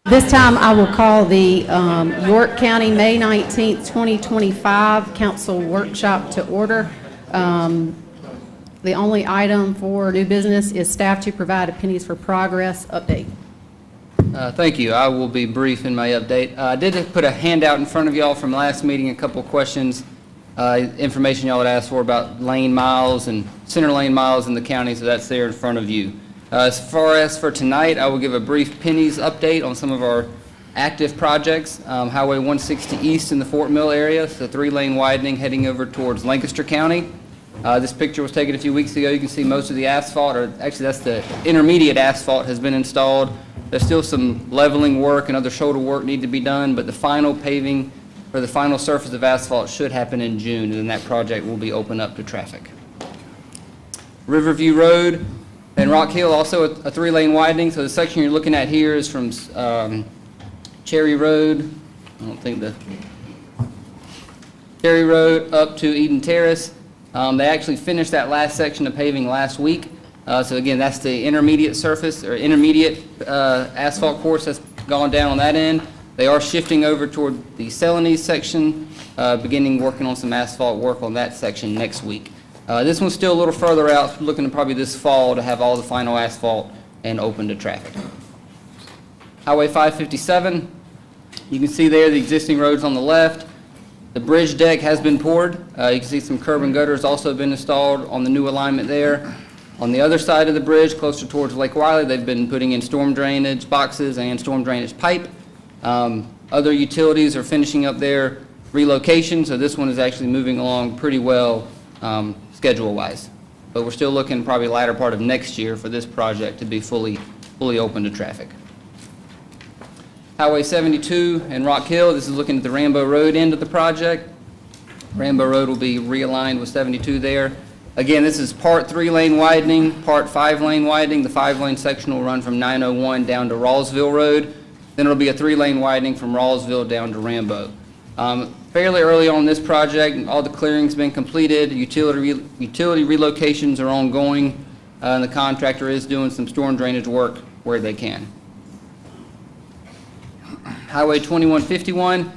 This time I will call the York County May 19th, 2025 Council Workshop to order. The only item for new business is staff to provide a pennies for progress update. Thank you. I will be brief in my update. I did put a handout in front of y'all from last meeting, a couple of questions, information y'all had asked for about lane miles and center lane miles in the county, so that's there in front of you. As far as for tonight, I will give a brief pennies update on some of our active projects. Highway 160 East in the Fort Mill area, so 3-lane widening heading over towards Lancaster County. This picture was taken a few weeks ago. You can see most of the asphalt, or actually that's the intermediate asphalt, has been installed. There's still some leveling work and other shoulder work need to be done, but the final paving for the final surface of asphalt should happen in June, and then that project will be open up to traffic. Riverview Road and Rock Hill, also a 3-lane widening. So the section you're looking at here is from Cherry Road, I don't think the Cherry Road up to Eden Terrace. They actually finished that last section of paving last week. So again, that's the intermediate surface or intermediate asphalt course that's gone down on that end. They are shifting over toward the Celanese section, beginning working on some asphalt work on that section next week. This one's still a little further out, looking to probably this fall to have all the final asphalt and open to traffic. Highway 557, you can see there the existing roads on the left. The bridge deck has been poured. You can see some curb and gutters also been installed on the new alignment there. On the other side of the bridge, closer towards Lake Wiley, they've been putting in storm drainage boxes and storm drainage pipe. Other utilities are finishing up their relocation, so this one is actually moving along pretty well schedule-wise. But we're still looking probably latter part of next year for this project to be fully open to traffic. Highway 72 and Rock Hill, this is looking at the Rambo Road end of the project. Rambo Road will be realigned with 72 there. Again, this is part 3-lane widening, part 5-lane widening. The 5-lane section will run from 901 down to Rawlsville Road. Then it'll be a 3-lane widening from Rawlsville down to Rambo. Fairly early on this project, all the clearing's been completed, utility relocations are ongoing, and the contractor is doing some storm drainage work where they can. Highway 2151,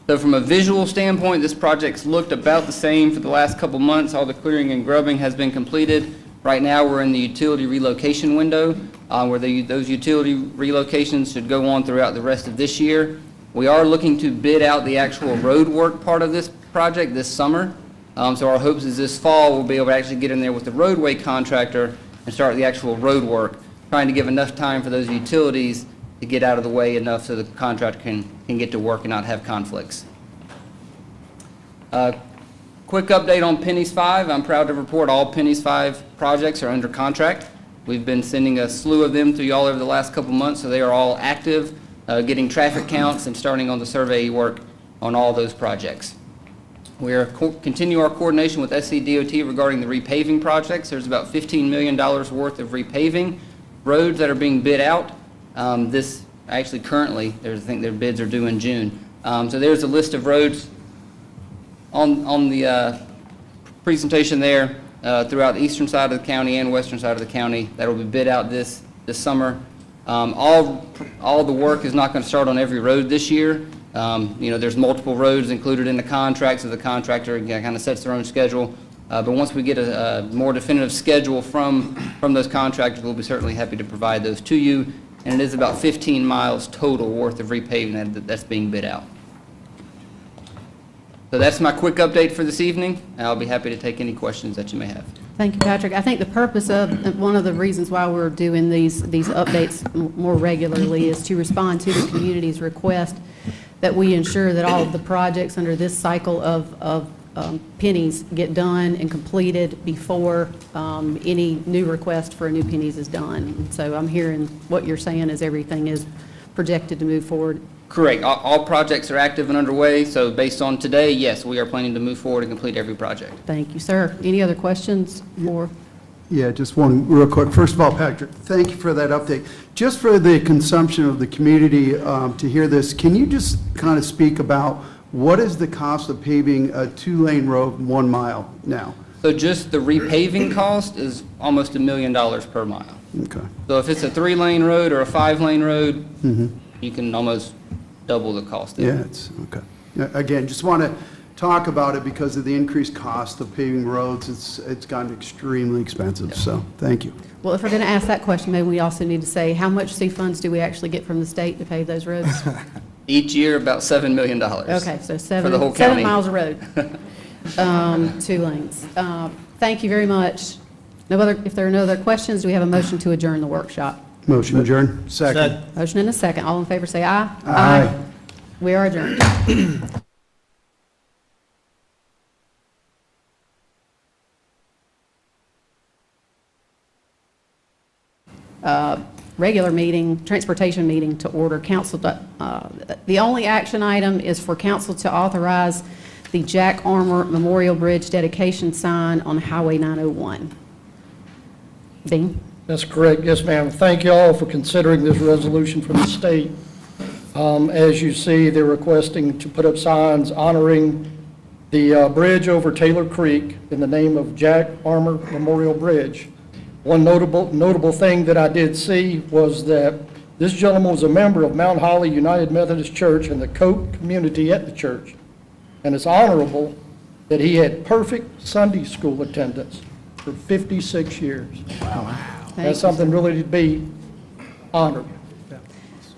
so from a visual standpoint, this project's looked about the same for the last couple months. All the clearing and grubbing has been completed. Right now, we're in the utility relocation window, where those utility relocations should go on throughout the rest of this year. We are looking to bid out the actual road work part of this project this summer. So our hopes is this fall we'll be able to actually get in there with the roadway contractor and start the actual road work, trying to give enough time for those utilities to get out of the way enough so the contractor can get to work and not have conflicts. Quick update on Pennies 5. I'm proud to report all Pennies 5 projects are under contract. We've been sending a slew of them to y'all over the last couple months, so they are all active. Getting traffic counts and starting on the survey work on all those projects. We are continue our coordination with SCDOT regarding the repaving projects. There's about $15 million worth of repaving roads that are being bid out. This actually currently, I think their bids are due in June. So there's a list of roads on the presentation there throughout the eastern side of the county and western side of the county that will be bid out this summer. All the work is not going to start on every road this year. There's multiple roads included in the contract, so the contractor kind of sets their own schedule. But once we get a more definitive schedule from those contractors, we'll be certainly happy to provide those to you. And it is about 15 miles total worth of repaving that's being bid out. So that's my quick update for this evening. I'll be happy to take any questions that you may have. Thank you, Patrick. I think the purpose of one of the reasons why we're doing these updates more regularly is to respond to the community's request that we ensure that all of the projects under this cycle of pennies get done and completed before any new request for a new pennies is done. And so I'm hearing what you're saying is everything is projected to move forward. Correct. All projects are active and underway, so based on today, yes, we are planning to move forward and complete every project. Thank you, sir. Any other questions? Yeah, just one real quick. First of all, Patrick, thank you for that update. Just for the consumption of the community to hear this, can you just kind of speak about what is the cost of paving a 2-lane road 1 mile now? So just the repaving cost is almost $1 million per mile. Okay. So if it's a 3-lane road or a 5-lane road, you can almost double the cost of it. Yeah, it's, okay. Yeah, again, just want to talk about it because of the increased cost of paving roads. It's gotten extremely expensive, so thank you. Well, if we're going to ask that question, maybe we also need to say, how much C funds do we actually get from the state to pave those roads? Each year, about $7 million. Okay, so For the whole 7 county. miles of road, 2 lanes. Thank you very much. If there are no other questions, do we have a motion to adjourn the workshop? Motion adjourned. Second. Motion and a second. All in favor, say aye. Aye. We are adjourned. Regular meeting, transportation meeting to order. Council, the only action item is for council to authorize the Jack Armour Memorial Bridge dedication sign on Highway 901. Dean? That's correct, yes, ma'am. Thank you all for considering this resolution from the state. As you see, they're requesting to put up signs honoring the bridge over Taylor Creek in the name of Jack Armour Memorial Bridge. One notable thing that I did see was that this gentleman was a member of Mount Holly United Methodist Church and the Cope community at the church. And it's honorable that he had perfect Sunday school attendance for 56 years. Thank That's you. something really to be honored.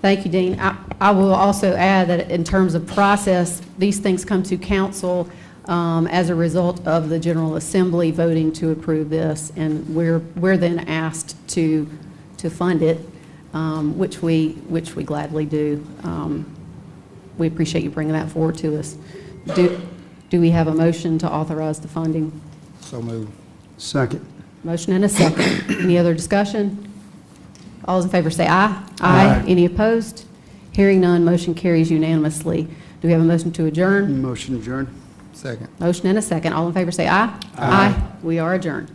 Thank you, Dean. I will also add that in terms of process, these things come to council as a result of the General Assembly voting to approve this, and we're then asked to fund it, which we gladly do. We appreciate you bringing that forward to us. Do we have a motion to authorize the funding? So moved. Second. Motion and a second. Any other discussion? All those in favor say aye. Aye. Any opposed? Hearing none, motion carries unanimously. Do we have a motion to adjourn? Motion adjourned. Second. Motion and a second. All in favor say aye. Aye. We are adjourned.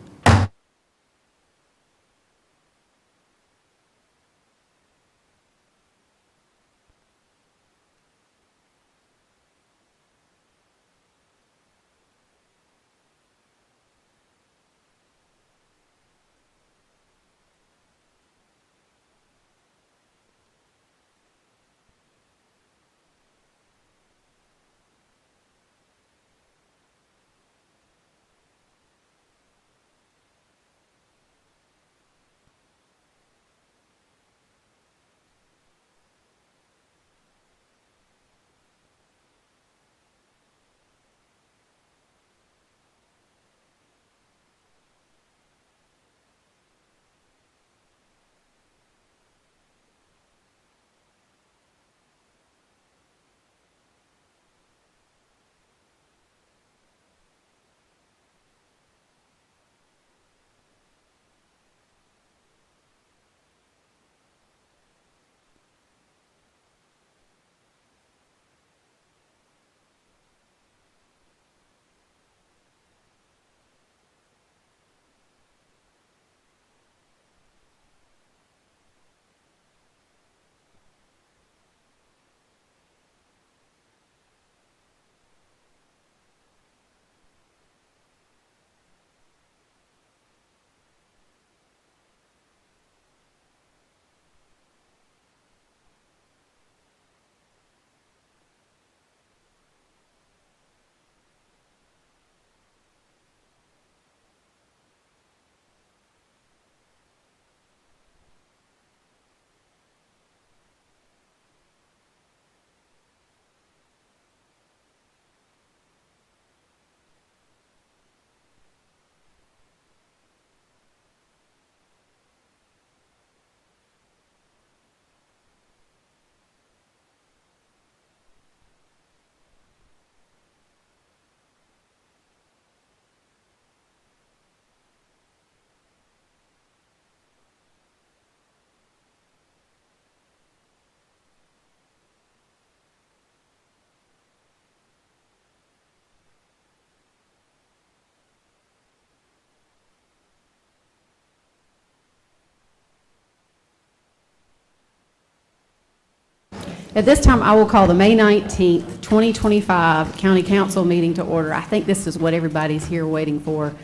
At this time, I will call the May 19th, 2025 County Council meeting to order. I think this is what everybody's here waiting for.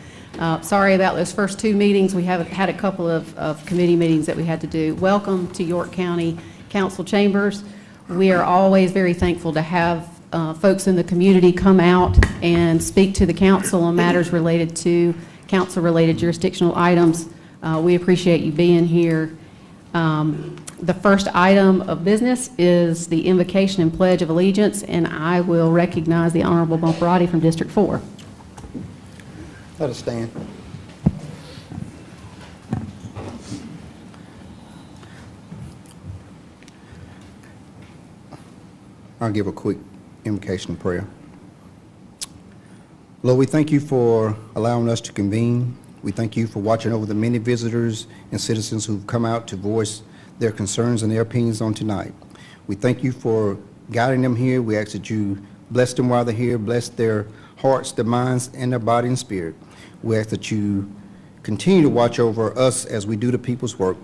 Sorry about those first 2 meetings. We have had a couple of committee meetings that we had to do. Welcome to York County council chambers. We are always very thankful to have folks in the community come out and speak to the council on matters related to council-related jurisdictional items. We appreciate you being here. The first item of business is the invocation and pledge of allegiance, and I will recognize the Honorable Bumparati from District 4. Let us stand. I'll give a quick invocation prayer. Lord, we thank you for allowing us to convene. We thank you for watching over the many visitors and citizens who've come out to voice their concerns and their opinions on tonight. We thank you for guiding them here. We ask that you bless them while they're here, bless their hearts, their minds, and their body and spirit. We ask that you continue to watch over us as we do the people's work.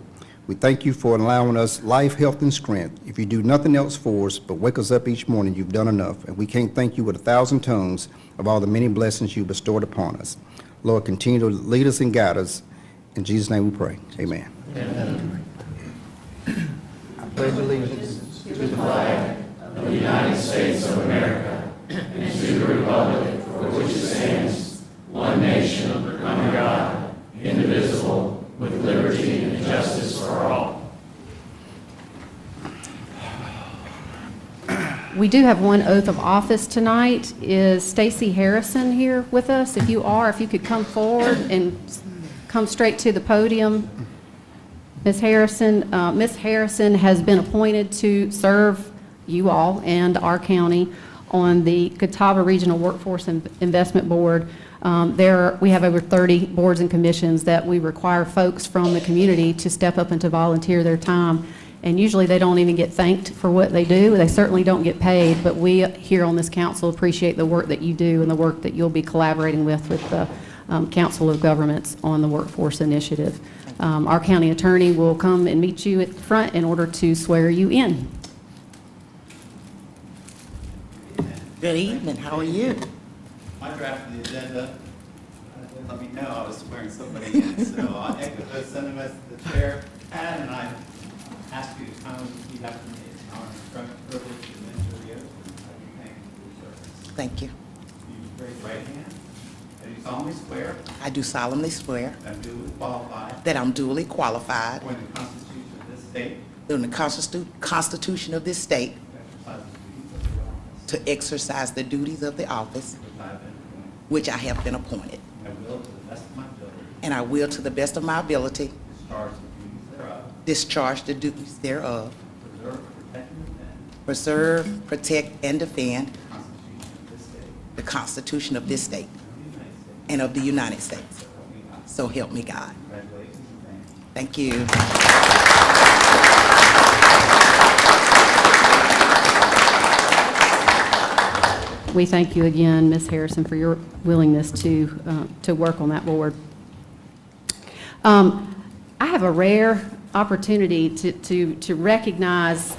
We thank you for allowing us life, health, and strength. If you do nothing else for us but wake us up each morning, you've done enough. And we can't thank you with 1,000 tongues of all the many blessings you bestowed upon us. Lord, continue to lead us and guide us. In Jesus' name we pray. Amen. Amen. I pledge allegiance to the flag of the United States of America and to the republic for which it stands, one nation, under God, indivisible, with liberty and justice for all. We do have one oath of office tonight. Is Stacy Harrison here with us? If you are, if you could come forward and come straight to the podium. Ms. Harrison has been appointed to serve you all and our county on the Catawba Regional Workforce Investment Board. We have over 30 boards and commissions that we require folks from the community to step up and to volunteer their time. And usually they don't even get thanked for what they do. They certainly don't get paid, but we here on this council appreciate the work that you do and the work that you'll be collaborating with the Council of Governments on the Workforce Initiative. Our county attorney will come and meet you at the front in order to swear you in. Good evening, how are you? I drafted the agenda. Let me know I was swearing somebody in, so I'll echo those sentiments that the chair had, and I ask you to kindly repeat after me. It's an honor and privilege to administer the oath. I thank you for your service. Thank you. You raise your right hand. Do you solemnly swear I do solemnly swear that I'm duly qualified that I'm duly qualified according to the Constitution of this state in the Constitution of this state to exercise the duties of the office to exercise the duties of the office which I have been appointed. which I have been appointed, I will, to the best of my ability, and I will, to the best of my ability, discharge the duties thereof, discharge the duties thereof, preserve, protect, and defend preserve, protect, and defend the Constitution of this state the Constitution of this state and of the United States. and of the United States. So help me God. Congratulations and thank you. Thank you. We thank you again, Ms. Harrison, for your willingness to work on that board. I have a rare opportunity to recognize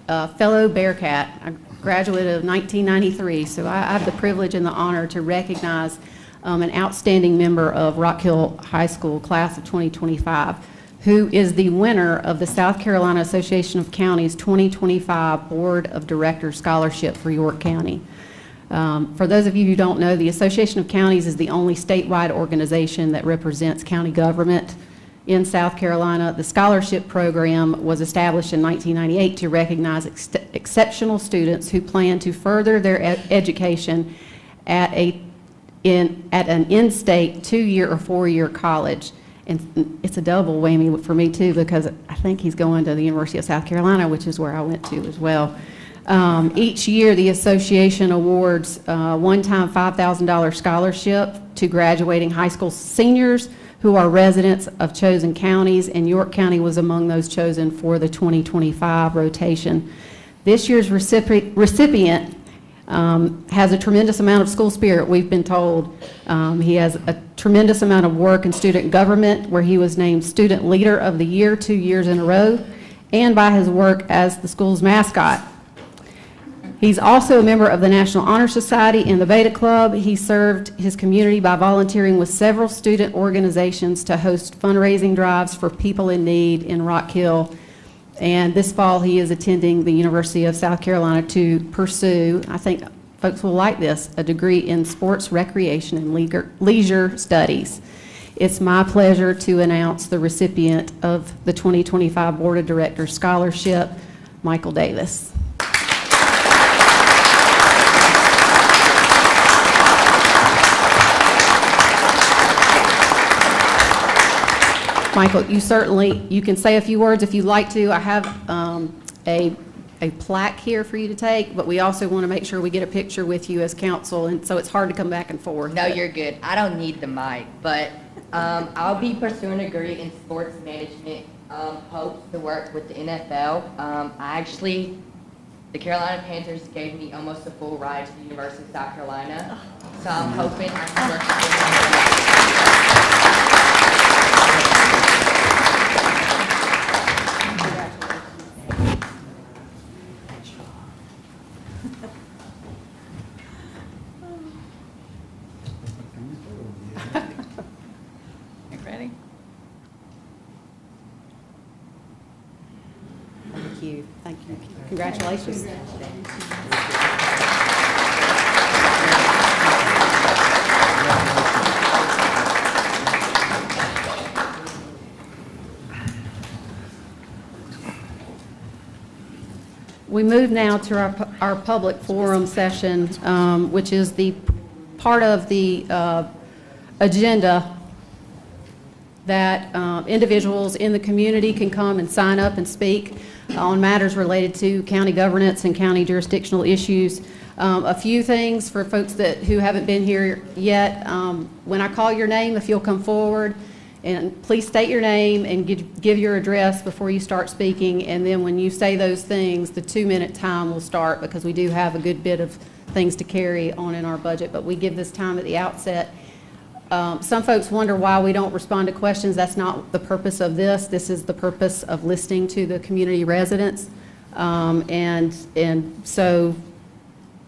a fellow Bearcat, a graduate of 1993, so I have the privilege and the honor to recognize an outstanding member of Rock Hill High School, class of 2025, who is the winner of the South Carolina Association of Counties 2025 Board of Directors Scholarship for York County. For those of you who don't know, the Association of Counties is the only statewide organization that represents county government in South Carolina. The scholarship program was established in 1998 to recognize exceptional students who plan to further their education at an in-state 2-year or 4-year college. And it's a double whammy for me too, because I think he's going to the University of South Carolina, which is where I went to as well. Each year, the association awards a one-time $5,000 scholarship to graduating high school seniors who are residents of chosen counties, and York County was among those chosen for the 2025 rotation. This year's recipient has a tremendous amount of school spirit, we've been told. He has a tremendous amount of work in student government, where he was named Student Leader of the Year 2 years in a row, and by his work as the school's mascot. He's also a member of the National Honor Society and the Beta Club. He served his community by volunteering with several student organizations to host fundraising drives for people in need in Rock Hill. And this fall, he is attending the University of South Carolina to pursue, I think folks will like this, a degree in sports, recreation, and leisure studies. It's my pleasure to announce the recipient of the 2025 Board of Directors Scholarship, Michael Davis. Michael, you can say a few words if you'd like to. I have a plaque here for you to take, but we also want to make sure we get a picture with you as council, and so it's hard to come back and forth. No, you're good. I don't need the mic, but I'll be pursuing a degree in sports management, hopes to work with the NFL. The Carolina Panthers gave me almost a full ride to the University of South Carolina, so I'm hoping I can work with them. Ready? Thank you. Thank you. Congratulations. We move now to our public forum session, which is the part of the agenda that individuals in the community can come and sign up and speak on matters related to county governance and county jurisdictional issues. A few things for folks who haven't been here yet. When I call your name, if you'll come forward, and please state your name and give your address before you start speaking, and then when you say those things, the 2-minute time will start, because we do have a good bit of things to carry on in our budget, but we give this time at the outset. Some folks wonder why we don't respond to questions. That's not the purpose of this. This is the purpose of listening to the community residents. And so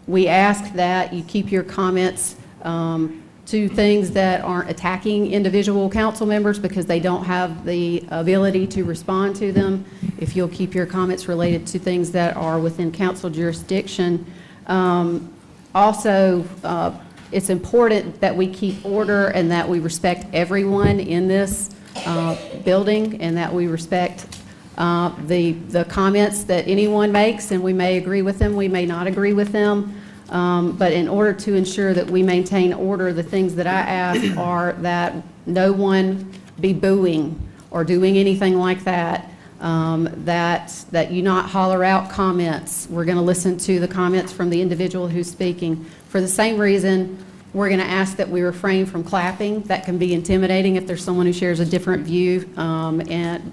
we ask that you keep your comments to things that aren't attacking individual council members, because they don't have the ability to respond to them. If you'll keep your comments related to things that are within council jurisdiction. Also, it's important that we keep order and that we respect everyone in this building, and that we respect the comments that anyone makes, and we may agree with them, we may not agree with them. But in order to ensure that we maintain order, the things that I ask are that no one be booing or doing anything like that, that you not holler out comments. We're going to listen to the comments from the individual who's speaking. For the same reason, we're going to ask that we refrain from clapping. That can be intimidating if there's someone who shares a different view.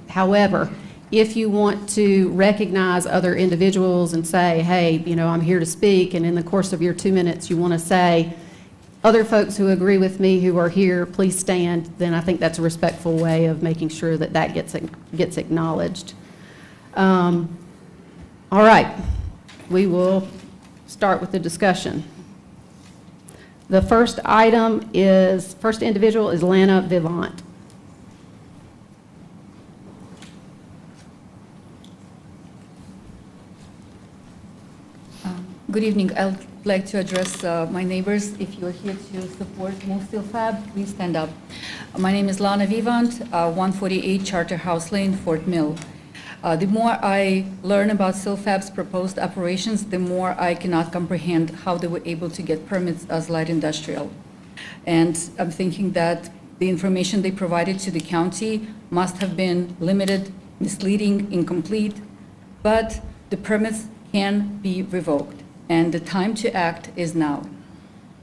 However, if you want to recognize other individuals and say, hey, I'm here to speak, and in the course of your 2 minutes you want to say, other folks who agree with me who are here, please stand, then I think that's a respectful way of making sure that that gets acknowledged. All right, we will start with the discussion. The first individual is Lana Vivant. Good evening. I'd like to address my neighbors. If you're here to support Move Steel Fab, please stand up. My name is Lana Vivant, 148 Charterhouse Lane, Fort Mill. The more I learn about Steel Fab's proposed operations, the more I cannot comprehend how they were able to get permits as light industrial. And I'm thinking that the information they provided to the county must have been limited, misleading, incomplete, but the permits can be revoked, and the time to act is now.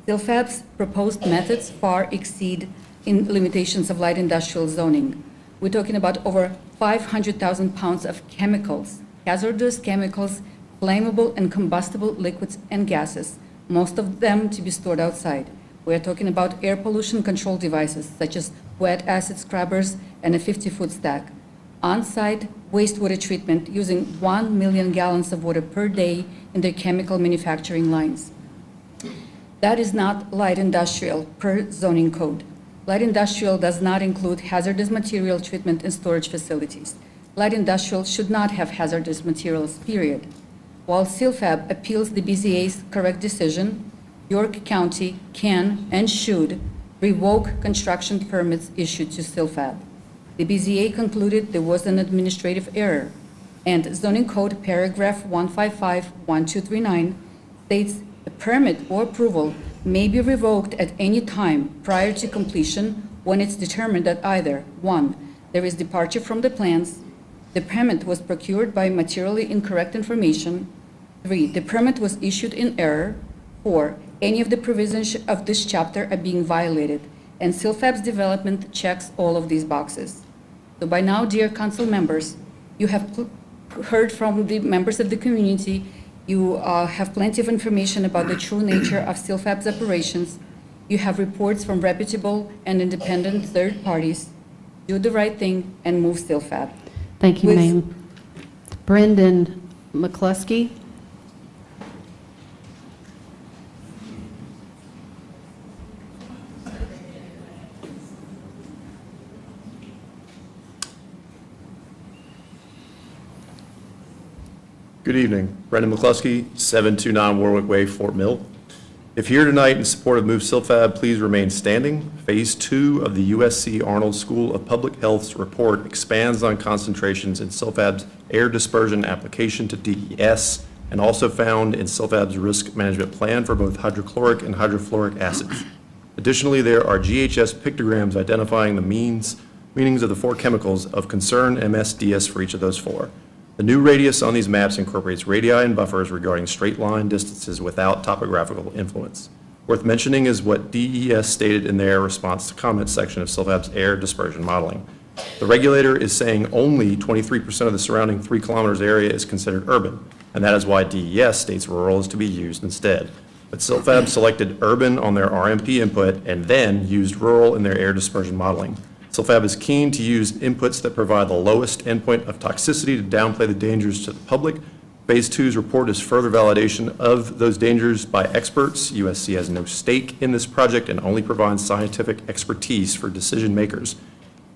Steel Fab's proposed methods far exceed in limitations of light industrial zoning. We're talking about over 500,000 pounds of chemicals, hazardous chemicals, flammable and combustible liquids and gases, most of them to be stored outside. We're talking about air pollution control devices such as wet acid scrubbers and a 50-foot stack. On-site wastewater treatment using 1 million gallons of water per day in their chemical manufacturing lines. That is not light industrial per zoning code. Light industrial does not include hazardous material treatment and storage facilities. Light industrial should not have hazardous materials, period. While CILFAB appeals the BZA's correct decision, York County can and should revoke construction permits issued to CILFAB. The BZA concluded there was an administrative error, and zoning code paragraph 155-1239 states a permit or approval may be revoked at any time prior to completion when it's determined that either, 1, there is departure from the plans, the permit was procured by materially incorrect information, 3, the permit was issued in error, 4, any of the provisions of this chapter are being violated, and CILFAB's development checks all of these boxes. So by now, dear council members, you have heard from the members of the community. You have plenty of information about the true nature of CILFAB's operations. You have reports from reputable and independent third parties. Do the right thing and move CILFAB. Thank you, With- ma'am. Brendan McCluskey. Good evening. Brendan McCluskey, 729 Warwick Way, Fort Mill. If here tonight in support of Move CILFAB, please remain standing. Phase 2 of the USC Arnold School of Public Health's report expands on concentrations in CILFAB's air dispersion application to DES and also found in CILFAB's risk management plan for both hydrochloric and hydrofluoric acids. Additionally, there are GHS pictograms identifying the meanings of the 4 chemicals of concern MSDS for each of those 4. The new radius on these maps incorporates radii and buffers regarding straight line distances without topographical influence. Worth mentioning is what DES stated in their response to comments section of CILFAB's air dispersion modeling. The regulator is saying only 23% of the surrounding 3 kilometers area is considered urban, and that is why DES states rural is to be used instead. But CILFAB selected urban on their RMP input and then used rural in their air dispersion modeling. CILFAB is keen to use inputs that provide the lowest endpoint of toxicity to downplay the dangers to the public. Phase 2's report is further validation of those dangers by experts. USC has no stake in this project and only provides scientific expertise for decision makers.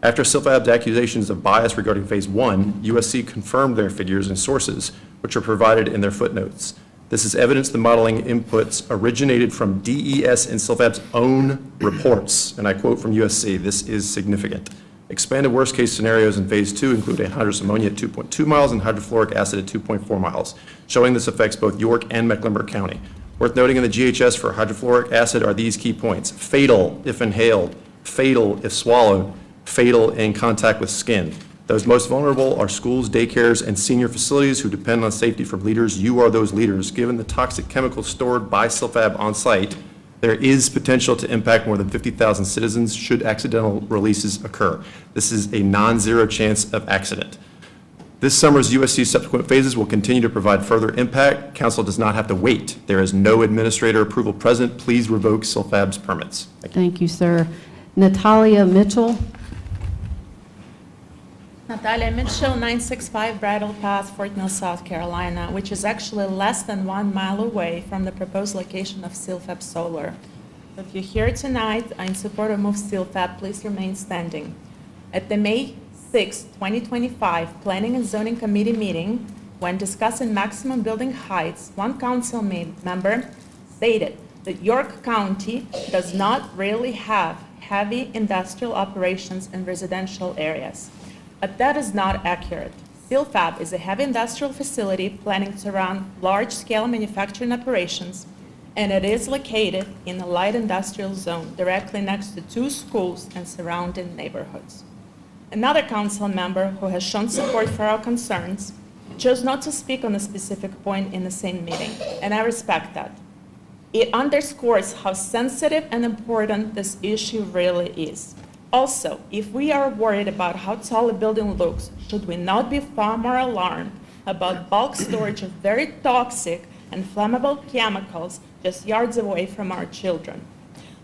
After CILFAB's accusations of bias regarding Phase 1, USC confirmed their figures and sources, which are provided in their footnotes. This is evidence the modeling inputs originated from DES and CILFAB's own reports. And I quote from USC, "This is significant. Expanded worst-case scenarios in Phase 2 include anhydrous ammonia at 2.2 miles and hydrofluoric acid at 2.4 miles, showing this affects both York and Mecklenburg County. Worth noting in the GHS for hydrofluoric acid are these key points: fatal if inhaled, fatal if swallowed, fatal in contact with skin. Those most vulnerable are schools, daycares, and senior facilities who depend on safety from leaders. You are those leaders. Given the toxic chemicals stored by CILFAB on site, there is potential to impact more than 50,000 citizens should accidental releases occur. This is a non-zero chance of accident. This summer's USC subsequent phases will continue to provide further impact. Council does not have to wait. There is no administrator approval present. Please revoke CILFAB's permits. Thank you. Thank you, sir. Natalia Mitchell. Natalia Mitchell, 965 Bridle Path, Fort Mill, South Carolina, which is actually less than 1 mile away from the proposed location of CILFAB Solar. So if you're here tonight in support of Move CILFAB, please remain standing. At the May 6, 2025 Planning and Zoning Committee meeting, when discussing maximum building heights, one council member stated that York County does not really have heavy industrial operations in residential areas. But that is not accurate. CILFAB is a heavy industrial facility planning to run large-scale manufacturing operations, and it is located in a light industrial zone directly next to 2 schools and surrounding neighborhoods. Another council member who has shown support for our concerns chose not to speak on a specific point in the same meeting, and I respect that. It underscores how sensitive and important this issue really is. Also, if we are worried about how tall a building looks, should we not be far more alarmed about bulk storage of very toxic and flammable chemicals just yards away from our children?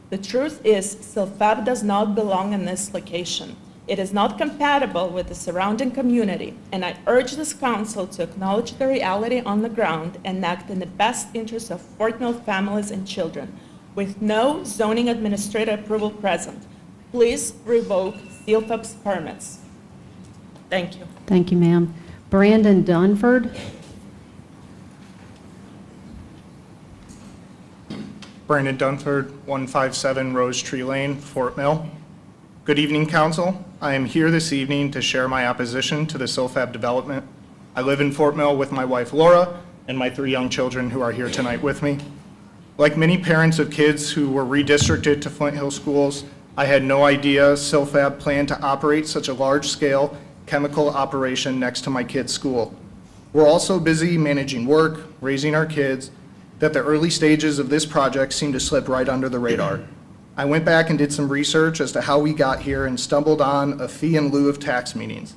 The truth is, CILFAB does not belong in this location. It is not compatible with the surrounding community, and I urge this council to acknowledge the reality on the ground and act in the best interest of Fort Mill families and children. With no zoning administrator approval present, please revoke CILFAB's permits. Thank you. Thank you, ma'am. Brandon Dunford. Brandon Dunford, 157 Rose Tree Lane, Fort Mill. Good evening, council. I am here this evening to share my opposition to the SILFAB development. I live in Fort Mill with my wife Laura and my 3 young children who are here tonight with me. Like many parents of kids who were redistricted to Flint Hill schools, I had no idea SILFAB planned to operate such a large-scale chemical operation next to my kids' school. We're also busy managing work, raising our kids, that the early stages of this project seemed to slip right under the radar. I went back and did some research as to how we got here and stumbled on a fee in lieu of tax meetings.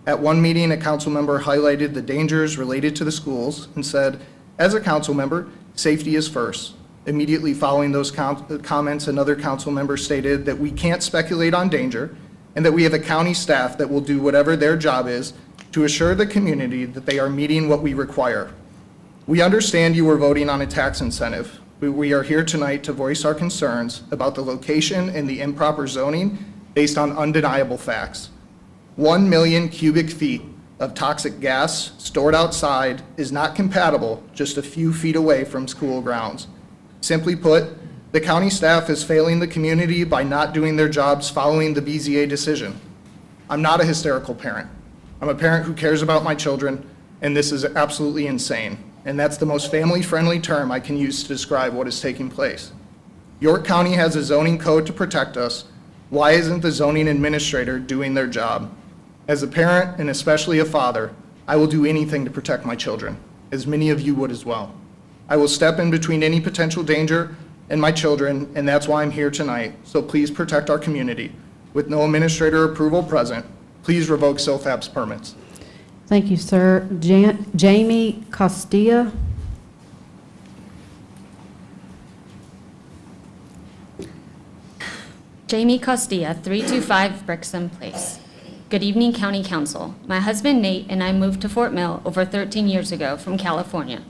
At one meeting, a council member highlighted the dangers related to the schools and said, as a council member, safety is first. Immediately following those comments, another council member stated that we can't speculate on danger and that we have a county staff that will do whatever their job is to assure the community that they are meeting what we require. We understand you are voting on a tax incentive. We are here tonight to voice our concerns about the location and the improper zoning based on undeniable facts. 1 million cubic feet of toxic gas stored outside is not compatible just a few feet away from school grounds. Simply put, the county staff is failing the community by not doing their jobs following the BZA decision. I'm not a hysterical parent. I'm a parent who cares about my children, and this is absolutely insane. And that's the most family-friendly term I can use to describe what is taking place. York County has a zoning code to protect us. Why isn't the zoning administrator doing their job? As a parent, and especially a father, I will do anything to protect my children, as many of you would as well. I will step in between any potential danger and my children, and that's why I'm here tonight. So please protect our community. With no administrator approval present, please revoke SILFAB's permits. Thank you, sir. Jamie Costilla. Jamie Costilla, 325 Brixham Place. Good evening, County Council. My husband Nate and I moved to Fort Mill over 13 years ago from California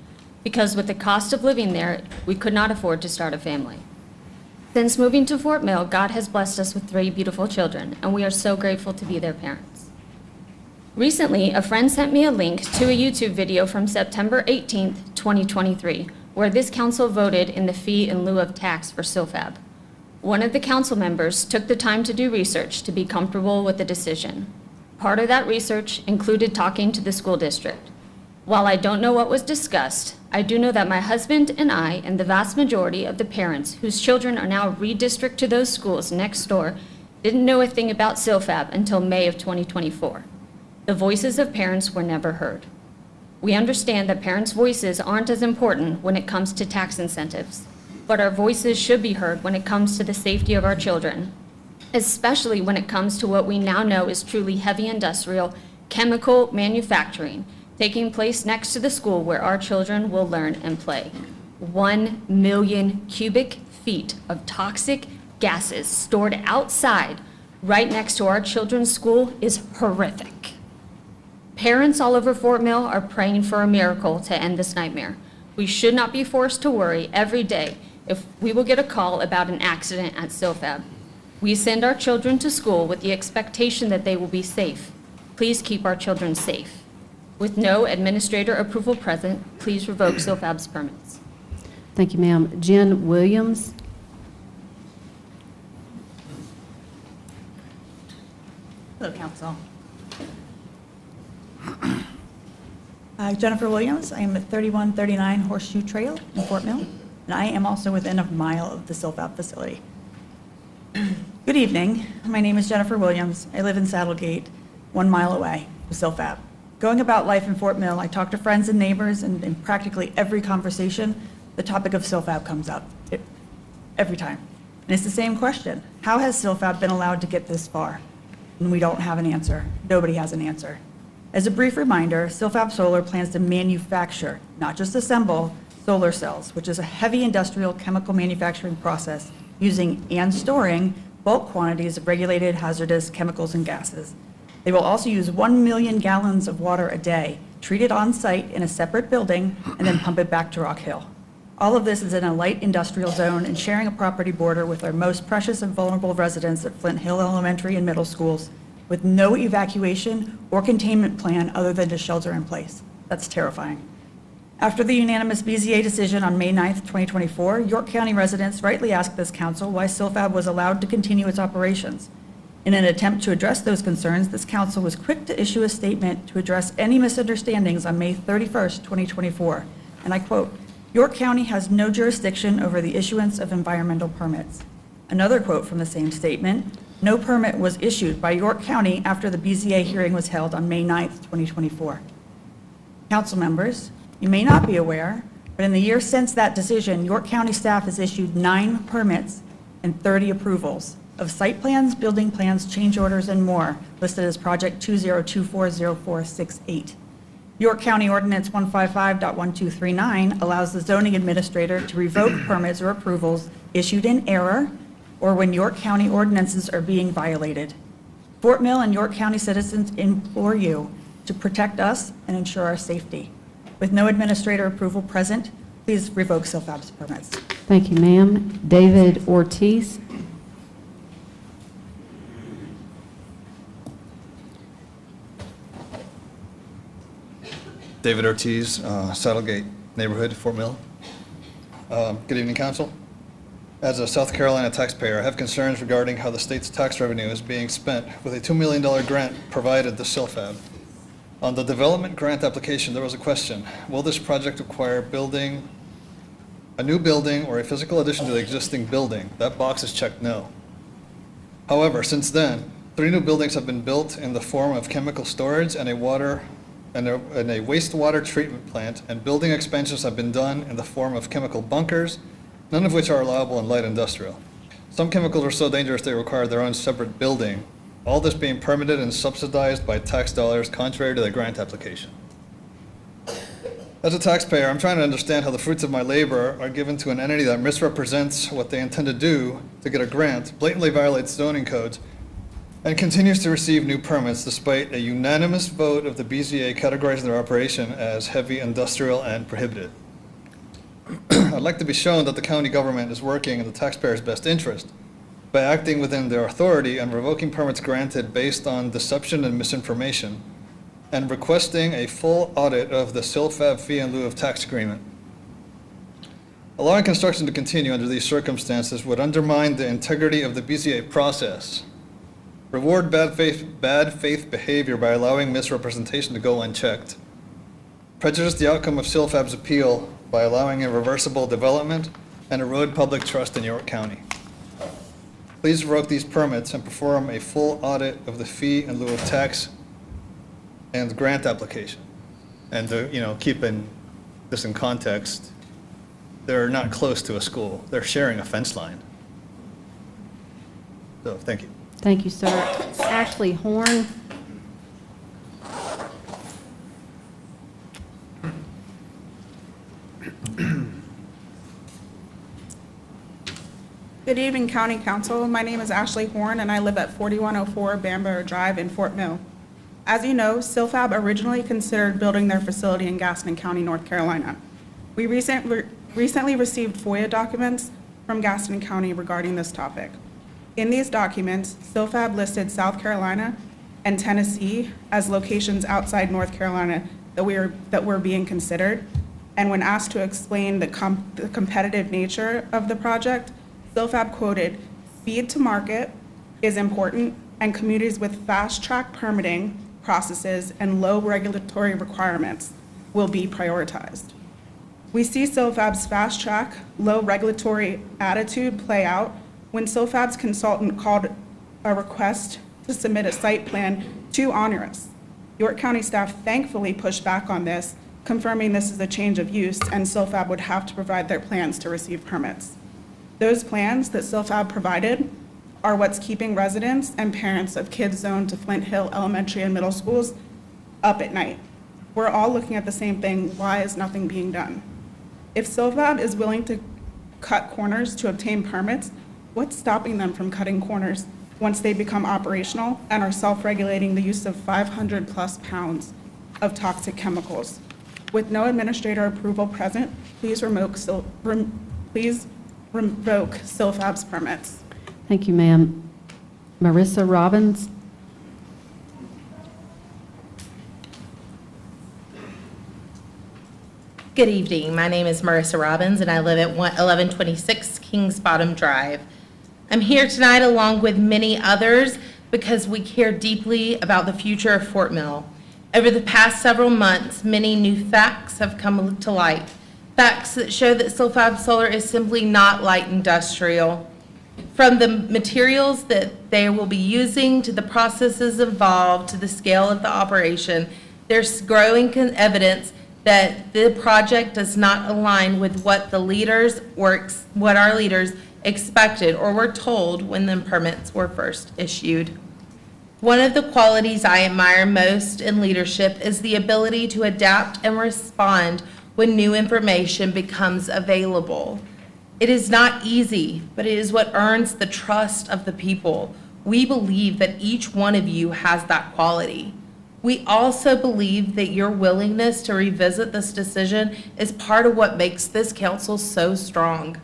because with the cost of living there, we could not afford to start a family. Since moving to Fort Mill, God has blessed us with 3 beautiful children, and we are so grateful to be their parents. Recently, a friend sent me a link to a YouTube video from September 18th, 2023, where this council voted in the fee in lieu of tax for SILFAB. One of the council members took the time to do research to be comfortable with the decision. Part of that research included talking to the school district. While I don't know what was discussed, I do know that my husband and I and the vast majority of the parents whose children are now redistricted to those schools next door didn't know a thing about SILFAB until May of 2024. The voices of parents were never heard. We understand that parents' voices aren't as important when it comes to tax incentives, but our voices should be heard when it comes to the safety of our children, especially when it comes to what we now know is truly heavy industrial chemical manufacturing taking place next to the school where our children will learn and play. 1 million cubic feet of toxic gases stored outside right next to our children's school is horrific. Parents all over Fort Mill are praying for a miracle to end this nightmare. We should not be forced to worry every day if we will get a call about an accident at SILFAB. We send our children to school with the expectation that they will be safe. Please keep our children safe. With no administrator approval present, please revoke SILFAB's permits. Thank you, ma'am. Jen Williams. Hello, Council. Jennifer Williams. I am at 3139 Horseshoe Trail in Fort Mill, and I am also within a mile of the SILFAB facility. Good evening. My name is Jennifer Williams. I live in Saddlegate, 1 mile away from SILFAB. Going about life in Fort Mill, I talk to friends and neighbors, and in practically every conversation, the topic of SILFAB comes up, every time. And it's the same question. How has SILFAB been allowed to get this far? And we don't have an answer. Nobody has an answer. As a brief reminder, SILFAB Solar plans to manufacture, not just assemble, solar cells, which is a heavy industrial chemical manufacturing process using and storing bulk quantities of regulated hazardous chemicals and gases. They will also use 1 million gallons of water a day, treat it on site in a separate building, and then pump it back to Rock Hill. All of this is in a light industrial zone and sharing a property border with our most precious and vulnerable residents at Flint Hill Elementary and Middle Schools with no evacuation or containment plan other than to shelter in place. That's terrifying. After the unanimous BZA decision on May 9th, 2024, York County residents rightly asked this council why Silfab was allowed to continue its operations. In an attempt to address those concerns, this council was quick to issue a statement to address any misunderstandings on May 31st, 2024. And I quote, "York County has no jurisdiction over the issuance of environmental permits." Another quote from the same statement, "No permit was issued by York County after the BZA hearing was held on May 9th, 2024. Council members, you may not be aware, but in the year since that decision, York County staff has issued 9 permits and 30 approvals of site plans, building plans, change orders, and more, listed as Project 20240468. York County Ordinance 155.1239 allows the zoning administrator to revoke permits or approvals issued in error or when York County ordinances are being violated. Fort Mill and York County citizens implore you to protect us and ensure our safety. With no administrator approval present, please revoke Silfab's permits. Thank you, ma'am. David Ortiz. David Ortiz, Saddlegate neighborhood, Fort Mill. Good evening, council. As a South Carolina taxpayer, I have concerns regarding how the state's tax revenue is being spent with a $2 million grant provided to Silfab. On the development grant application, there was a question: will this project require building a new building or a physical addition to the existing building? That box is checked no. However, since then, 3 new buildings have been built in the form of chemical storage and a wastewater treatment plant, and building expansions have been done in the form of chemical bunkers, none of which are allowable in light industrial. Some chemicals are so dangerous they require their own separate building, all this being permitted and subsidized by tax dollars contrary to the grant application. As a taxpayer, I'm trying to understand how the fruits of my labor are given to an entity that misrepresents what they intend to do to get a grant, blatantly violates zoning codes, and continues to receive new permits despite a unanimous vote of the BZA categorizing their operation as heavy industrial and prohibited. I'd like to be shown that the county government is working in the taxpayer's best interest by acting within their authority and revoking permits granted based on deception and misinformation, and requesting a full audit of the Silfab fee in lieu of tax agreement. Allowing construction to continue under these circumstances would undermine the integrity of the BZA process, reward bad faith behavior by allowing misrepresentation to go unchecked, prejudice the outcome of Silfab's appeal by allowing irreversible development, and erode public trust in York County. Please revoke these permits and perform a full audit of the fee in lieu of tax and grant application. And keeping this in context, they're not close to a school. They're sharing a fence line. So, thank you. Thank you, sir. Ashley Horn. Good evening, County Council. My name is Ashley Horn, and I live at 4104 Bamborough Drive in Fort Mill. As you know, Silfab originally considered building their facility in Gaston County, North Carolina. We recently received FOIA documents from Gaston County regarding this topic. In these documents, Silfab listed South Carolina and Tennessee as locations outside North Carolina that were being considered. And when asked to explain the competitive nature of the project, Silfab quoted, "Speed to market is important, and communities with fast-track permitting processes and low regulatory requirements will be prioritized." We see Silfab's fast-track, low regulatory attitude play out when Silfab's consultant called a request to submit a site plan too onerous. York County staff thankfully pushed back on this, confirming this is a change of use and Silfab would have to provide their plans to receive permits. Those plans that Silfab provided are what's keeping residents and parents of kids zoned to Flint Hill Elementary and Middle Schools up at night. We're all looking at the same thing. Why is nothing being done? If Silfab is willing to cut corners to obtain permits, what's stopping them from cutting corners once they become operational and are self-regulating the use of 500+ pounds of toxic chemicals? With no administrator approval present, please revoke Silfab's permits. Thank you, ma'am. Marissa Robbins. Good evening. My name is Marissa Robbins, and I live at 1126 Kings Bottom Drive. I'm here tonight along with many others because we care deeply about the future of Fort Mill. Over the past several months, many new facts have come to light. Facts that show that Silfab Solar is simply not light industrial. From the materials that they will be using to the processes involved to the scale of the operation, there's growing evidence that the project does not align with what the leaders or what our leaders expected or were told when the permits were first issued. One of the qualities I admire most in leadership is the ability to adapt and respond when new information becomes available. It is not easy, but it is what earns the trust of the people. We believe that each one of you has that quality. We also believe that your willingness to revisit this decision is part of what makes this council so strong.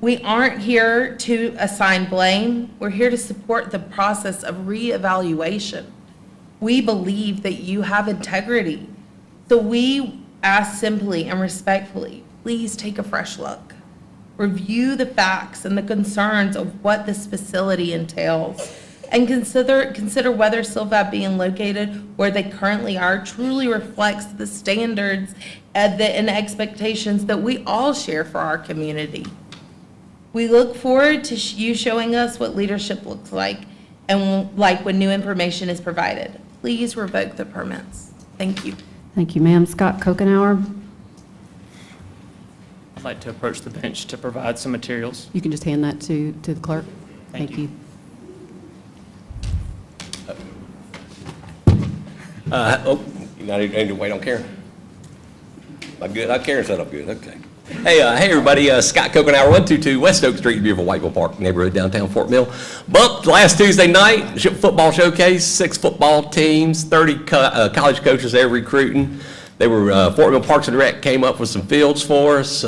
We aren't here to assign blame. We're here to support the process of reevaluation. We believe that you have integrity. So we ask simply and respectfully, please take a fresh look. Review the facts and the concerns of what this facility entails, and consider whether Silfab being located where they currently are truly reflects the standards and expectations that we all share for our community. We look forward to you showing us what leadership looks like and like when new information is provided. Please revoke the permits. Thank you. Thank you, ma'am. Scott Kokenauer, I'd like to approach the bench to provide some materials. you can just hand that to the clerk. Thank you. You not even need to wait on Karen? I'm good. Karen said I'm good. Okay. Hey, everybody. Scott Kokenauer, 122 West Oak Street, beautiful Whiteville Park neighborhood, downtown Fort Mill. Bumped last Tuesday night, football showcase, 6 football teams, 30 college coaches there recruiting. They were, Fort Mill Parks and Rec came up with some fields for us.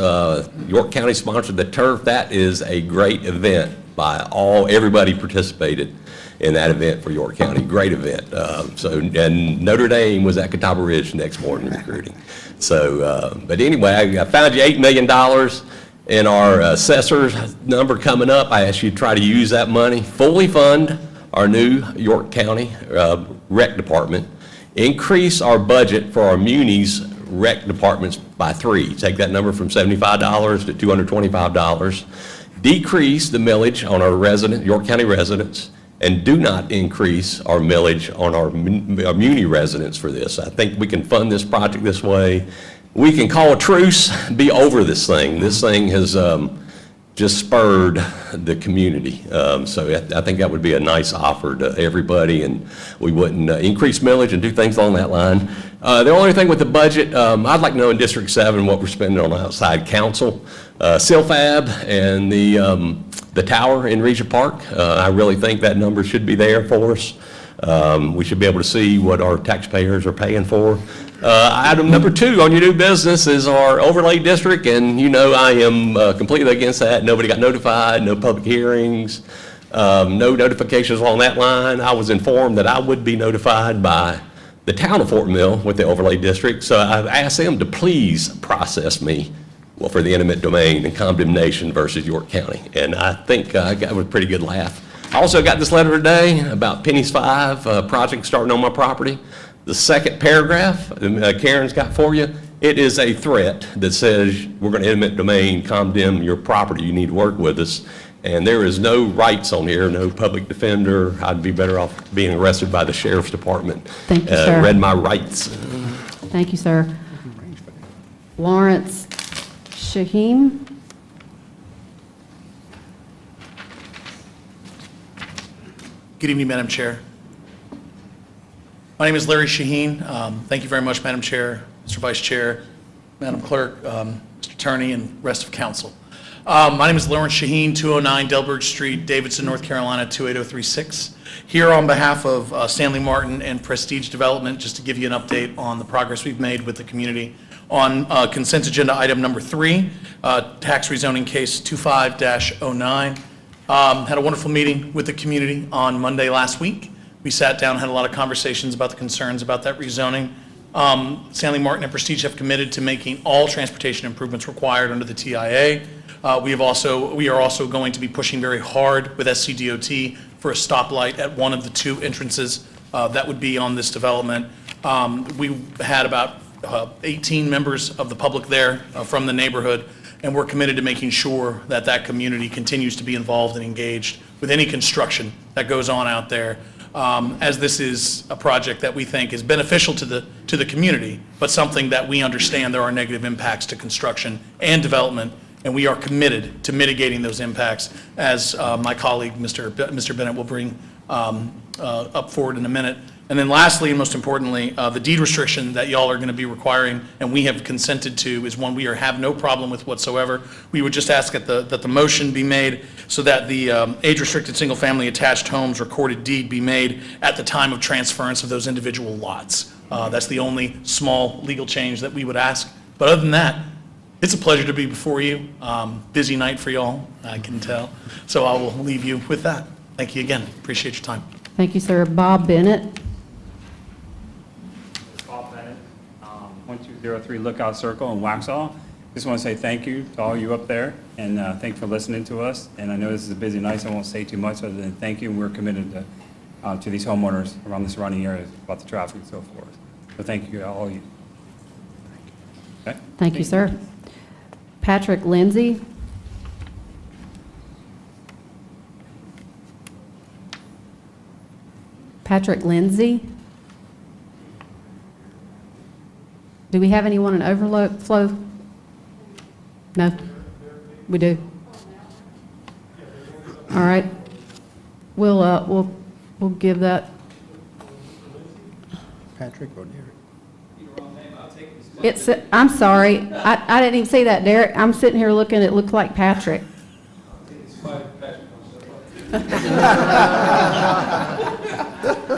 York County sponsored the turf. That is a great event by everybody participated in that event for York County. Great event. And Notre Dame was at Catawba Ridge next morning recruiting. But anyway, I found you $8 million in our assessor's number coming up. I asked you to try to use that money, fully fund our new York County rec department, increase our budget for our munis rec departments by 3. Take that number from $75 to $225. Decrease the millage on our York County residents, and do not increase our millage on our muni residents for this. I think we can fund this project this way. We can call a truce, be over this thing. This thing has just spurred the community. So I think that would be a nice offer to everybody, and we wouldn't increase millage and do things along that line. The only thing with the budget, I'd like to know in District 7 what we're spending on outside council. Silfab and the tower in Regent Park. I really think that number should be there for us. We should be able to see what our taxpayers are paying for. Item number 2 on your new business is our overlay district, and you know I am completely against that. Nobody got notified, no public hearings, no notifications along that line. I was informed that I would be notified by the town of Fort Mill with the overlay district, so I've asked them to please process me for the eminent domain and condemnation versus York County, and I think I got a pretty good laugh. I also got this letter today about Penny's 5 project starting on my property. The second paragraph Karen's got for you, it is a threat that says we're going to eminent domain condemn your property. You need to work with us. And there is no rights on here, no public defender. I'd be better off being arrested by the sheriff's department. Thank you, sir. Read my rights. Thank you, sir. Lawrence Shaheen. Good evening, Madam Chair. My name is Larry Shaheen. Thank you very much, Madam Chair, Mr. Vice Chair, Madam Clerk, Mr. Attorney, and rest of council. My name is Lawrence Shaheen, 209 Delbridge Street, Davidson, North Carolina, 28036. Here on behalf of Stanley Martin and Prestige Development, just to give you an update on the progress we've made with the community on consent agenda item number 3, tax rezoning case 25-09. Had a wonderful meeting with the community on Monday last week. We sat down, had a lot of conversations about the concerns about that rezoning. Stanley Martin and Prestige have committed to making all transportation improvements required under the TIA. We are also going to be pushing very hard with SCDOT for a stoplight at one of the two entrances that would be on this development. We had about 18 members of the public there from the neighborhood, and we're committed to making sure that that community continues to be involved and engaged with any construction that goes on out there, as this is a project that we think is beneficial to the community, but something that we understand there are negative impacts to construction and development, and we are committed to mitigating those impacts, as my colleague, Mr. Bennett, will bring up forward in a minute. And then lastly, and most importantly, the deed restriction that y'all are going to be requiring, and we have consented to, is one we have no problem with whatsoever. We would just ask that the motion be made so that the age-restricted single-family attached homes recorded deed be made at the time of transference of those individual lots. That's the only small legal change that we would ask. But other than that, it's a pleasure to be before you. Busy night for y'all, I can tell. So I will leave you with that. Thank you again. Appreciate your time. Thank you, sir. Bob Bennett. Bob Bennett, 1203 Lookout Circle in Waxhaw. Just want to say thank you to all you up there, and thank you for listening to us. And I know this is a busy night, so I won't say too much other than thank you. We're committed to these homeowners around the surrounding areas about the traffic and so forth. So thank you to all of you. Okay? Thank you, sir. Patrick Lindsay. Patrick Lindsay. Do we have anyone in overflow? No? We do? All right. We'll give that. Patrick or Derek? I'm sorry. I didn't even see that, Derek. I'm sitting here looking, it looks like Patrick. Do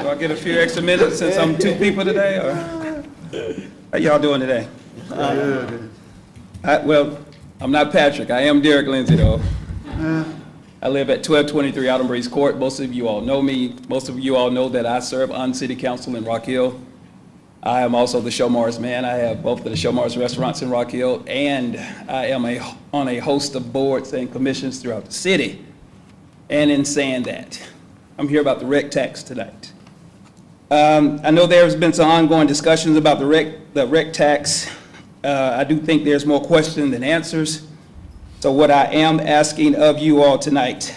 I get a few extra minutes since I'm two people today, or how y'all doing today? Well, I'm not Patrick. I am Derek Lindsay, though. I live at 1223 Autumn Breeze Court. Most of you all know me. Most of you all know that I serve on City Council in Rock Hill. I am also the Show Mars man. I have both of the Show Mars restaurants in Rock Hill, and I am on a host of boards and commissions throughout the city. And in saying that, I'm here about the rec tax tonight. I know there's been some ongoing discussions about the rec tax. I do think there's more questions than answers. So what I am asking of you all tonight,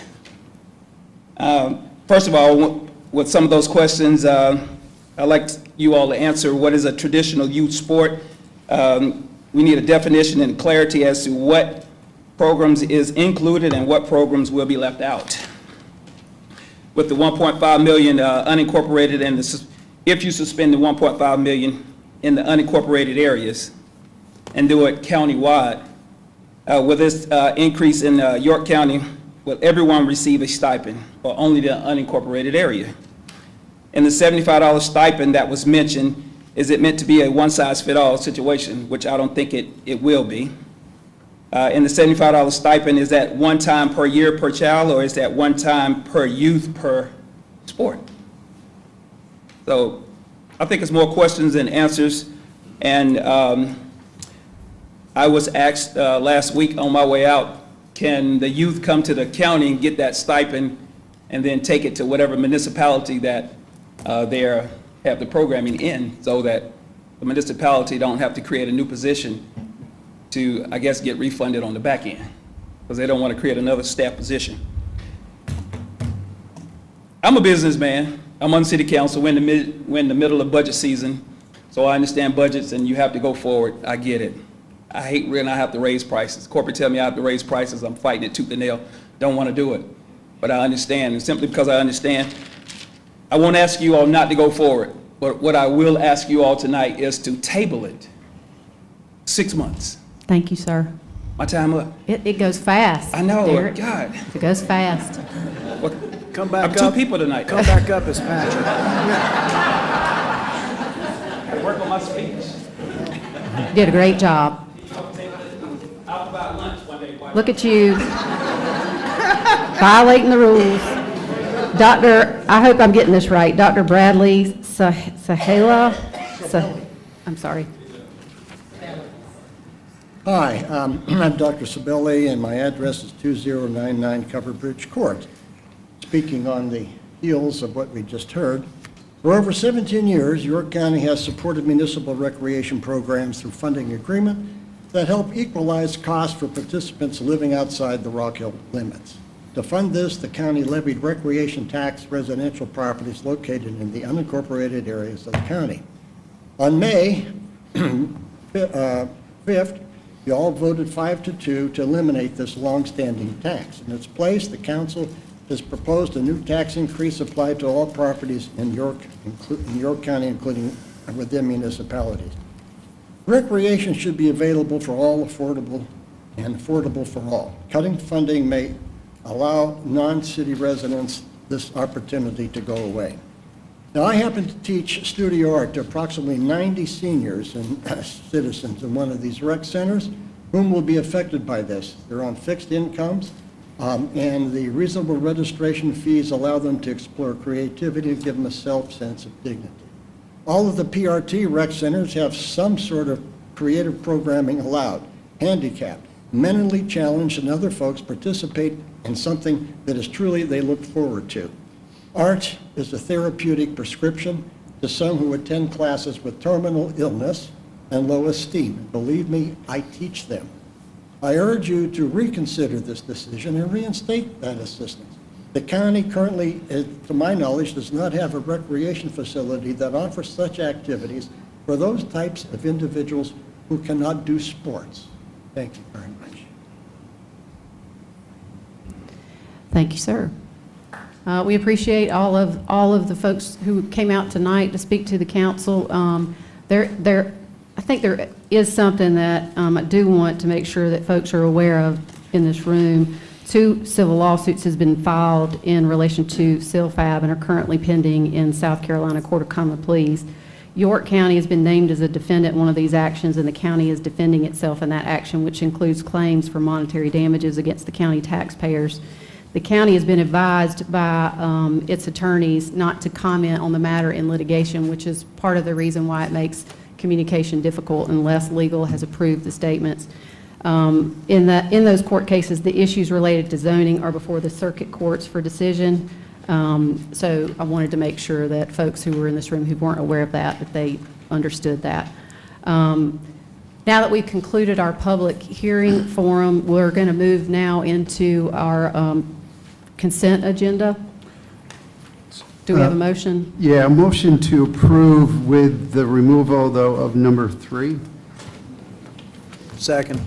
first of all, with some of those questions, I'd like you all to answer, what is a traditional youth sport? We need a definition and clarity as to what programs is included and what programs will be left out. With the 1.5 million unincorporated, and if you suspend the 1.5 million in the unincorporated areas and do it countywide, will this increase in York County, will everyone receive a stipend or only the unincorporated area? And the $75 stipend that was mentioned, is it meant to be a one-size-fit-all situation, which I don't think it will be? And the $75 stipend, is that one time per year per child, or is that one time per youth per sport? So I think it's more questions than answers. And I was asked last week on my way out, can the youth come to the county and get that stipend and then take it to whatever municipality that they have the programming in, so that the municipality don't have to create a new position to, I guess, get refunded on the back end, because they don't want to create another staff position. I'm a businessman. I'm on city council. We're in the middle of budget season, so I understand budgets and you have to go forward. I get it. I hate when I have to raise prices. Corporate tell me I have to raise prices. I'm fighting it tooth and nail. Don't want to do it, but I understand. And simply because I understand, I won't ask you all not to go forward, but what I will ask you all tonight is to table it 6 months. Thank you, sir. My time up. It goes fast. I know, Derek. God. It goes fast. Well, Come back I'm up. two people tonight. Come back up as Patrick. I work on my speech. You did a great job. I'll provide lunch one day. Look at you. Violating the rules. Dr., I hope I'm getting this right, Dr. Bradley Sahela. I'm sorry. Hi, I'm Dr. Sabelli, and my address is 2099 Covered Bridge Court. Speaking on the heels of what we just heard, for over 17 years, York County has supported municipal recreation programs through funding agreement that help equalize costs for participants living outside the Rock Hill limits. To fund this, the county levied recreation tax residential properties located in the unincorporated areas of the county. On May 5th, you all voted 5-2 to eliminate this longstanding tax. In its place, the council has proposed a new tax increase applied to all properties in York County, including within municipalities. Recreation should be available for all, affordable for all. Cutting funding may allow non-city residents this opportunity to go away. Now, I happen to teach studio art to approximately 90 seniors and citizens in one of these rec centers whom will be affected by this. They're on fixed incomes, and the reasonable registration fees allow them to explore creativity and give them a sense of dignity. All of the PRT rec centers have some sort of creative programming allowed. Handicapped, mentally challenged, and other folks participate in something that is truly they look forward to. Art is a therapeutic prescription to some who attend classes with terminal illness and low esteem. Believe me, I teach them. I urge you to reconsider this decision and reinstate that assistance. The county currently, to my knowledge, does not have a recreation facility that offers such activities for those types of individuals who cannot do sports. Thank you very much. Thank you, sir. We appreciate all of the folks who came out tonight to speak to the council. I think there is something that I do want to make sure that folks are aware of in this room. 2 civil lawsuits has been filed in relation to CILFAB and are currently pending in South Carolina Court of Common Pleas. York County has been named as a defendant in one of these actions, and the county is defending itself in that action, which includes claims for monetary damages against the county taxpayers. The county has been advised by its attorneys not to comment on the matter in litigation, which is part of the reason why it makes communication difficult unless legal has approved the statements. In those court cases, the issues related to zoning are before the circuit courts for decision. So I wanted to make sure that folks who were in this room who weren't aware of that they understood that. Now that we've concluded our public hearing forum, we're going to move now into our consent agenda. Do we have a motion? Yeah, a motion to approve with the removal, though, of number 3. Second.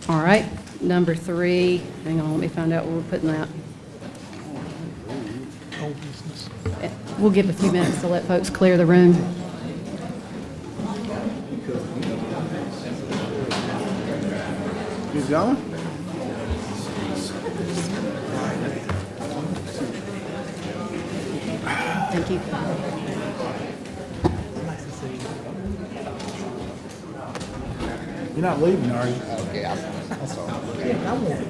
All right, number 3. Hang on, let me find out where we're putting that. We'll give a few minutes to let folks clear the room. You going? Thank you. You're not leaving, are you? Okay, that's all. Yeah, I want you.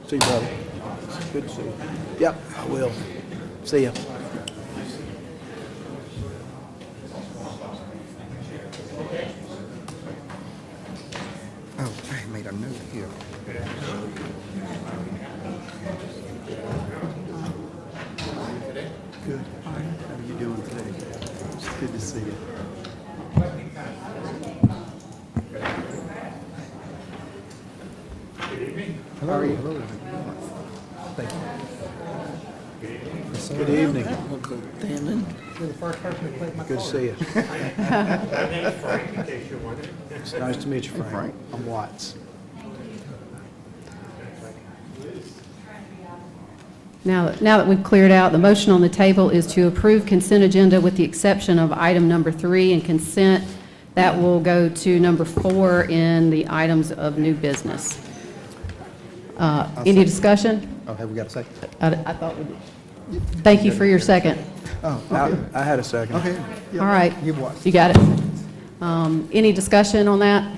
See you, brother. Good to see you. Yep, I will. See you. Oh, I made a note here. Good. How are you doing today? It's good to see you. How are you? Thank you. Good evening. Uncle Dannon. You're the first person to click my card. Good to see you. My name's Frank, in case you're wondering. It's nice to meet you, Frank. I'm Watts. Now that we've cleared out, the motion on the table is to approve consent agenda with the exception of item number 3 and consent. That will go to number 4 in the items of new business. Any discussion? Oh, have we got a second? I thought we did. Thank you for your second. Oh, I had a second. Okay. All right. You've what? You got it. Any discussion on that?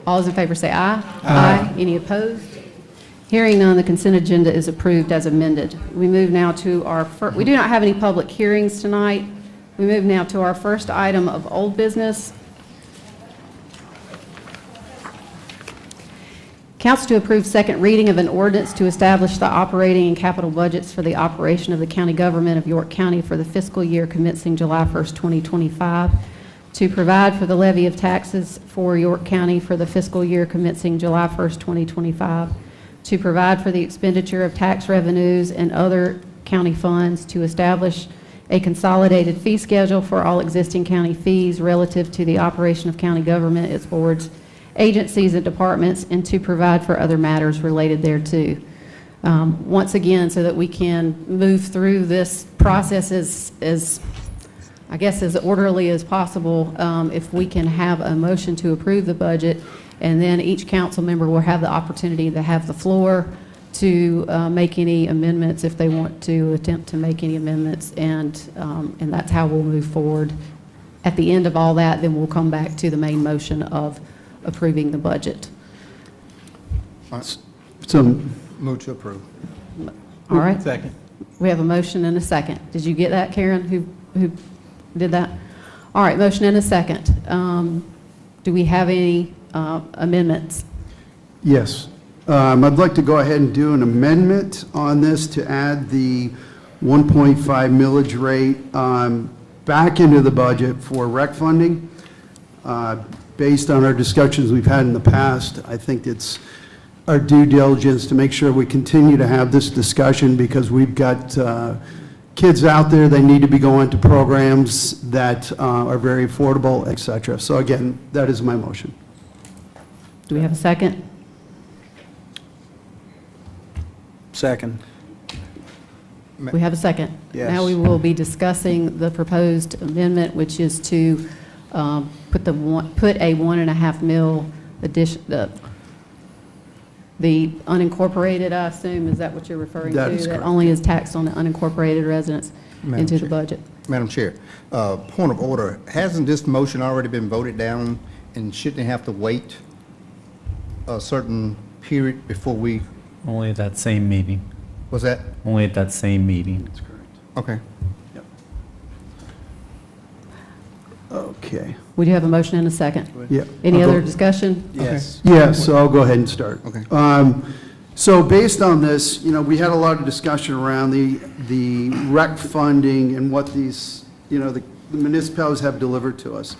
All those in favor say aye. Aye. Any opposed? Hearing none, the consent agenda is approved as amended. We move now to our, we do not have any public hearings tonight. We move now to our first item of old business. Council to approve second reading of an ordinance to establish the operating and capital budgets for the operation of the county government of York County for the fiscal year commencing July 1st, 2025, to provide for the levy of taxes for York County for the fiscal year commencing July 1st, 2025, to provide for the expenditure of tax revenues and other county funds, to establish a consolidated fee schedule for all existing county fees relative to the operation of county government, its boards, agencies, and departments, and to provide for other matters related thereto. Once again, so that we can move through this process as I guess, as orderly as possible, if we can have a motion to approve the budget, and then each council member will have the opportunity to have the floor to make any amendments if they want to attempt to make any amendments, and that's how we'll move forward. At the end of all that, then we'll come back to the main motion of approving the budget. So, Move to approve. All right? Second. We have a motion and a second. Did you get that, Karen, who did that? All right, motion and a second. Do we have any amendments? yes. I'd like to go ahead and do an amendment on this to add the 1.5 millage rate back into the budget for rec funding. Based on our discussions we've had in the past, I think it's our due diligence to make sure we continue to have this discussion, because we've got kids out there, they need to be going to programs that are very affordable, et cetera. So again, that is my motion. Do we have a second? Second. We have a second. Yes. Now we will be discussing the proposed amendment, which is to put a 1.5 mil addition, the unincorporated, I assume, is that what you're referring to? That is That correct. only is taxed on the unincorporated residents into the budget. Madam Chair, point of order, hasn't this motion already been voted down, and shouldn't it have to wait a certain period before we, Only at that same meeting. was that? Only at that same meeting. That's correct. Okay. Okay. We do have a motion and a second. Yeah. Any I'll go- other discussion? Yes. Yes, so I'll go ahead and start. Okay. So based on this, we had a lot of discussion around the rec funding and what these, the municipalities have delivered to us.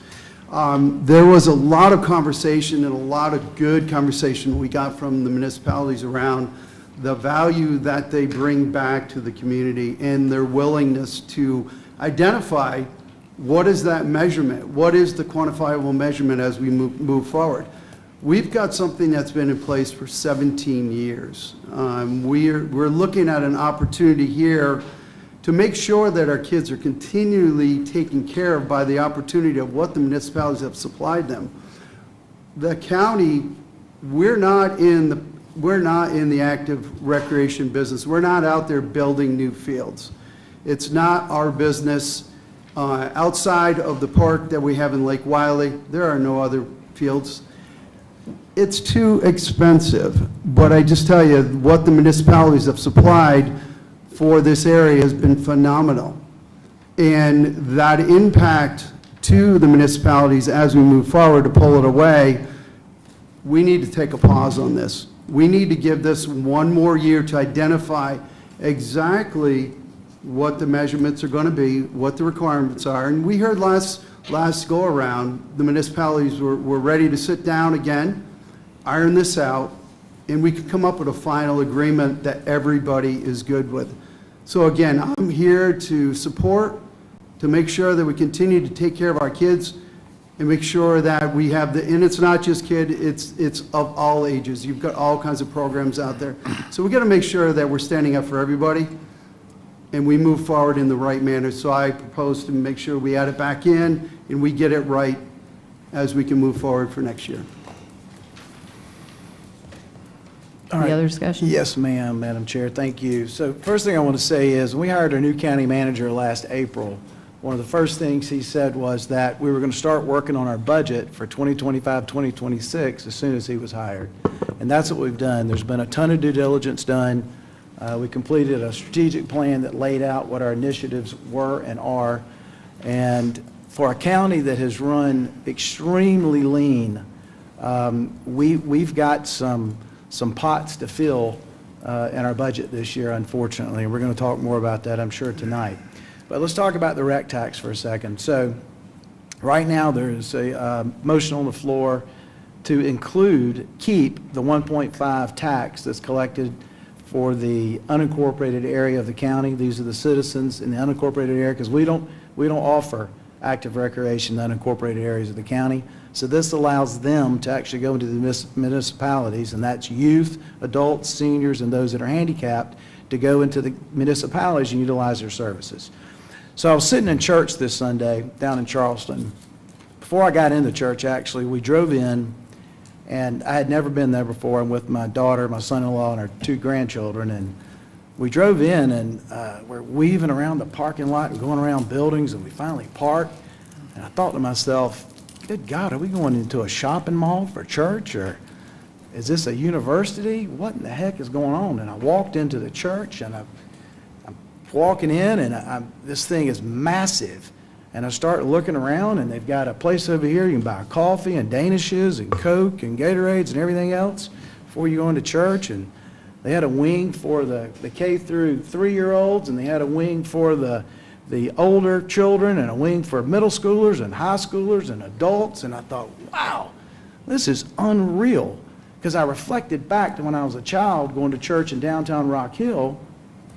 There was a lot of conversation and a lot of good conversation we got from the municipalities around the value that they bring back to the community and their willingness to identify what is that measurement, what is the quantifiable measurement as we move forward. We've got something that's been in place for 17 years. We're looking at an opportunity here to make sure that our kids are continually taken care of by the opportunity of what the municipalities have supplied them. The county, we're not in the active recreation business. We're not out there building new fields. It's not our business. Outside of the park that we have in Lake Wiley, there are no other fields. It's too expensive, but I just tell you, what the municipalities have supplied for this area has been phenomenal. And that impact to the municipalities as we move forward to pull it away, we need to take a pause on this. We need to give this one more year to identify exactly what the measurements are going to be, what the requirements are. And we heard last go-around, the municipalities were ready to sit down again, iron this out, and we could come up with a final agreement that everybody is good with. So again, I'm here to support, to make sure that we continue to take care of our kids and make sure that we have and it's not just it's of all ages. You've got all kinds of programs out there. So we got to make sure that we're standing up for everybody and we move forward in the right manner. So I propose to make sure we add it back in and we get it right as we can move forward for next year. All right. Any other discussion? Yes, ma'am, Madam Chair, thank you. So first thing I want to say is, when we hired our new county manager last April, one of the first things he said was that we were going to start working on our budget for 2025, 2026 as soon as he was hired. And that's what we've done. There's been a ton of due diligence done. We completed a strategic plan that laid out what our initiatives were and are. And for a county that has run extremely lean, we've got some pots to fill in our budget this year, unfortunately. And we're going to talk more about that, I'm sure, tonight. But let's talk about the rec tax for a second. So right now, there is a motion on the floor to keep the 1.5 tax that's collected for the unincorporated area of the county. These are the citizens in the unincorporated area, because we don't offer active recreation in unincorporated areas of the county. So this allows them to actually go into the municipalities, and that's youth, adults, seniors, and those that are handicapped, to go into the municipalities and utilize their services. So I was sitting in church this Sunday down in Charleston. Before I got into church, actually, we drove in, and I had never been there before. I'm with my daughter, my son-in-law, and our 2 grandchildren, and we drove in, and we're weaving around the parking lot and going around buildings, and we finally parked. And I thought to myself, good God, are we going into a shopping mall for church, or is this a university? What in the heck is going on? And I walked into the church, and I'm walking in, and this thing is massive. And I start looking around, and they've got a place over here you can buy coffee and Danishes and Coke and Gatorades and everything else before you go into church. And they had a wing for the K through 3-year-olds, and they had a wing for the older children, and a wing for middle schoolers and high schoolers and adults. And I thought, wow, this is unreal. Because I reflected back to when I was a child going to church in downtown Rock Hill,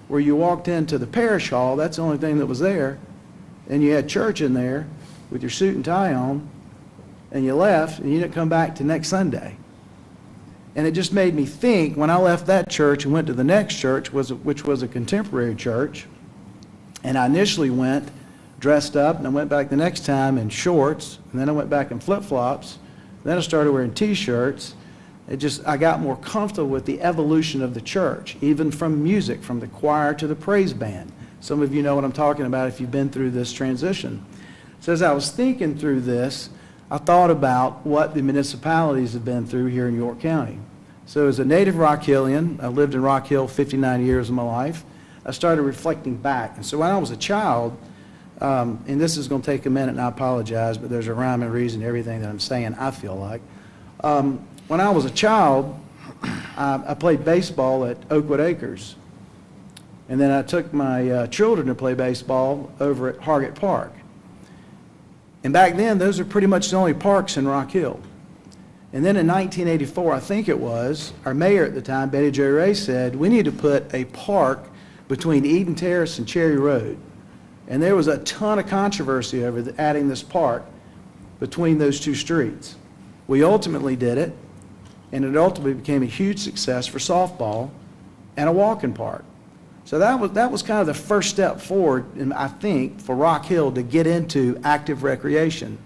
where you walked into the parish hall, that's the only thing that was there, and you had church in there with your suit and tie on, and you left, and you didn't come back to next Sunday. And it just made me think, when I left that church and went to the next church, which was a contemporary church, and I initially went dressed up, and I went back the next time in shorts, and then I went back in flip-flops, then I started wearing T-shirts. I got more comfortable with the evolution of the church, even from music, from the choir to the praise band. Some of you know what I'm talking about if you've been through this transition. So as I was thinking through this, I thought about what the municipalities have been through here in York County. So as a native Rock Hillian, I lived in Rock Hill 59 years of my life, I started reflecting back. And so when I was a child, and this is going to take a minute, and I apologize, but there's a rhyme and reason to everything that I'm saying, I feel like. When I was a child, I played baseball at Oakwood Acres. And then I took my children to play baseball over at Hargett Park. And back then, those are pretty much the only parks in Rock Hill. And then in 1984, I think it was, our mayor at the time, Betty Jo Ray, said, we need to put a park between Eden Terrace and Cherry Road. And there was a ton of controversy over adding this park between those 2 streets. We ultimately did it, and it ultimately became a huge success for softball and a walking park. So that was kind of the first step forward, and I think, for Rock Hill to get into active recreation.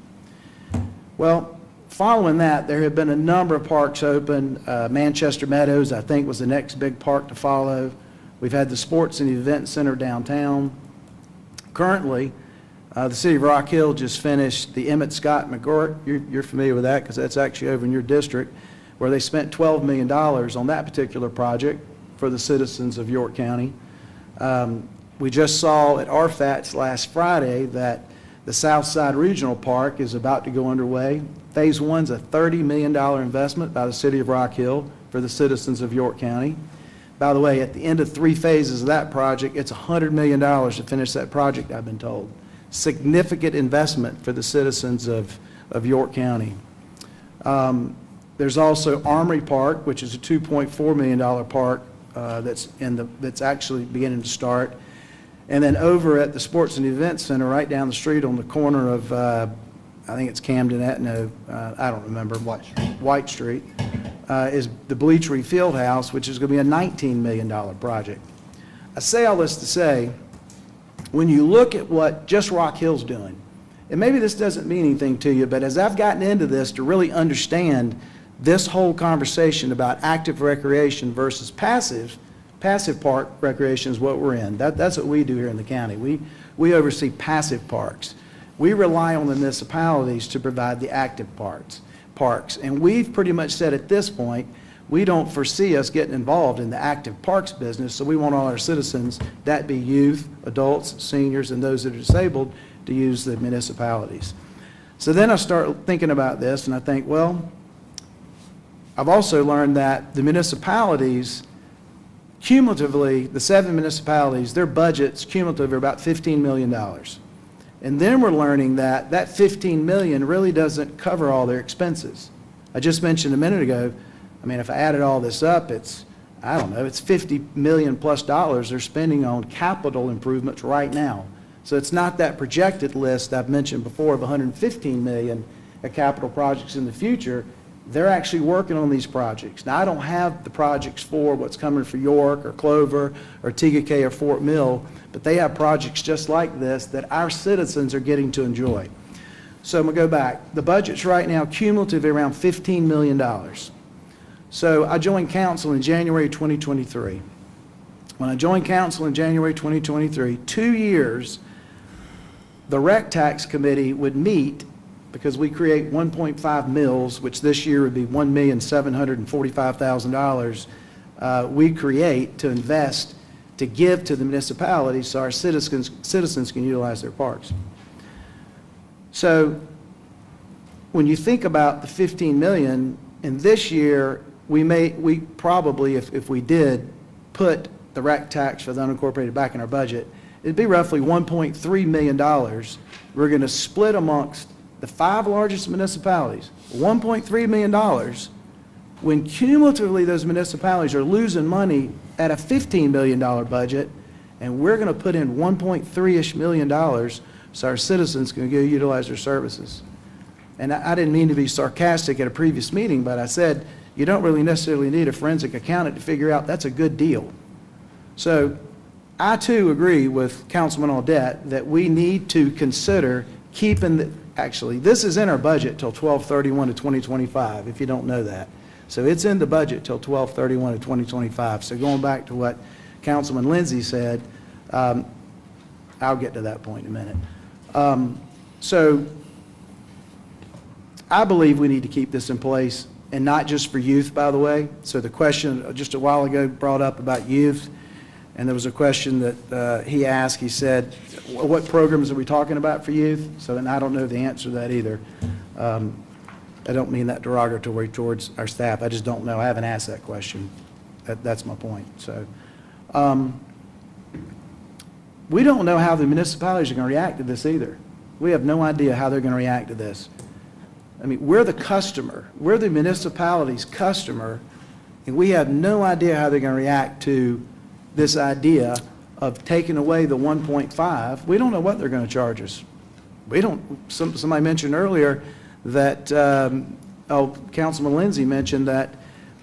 Well, following that, there have been a number of parks open. Manchester Meadows, I think, was the next big park to follow. We've had the Sports and Event Center downtown. Currently, the city of Rock Hill just finished the Emmett Scott McGirt. You're familiar with that because that's actually over in your district, where they spent $12 million on that particular project for the citizens of York County. We just saw at RFATS last Friday that the Southside Regional Park is about to go underway. Phase 1's a $30 million investment by the city of Rock Hill for the citizens of York County. By the way, at the end of 3 phases of that project, it's $100 million to finish that project, I've been told. Significant investment for the citizens of York County. There's also Armory Park, which is a $2.4 million park that's actually beginning to start. And then over at the Sports and Event Center, right down the street on the corner of, I think it's Camden Etno, I don't remember, White Street, is the Bleachery Fieldhouse, which is going to be a $19 million project. I say all this to say, when you look at what just Rock Hill's doing, and maybe this doesn't mean anything to you, but as I've gotten into this to really understand this whole conversation about active recreation versus passive park recreation is what we're in. That's what we do here in the county. We oversee passive parks. We rely on the municipalities to provide the active parks. And we've pretty much said at this point, we don't foresee us getting involved in the active parks business, so we want all our citizens, that be youth, adults, seniors, and those that are disabled, to use the municipalities. So then I start thinking about this, and I think, well, I've also learned that the municipalities, cumulatively, the 7 municipalities, their budgets cumulative are about $15 million. And then we're learning that that $15 million really doesn't cover all their expenses. I just mentioned a minute ago, I mean, if I added all this up, it's, I don't know, it's $50 million plus they're spending on capital improvements right now. So it's not that projected list I've mentioned before of $115 million of capital projects in the future. They're actually working on these projects. Now, I don't have the projects for what's coming for York or Clover or TGK or Fort Mill, but they have projects just like this that our citizens are getting to enjoy. So I'm going to go back. The budget's right now cumulative around $15 million. So I joined council in January 2023. When I joined council in January 2023, 2 years, the Rec Tax Committee would meet, because we create 1.5 mills, which this year would be $1,745,000, we create to invest, to give to the municipalities so our citizens can utilize their parks. So when you think about the $15 million, in this year, we probably, if we did put the rec tax for the unincorporated back in our budget, it'd be roughly $1.3 million. We're going to split amongst the 5 largest municipalities, $1.3 million, when cumulatively those municipalities are losing money at a $15 million budget, and we're going to put in $1.3-ish million so our citizens can go utilize their services. And I didn't mean to be sarcastic at a previous meeting, but I said, you don't really necessarily need a forensic accountant to figure out that's a good deal. So I too agree with Councilman Audette that we need to consider keeping the, actually, this is in our budget till 12/31/2025, if you don't know that. So it's in the budget till 12/31/2025. So going back to what Councilman Lindsay said, I'll get to that point in a minute. So I believe we need to keep this in place, and not just for youth, by the way. So the question just a while ago brought up about youth, and there was a question that he asked. He said, what programs are we talking about for youth? So, and I don't know the answer to that either. I don't mean that derogatory towards our staff. I just don't know. I haven't asked that question. That's my point. So we don't know how the municipalities are going to react to this either. We have no idea how they're going to react to this. I mean, we're the customer. We're the municipality's customer, and we have no idea how they're going to react to this idea of taking away the 1.5. We don't know what they're going to charge us. We don't. Somebody mentioned earlier that, Councilman Lindsay mentioned that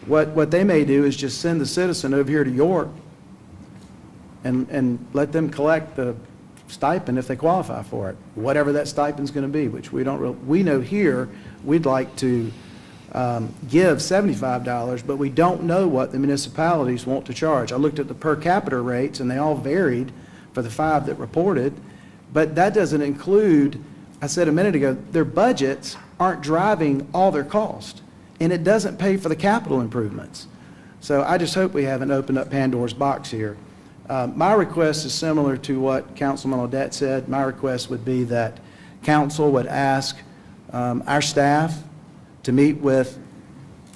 what they may do is just send the citizen over here to York and let them collect the stipend if they qualify for it, whatever that stipend's going to be, which we don't we know here we'd like to give $75, but we don't know what the municipalities want to charge. I looked at the per capita rates, and they all varied for the 5 that reported, but that doesn't include, I said a minute ago, their budgets aren't driving all their cost, and it doesn't pay for the capital improvements. So I just hope we haven't opened up Pandora's box here. My request is similar to what Councilman Audette said. My request would be that council would ask our staff to meet with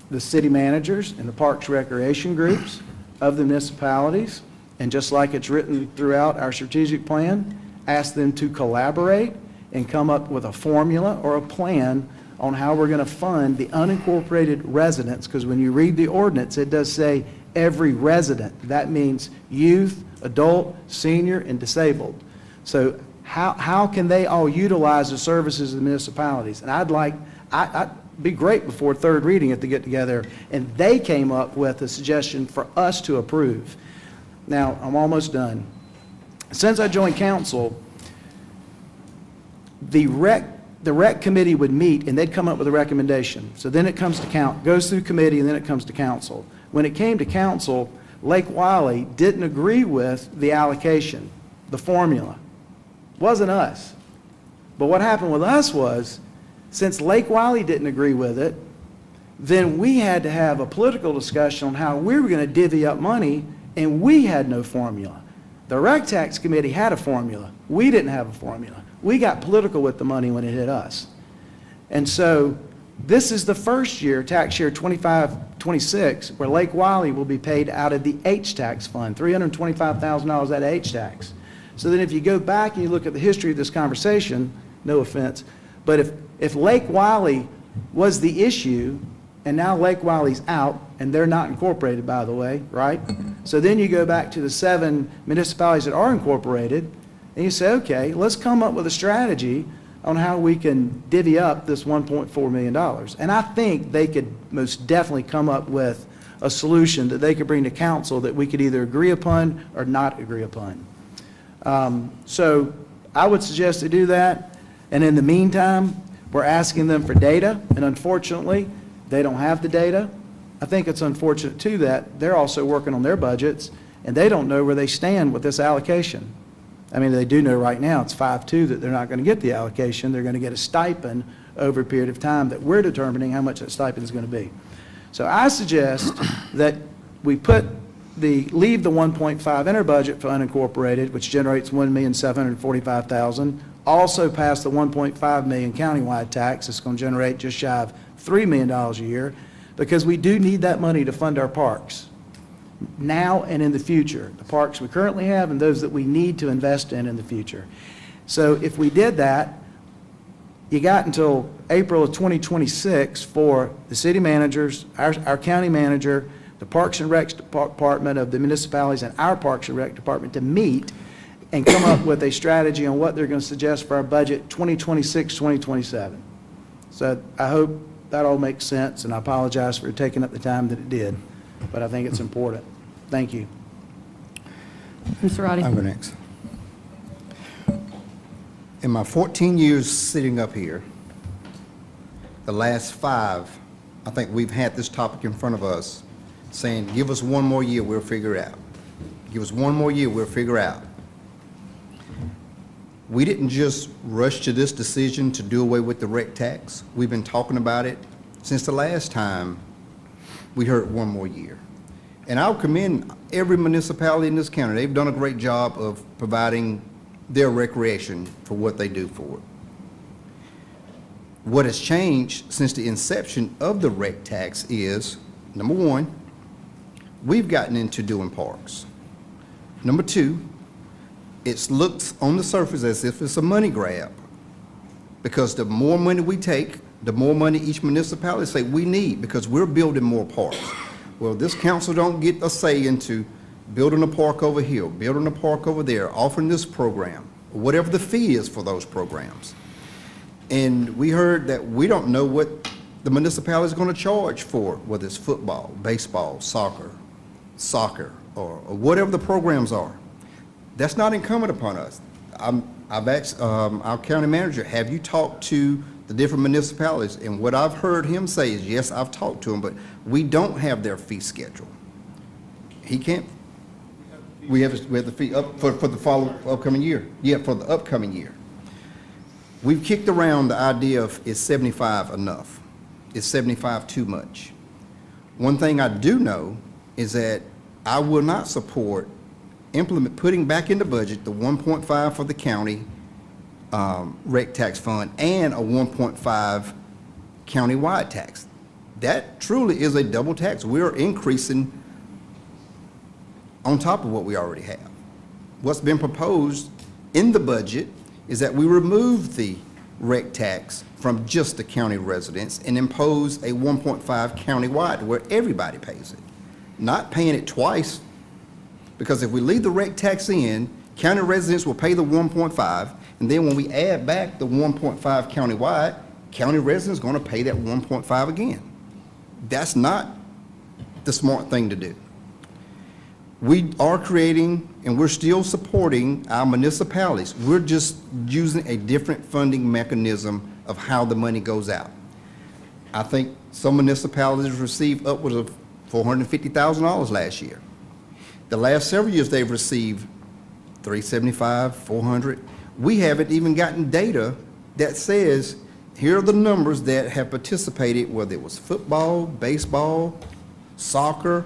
the city managers and the Parks Recreation groups of the municipalities, and just like it's written throughout our strategic plan, ask them to collaborate and come up with a formula or a plan on how we're going to fund the unincorporated residents, because when you read the ordinance, it does say every resident. That means youth, adult, senior, and disabled. So how can they all utilize the services of the municipalities? And I'd be great before third reading if they get together and they came up with a suggestion for us to approve. Now, I'm almost done. Since I joined council, the rec the rec committee would meet and they'd come up with a recommendation. So then it comes to goes through committee and then it comes to council. When it came to council, Lake Wiley didn't agree with the allocation, the formula. Wasn't us. But what happened with us was, since Lake Wiley didn't agree with it, then we had to have a political discussion on how we were going to divvy up money, and we had no formula. The rec tax committee had a formula. We didn't have a formula. We got political with the money when it hit us. And so this is the first year, tax year 25-26, where Lake Wiley will be paid out of the H-tax fund, $325,000 out of H-tax. So then if you go back and you look at the history of this conversation, no offense, but if Lake Wiley was the issue, and now Lake Wiley's out, and they're not incorporated, by the way, right? So then you go back to the 7 municipalities that are incorporated, and you say, okay, let's come up with a strategy on how we can divvy up this $1.4 million. And I think they could most definitely come up with a solution that they could bring to council that we could either agree upon or not agree upon. So I would suggest to do that. And in the meantime, we're asking them for data, and unfortunately, they don't have the data. I think it's unfortunate, too, that they're also working on their budgets, and they don't know where they stand with this allocation. I mean, they do know right now it's 5-2 that they're not going to get the allocation. They're going to get a stipend over a period of time that we're determining how much that stipend is going to be. So I suggest that we leave the 1.5 in our budget for unincorporated, which generates $1,745,000. Also pass the 1.5 million countywide tax. It's going to generate just shy of $3 million a year, because we do need that money to fund our parks now and in the future, the parks we currently have and those that we need to invest in the future. So if we did that, you got until April of 2026 for the city managers, our county manager, the Parks and Rec Department of the municipalities, and our Parks and Rec Department to meet and come up with a strategy on what they're going to suggest for our budget 2026, 2027. So I hope that all makes sense, and I apologize for taking up the time that it did, but I think it's important. Thank you. Mr. Roddy? I'll go next. In my 14 years sitting up here, the last 5, I think we've had this topic in front of us saying, give us 1 more year, we'll figure it out. Give us 1 more year, we'll figure it out. We didn't just rush to this decision to do away with the rec tax. We've been talking about it since the last time we heard 1 more year. And I'll commend every municipality in this county. They've done a great job of providing their recreation for what they do for it. What has changed since the inception of the rec tax is, number 1, we've gotten into doing parks. Number 2, it looks on the surface as if it's a money grab, because the more money we take, the more money each municipality say we need, because we're building more parks. Well, this council don't get a say into building a park over here, building a park over there, offering this program, whatever the fee is for those programs. And we heard that we don't know what the municipality is going to charge for, whether it's football, baseball, soccer, or whatever the programs are. That's not incumbent upon us. I've asked our county manager, have you talked to the different municipalities? And what I've heard him say is, yes, I've talked to them, but we don't have their fee schedule. He can't, we have the fee up for the upcoming year. Yeah, for the upcoming year. We've kicked around the idea of, is 75 enough? Is 75 too much? One thing I do know is that I will not support putting back in the budget the 1.5 for the county rec tax fund and a 1.5 county-wide tax. That truly is a double tax. We're increasing on top of what we already have. What's been proposed in the budget is that we remove the rec tax from just the county residents and impose a 1.5 countywide where everybody pays it. Not paying it twice, because if we leave the rec tax in, county residents will pay the 1.5, and then when we add back the 1.5 countywide, county residents are going to pay that 1.5 again. That's not the smart thing to do. We are creating, and we're still supporting our municipalities. We're just using a different funding mechanism of how the money goes out. I think some municipalities received upwards of $450,000 last year. The last several years, they've received $375,000, $400,000. We haven't even gotten data that says, here are the numbers that have participated, whether it was football, baseball, soccer,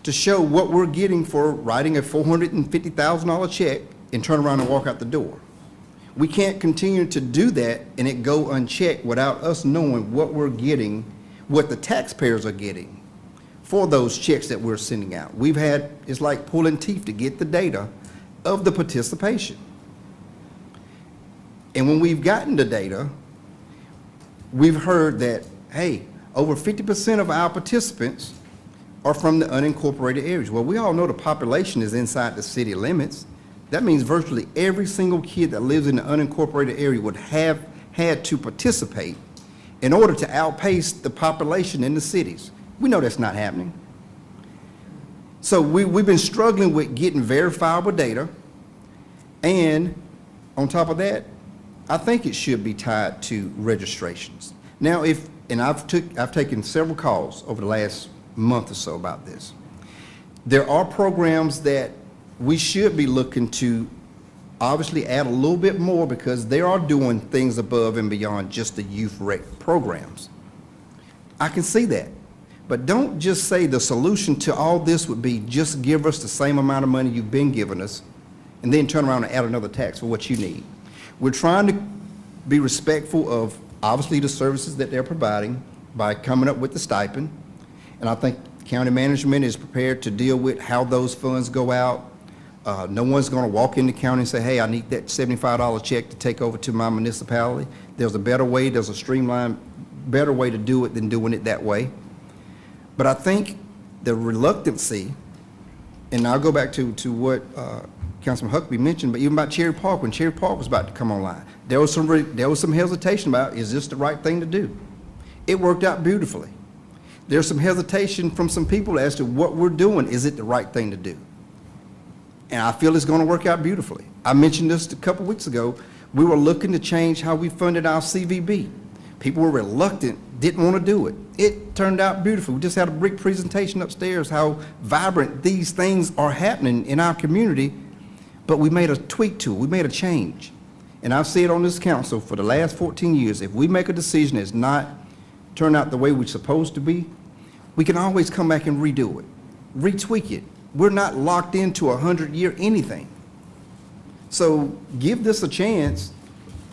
to show what we're getting for writing a $450,000 check and turn around and walk out the door. We can't continue to do that and it go unchecked without us knowing what we're getting, what the taxpayers are getting for those checks that we're sending out. We've had, it's like pulling teeth to get the data of the participation. And when we've gotten the data, we've heard that, hey, over 50% of our participants are from the unincorporated areas. Well, we all know the population is inside the city limits. That means virtually every single kid that lives in the unincorporated area would have had to participate in order to outpace the population in the cities. We know that's not happening. So we've been struggling with getting verifiable data, and on top of that, I think it should be tied to registrations. Now, I've taken several calls over the last month or so about this. There are programs that we should be looking to obviously add a little bit more because they are doing things above and beyond just the youth rec programs. I can see that. But don't just say the solution to all this would be just give us the same amount of money you've been giving us and then turn around and add another tax for what you need. We're trying to be respectful of obviously the services that they're providing by coming up with the stipend. And I think county management is prepared to deal with how those funds go out. No one's going to walk in the county and say, hey, I need that $75 check to take over to my municipality. There's a better way, there's a streamlined, better way to do it than doing it that way. But I think the reluctancy, and I'll go back to what Councilman Huckabee mentioned, but even about Cherry Park, when Cherry Park was about to come online, there was some hesitation about, is this the right thing to do? It worked out beautifully. There's some hesitation from some people as to what we're doing, is it the right thing to do? And I feel it's going to work out beautifully. I mentioned this a couple weeks ago. We were looking to change how we funded our CVB. People were reluctant, didn't want to do it. It turned out beautiful. We just had a big presentation upstairs how vibrant these things are happening in our community, but we made a tweak to it. We made a change. And I've said on this council for the last 14 years, if we make a decision that's not turned out the way we're supposed to be, we can always come back and redo it, retweak it. We're not locked into a 100-year anything. So give this a chance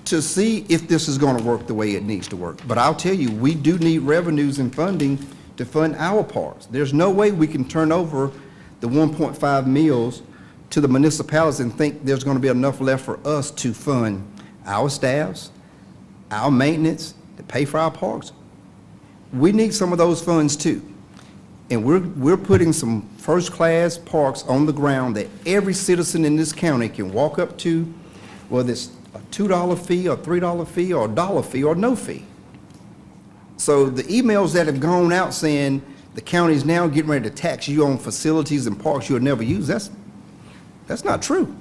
to see if this is going to work the way it needs to work. But I'll tell you, we do need revenues and funding to fund our parks. There's no way we can turn over the 1.5 mills to the municipalities and think there's going to be enough left for us to fund our staffs, our maintenance, to pay for our parks. We need some of those funds too. And we're putting some first-class parks on the ground that every citizen in this county can walk up to, whether it's a $2 fee or $3 fee or a $1 fee or no fee. So the emails that have gone out saying the county is now getting ready to tax you on facilities and parks you'll never use, that's not true.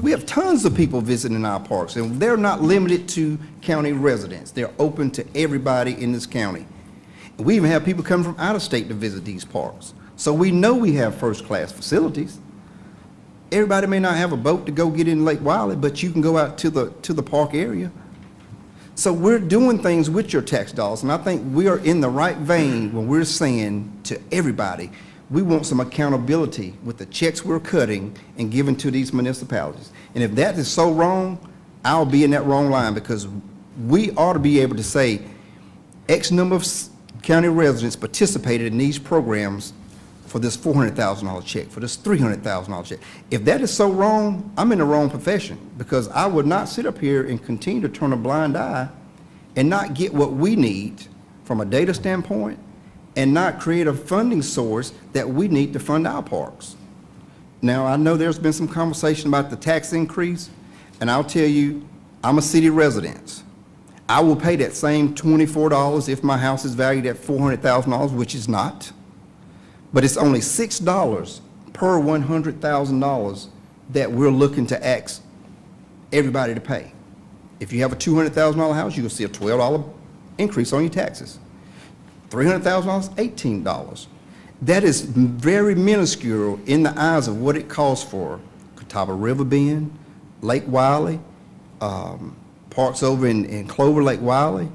We have tons of people visiting our parks, and they're not limited to county residents. They're open to everybody in this county. We even have people coming from out of state to visit these parks. So we know we have first-class facilities. Everybody may not have a boat to go get in Lake Wiley, but you can go out to the park area. So we're doing things with your tax dollars, and I think we are in the right vein when we're saying to everybody, we want some accountability with the checks we're cutting and giving to these municipalities. And if that is so wrong, I'll be in that wrong line, because we ought to be able to say X number of county residents participated in these programs for this $400,000 check, for this $300,000 check. If that is so wrong, I'm in the wrong profession, because I would not sit up here and continue to turn a blind eye and not get what we need from a data standpoint and not create a funding source that we need to fund our parks. Now, I know there's been some conversation about the tax increase, and I'll tell you, I'm a city resident. I will pay that same $24 if my house is valued at $400,000, which is not. But it's only $6 per $100,000 that we're looking to ask everybody to pay. If you have a $200,000 house, you'll see a $12 increase on your taxes. $300,000, $18. That is very minuscule in the eyes of what it costs for Catawba River Bend, Lake Wiley, parks over in Clover Lake Wiley,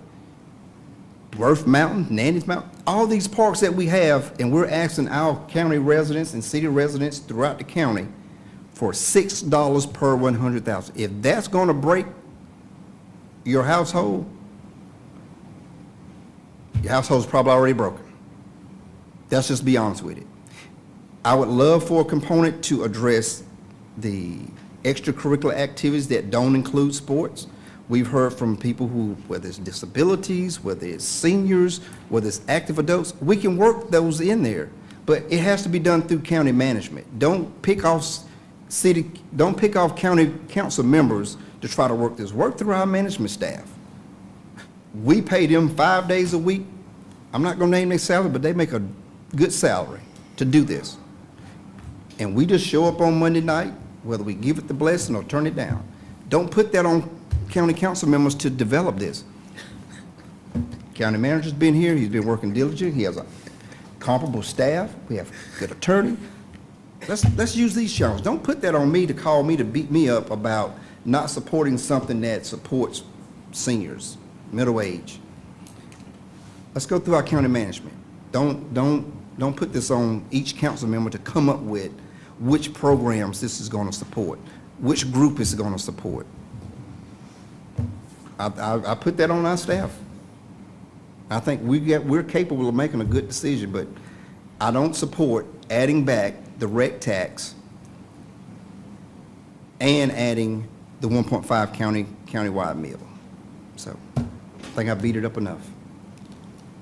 Worth Mountain, Nanny's Mountain, all these parks that we have, and we're asking our county residents and city residents throughout the county for $6 per 100,000. If that's going to break your household, your household's probably already broken. Let's just be honest with it. I would love for a component to address the extracurricular activities that don't include sports. We've heard from people who, whether it's disabilities, whether it's seniors, whether it's active adults, we can work those in there, but it has to be done through county management. Don't pick off county council members to try to work this. Work through our management staff. We pay them 5 days a week. I'm not gonna name their salary, but they make a good salary to do this. And we just show up on Monday night, whether we give it the blessing or turn it down. Don't put that on county council members to develop this. County manager's been here, he's been working diligently, he has a comparable staff, we have a good attorney. Let's use these challenges. Don't put that on me to call me to beat me up about not supporting something that supports seniors, middle age. Let's go through our county management. Don't put this on each council member to come up with which programs this is going to support, which group is going to support. I put that on our staff. I think we're capable of making a good decision, but I don't support adding back the rec tax and adding the 1.5 countywide meal. So I think I beat it up enough.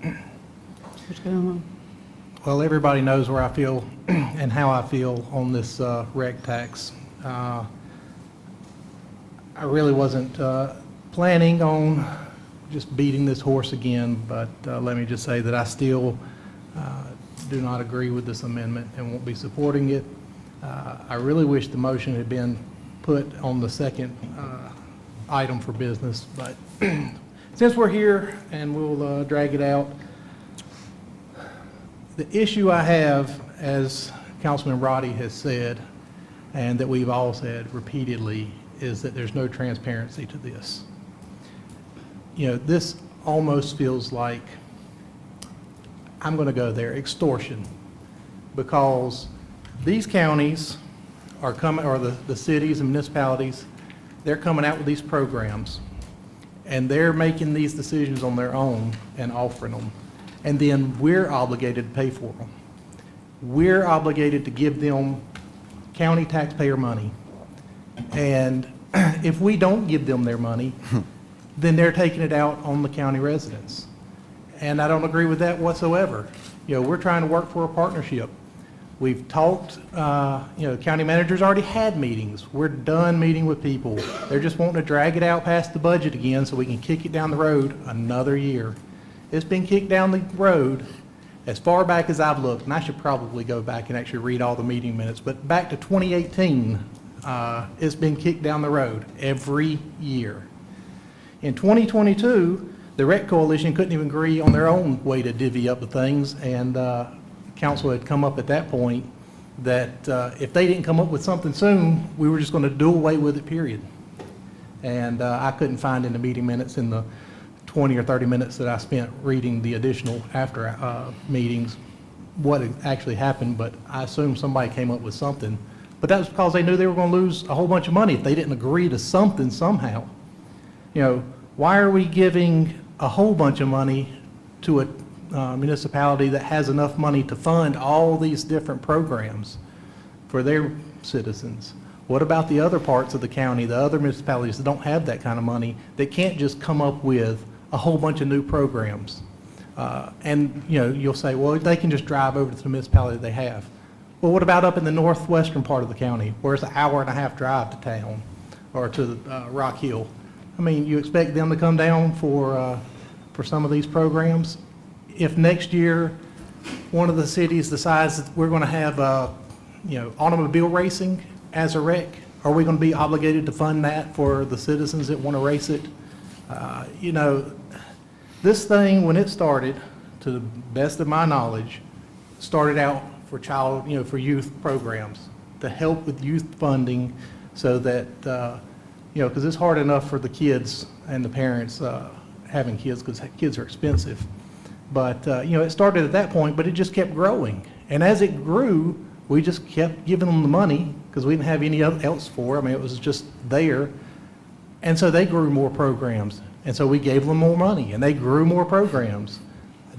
What's going on? Well, everybody knows where I feel and how I feel on this rec tax. I really wasn't planning on just beating this horse again, but let me just say that I still do not agree with this amendment and won't be supporting it. I really wish the motion had been put on the second item for business, but since we're here and we'll drag it out, the issue I have, as Councilman Roddy has said, and that we've all said repeatedly, is that there's no transparency to this. You know, this almost feels like, I'm going to go there, extortion, because these counties are coming, or the cities and municipalities, they're coming out with these programs, and they're making these decisions on their own and offering them. And then we're obligated to pay for them. We're obligated to give them county taxpayer money. And if we don't give them their money, then they're taking it out on the county residents. And I don't agree with that whatsoever. You know, we're trying to work for a partnership. We've talked, county managers already had meetings. We're done meeting with people. They're just wanting to drag it out past the budget again so we can kick it down the road another year. It's been kicked down the road as far back as I've looked, and I should probably go back and actually read all the meeting minutes, but back to 2018, it's been kicked down the road every year. In 2022, the Rec Coalition couldn't even agree on their own way to divvy up the things, and council had come up at that point that if they didn't come up with something soon, we were just going to do away with it, period. And I couldn't find in the meeting minutes in the 20 or 30 minutes that I spent reading the additional after meetings what actually happened, but I assume somebody came up with something. But that was because they knew they were going to lose a whole bunch of money if they didn't agree to something somehow. You know, why are we giving a whole bunch of money to a municipality that has enough money to fund all these different programs for their citizens? What about the other parts of the county, the other municipalities that don't have that kind of money, that can't just come up with a whole bunch of new programs? And, you know, you'll say, well, they can just drive over to the municipality they have. Well, what about up in the northwestern part of the county, where it's an hour-and-a-half drive to town, or to Rock Hill? I mean, you expect them to come down for some of these programs? If next year one of the cities decides that we're going to have automobile racing as a rec? Are we going to be obligated to fund that for the citizens that want to race it? This thing, when it started, to the best of my knowledge, started out for for youth programs, to help with youth funding so that, because it's hard enough for the kids and the parents having kids, because kids are expensive. But, it started at that point, but it just kept growing. And as it grew, we just kept giving them the money because we didn't have any else for it. I mean, it was just there. And so they grew more programs. And so we gave them more money, and they grew more programs.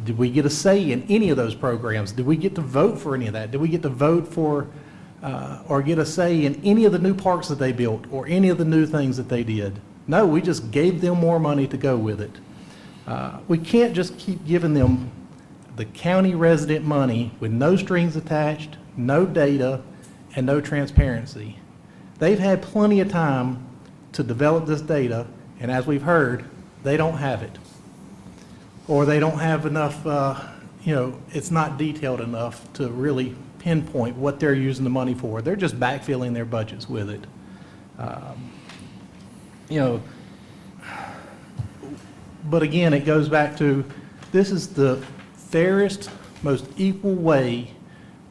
Did we get a say in any of those programs? Did we get to vote for any of that? Did we get to vote for or get a say in any of the new parks that they built or any of the new things that they did? No, we just gave them more money to go with it. We can't just keep giving them the county resident money with no strings attached, no data, and no transparency. They've had plenty of time to develop this data, and as we've heard, they don't have it. Or they don't have enough, it's not detailed enough to really pinpoint what they're using the money for. They're just backfilling their budgets with it. But again, it goes back to, this is the fairest, most equal way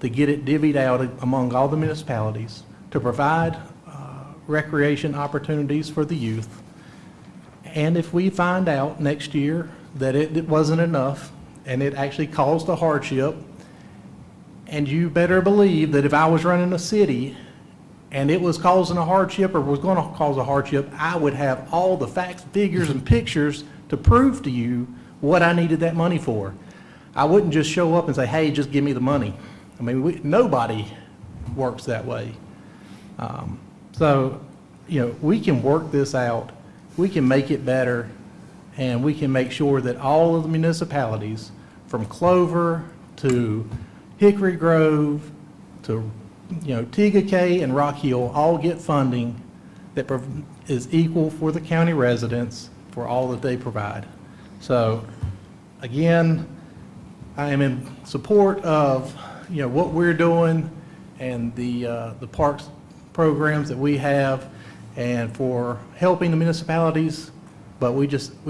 to get it divvied out among all the municipalities to provide recreation opportunities for the youth. And if we find out next year that it wasn't enough and it actually caused a hardship, and you better believe that if I was running a city and it was causing a hardship or was going to cause a hardship, I would have all the facts, figures, and pictures to prove to you what I needed that money for. I wouldn't just show up and say, hey, just give me the money. I mean, nobody works that way. We can work this out, we can make it better, and we can make sure that all of the municipalities, from Clover to Hickory Grove to Tigakay and Rock Hill, all get funding that is equal for the county residents for all that they provide. So, again, I am in support of what we're doing and the parks programs that we have, and for helping the municipalities, but we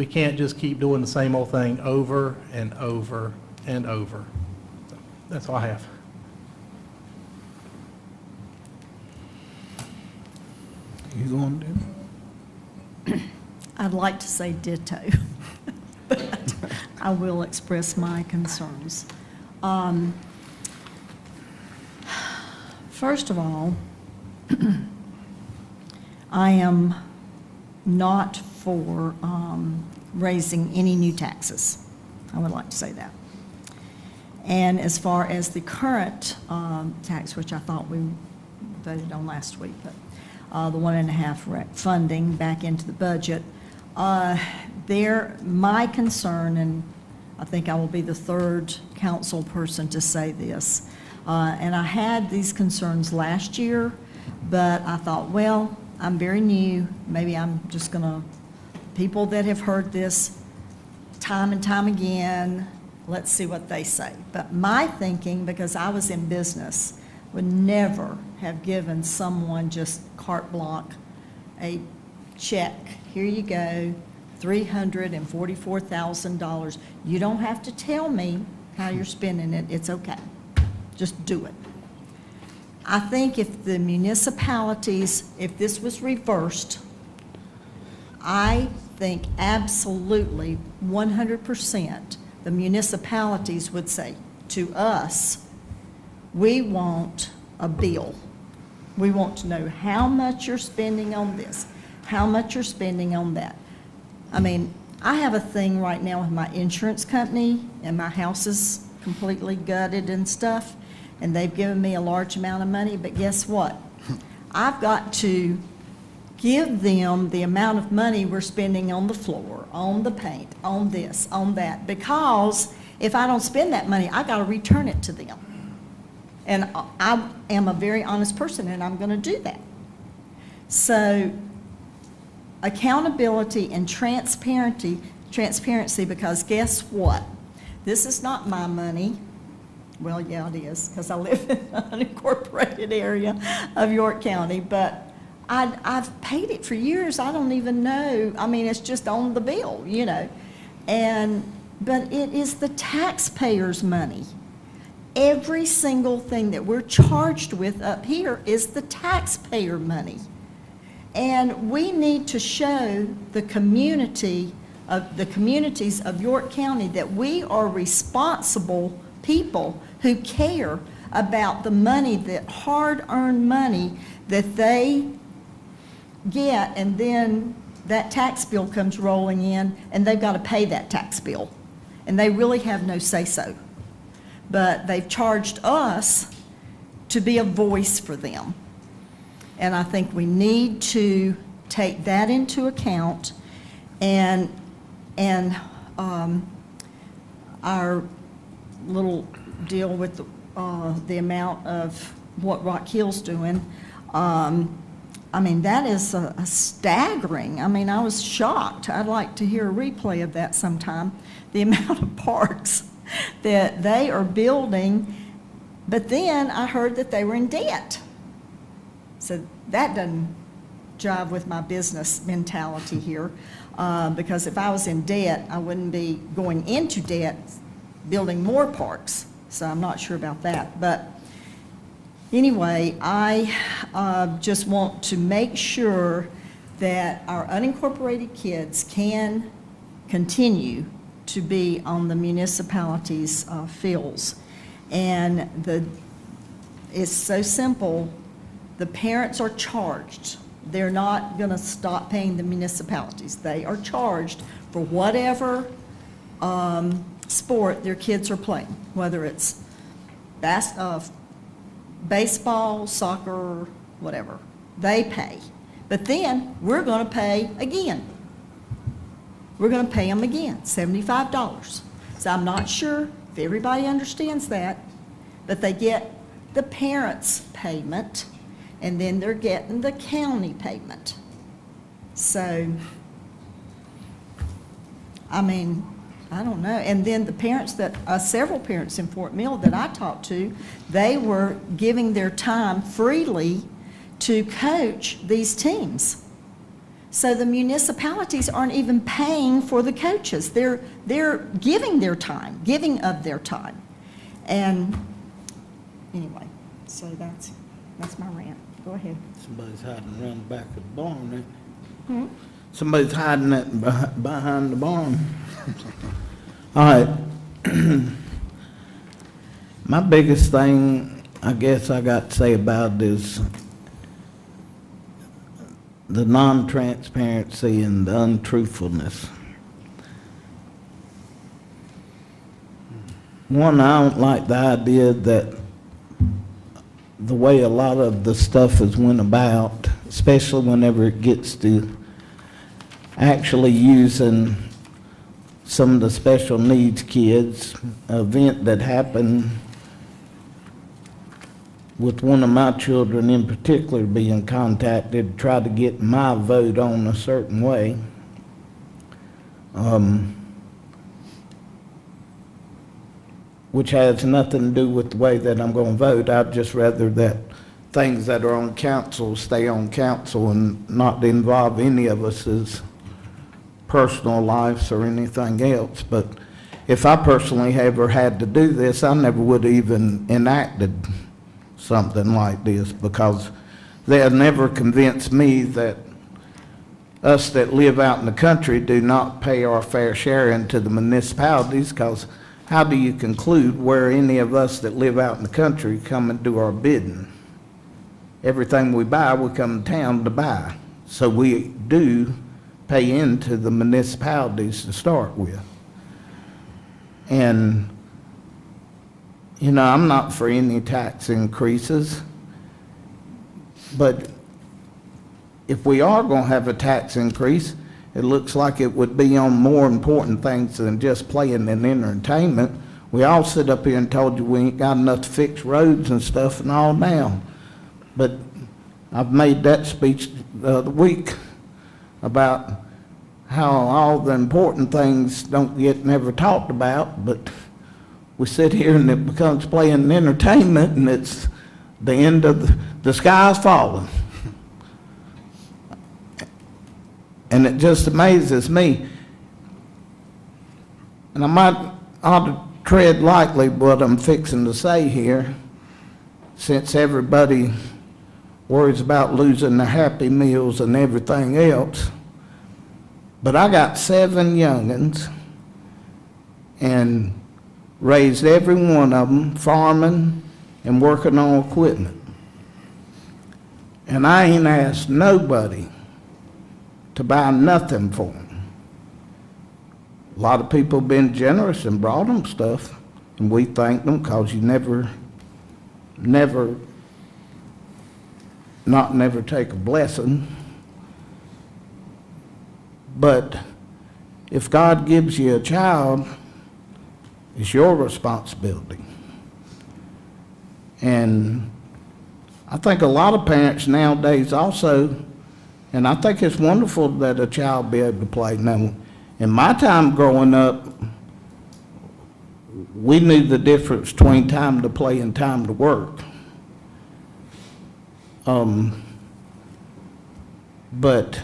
can't just keep doing the same old thing over and over and over. So that's all I have. You going to? I'd like to say ditto, but I will express my concerns. First of all, I am not for raising any new taxes. I would like to say that. And as far as the current tax, which I thought we voted on last week, but the 1.5 rec funding back into the budget, my concern, and I think I will be the third council person to say this, and I had these concerns last year, but I thought, well, I'm very new, maybe I'm just going to, people that have heard this time and time again, let's see what they say. But my thinking, because I was in business, would never have given someone just carte blanche a check. Here you go, $344,000. You don't have to tell me how you're spending it. It's okay. Just do it. I think if the municipalities, if this was reversed, I think absolutely 100% the municipalities would say to us, we want a bill. We want to know how much you're spending on this, how much you're spending on that. I mean, I have a thing right now with my insurance company, and my house is completely gutted and stuff, and they've given me a large amount of money, but guess what? I've got to give them the amount of money we're spending on the floor, on the paint, on this, on that, because if I don't spend that money, I got to return it to them. And I am a very honest person, and I'm going to do that. So accountability and transparency, because guess what? This is not my money. Well, yeah, it is, because I live in an unincorporated area of York County, but I've paid it for years. I don't even know. I mean, it's just on the bill, you know. But it is the taxpayers' money. Every single thing that we're charged with up here is the taxpayer money. And we need to show the communities of York County that we are responsible people who care about the money, that hard-earned money that they get, and then that tax bill comes rolling in, and they've got to pay that tax bill. And they really have no say-so. But they've charged us to be a voice for them. And I think we need to take that into account, and our little deal with the amount of what Rock Hill's doing, I mean, that is a staggering. I mean, I was shocked. I'd like to hear a replay of that sometime, the amount of parks that they are building. But then I heard that they were in debt. So that doesn't jive with my business mentality here, because if I was in debt, I wouldn't be going into debt building more parks. So I'm not sure about that. But anyway, I just want to make sure that our unincorporated kids can continue to be on the municipalities' fields. And it's so simple. The parents are charged. They're not going to stop paying the municipalities. They are charged for whatever sport their kids are playing, whether it's baseball, soccer, whatever. They pay. But then we're going to pay again. We're going to pay them again, $75. So I'm not sure if everybody understands that, but they get the parents' payment, and then they're getting the county payment. So, I mean, I don't know. And then the parents several parents in Fort Mill that I talked to, they were giving their time freely to coach these teams. So the municipalities aren't even paying for the coaches. They're giving their time, giving of their time. And anyway, so that's my rant. Go ahead. Somebody's hiding around the back of the barn, ain't they? Somebody's hiding that behind the barn. All right. My biggest thing, I guess I got to say about it is the non-transparency and the untruthfulness. One, I don't like the idea that the way a lot of the stuff is went about, especially whenever it gets to actually using some of the special needs kids, an event that happened with one of my children in particular being contacted to try to get my vote on a certain way. Which has nothing to do with the way that I'm going to vote. I'd just rather that things that are on council stay on council and not involve any of us' personal lives or anything else. But if I personally ever had to do this, I never would have even enacted something like this, because they have never convinced me that us that live out in the country do not pay our fair share into the municipalities, because how do you conclude where any of us that live out in the country come and do our bidding? Everything we buy, we come to town to buy. So we do pay into the municipalities to start with. And, you know, I'm not for any tax increases, but if we are going to have a tax increase, it looks like it would be on more important things than just playing and entertainment. We all sit up here and told you we ain't got enough to fix roads and stuff and all now. But I've made that speech the other week about how all the important things don't get never talked about, but we sit here and it becomes playing entertainment, and it's the end of the sky's falling. And it just amazes me. And I might ought to tread lightly what I'm fixing to say here, since everybody worries about losing their Happy Meals and everything else. But I got 7 young'uns and raised every one of them farming and working on equipment. And I ain't asked nobody to buy nothing for them. A lot of people have been generous and brought them stuff, and we thank them, because you never take a blessing. But if God gives you a child, it's your responsibility. And I think a lot of parents nowadays also, and I think it's wonderful that a child be able to play. Now, in my time growing up, we knew the difference between time to play and time to work. But,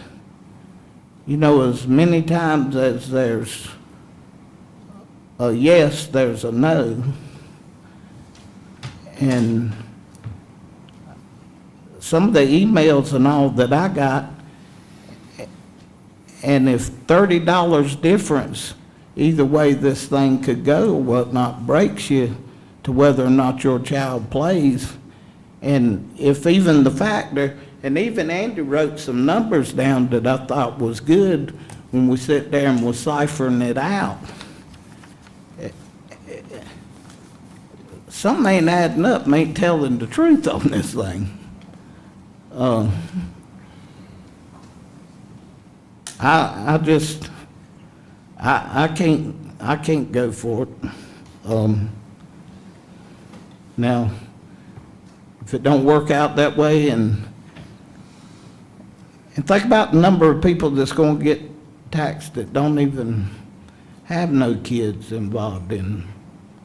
you know, as many times as there's a yes, there's a no. And some of the emails and all that I got, and if $30 difference, either way this thing could go or whatnot, breaks you to whether or not your child plays. And if even the factor, and even Andy wrote some numbers down that I thought was good when we sit there and was ciphering it out. Something ain't adding up, ain't telling the truth on this thing. I can't go for it. Now, if it don't work out that way, and think about the number of people that's going to get taxed that don't even have no kids involved in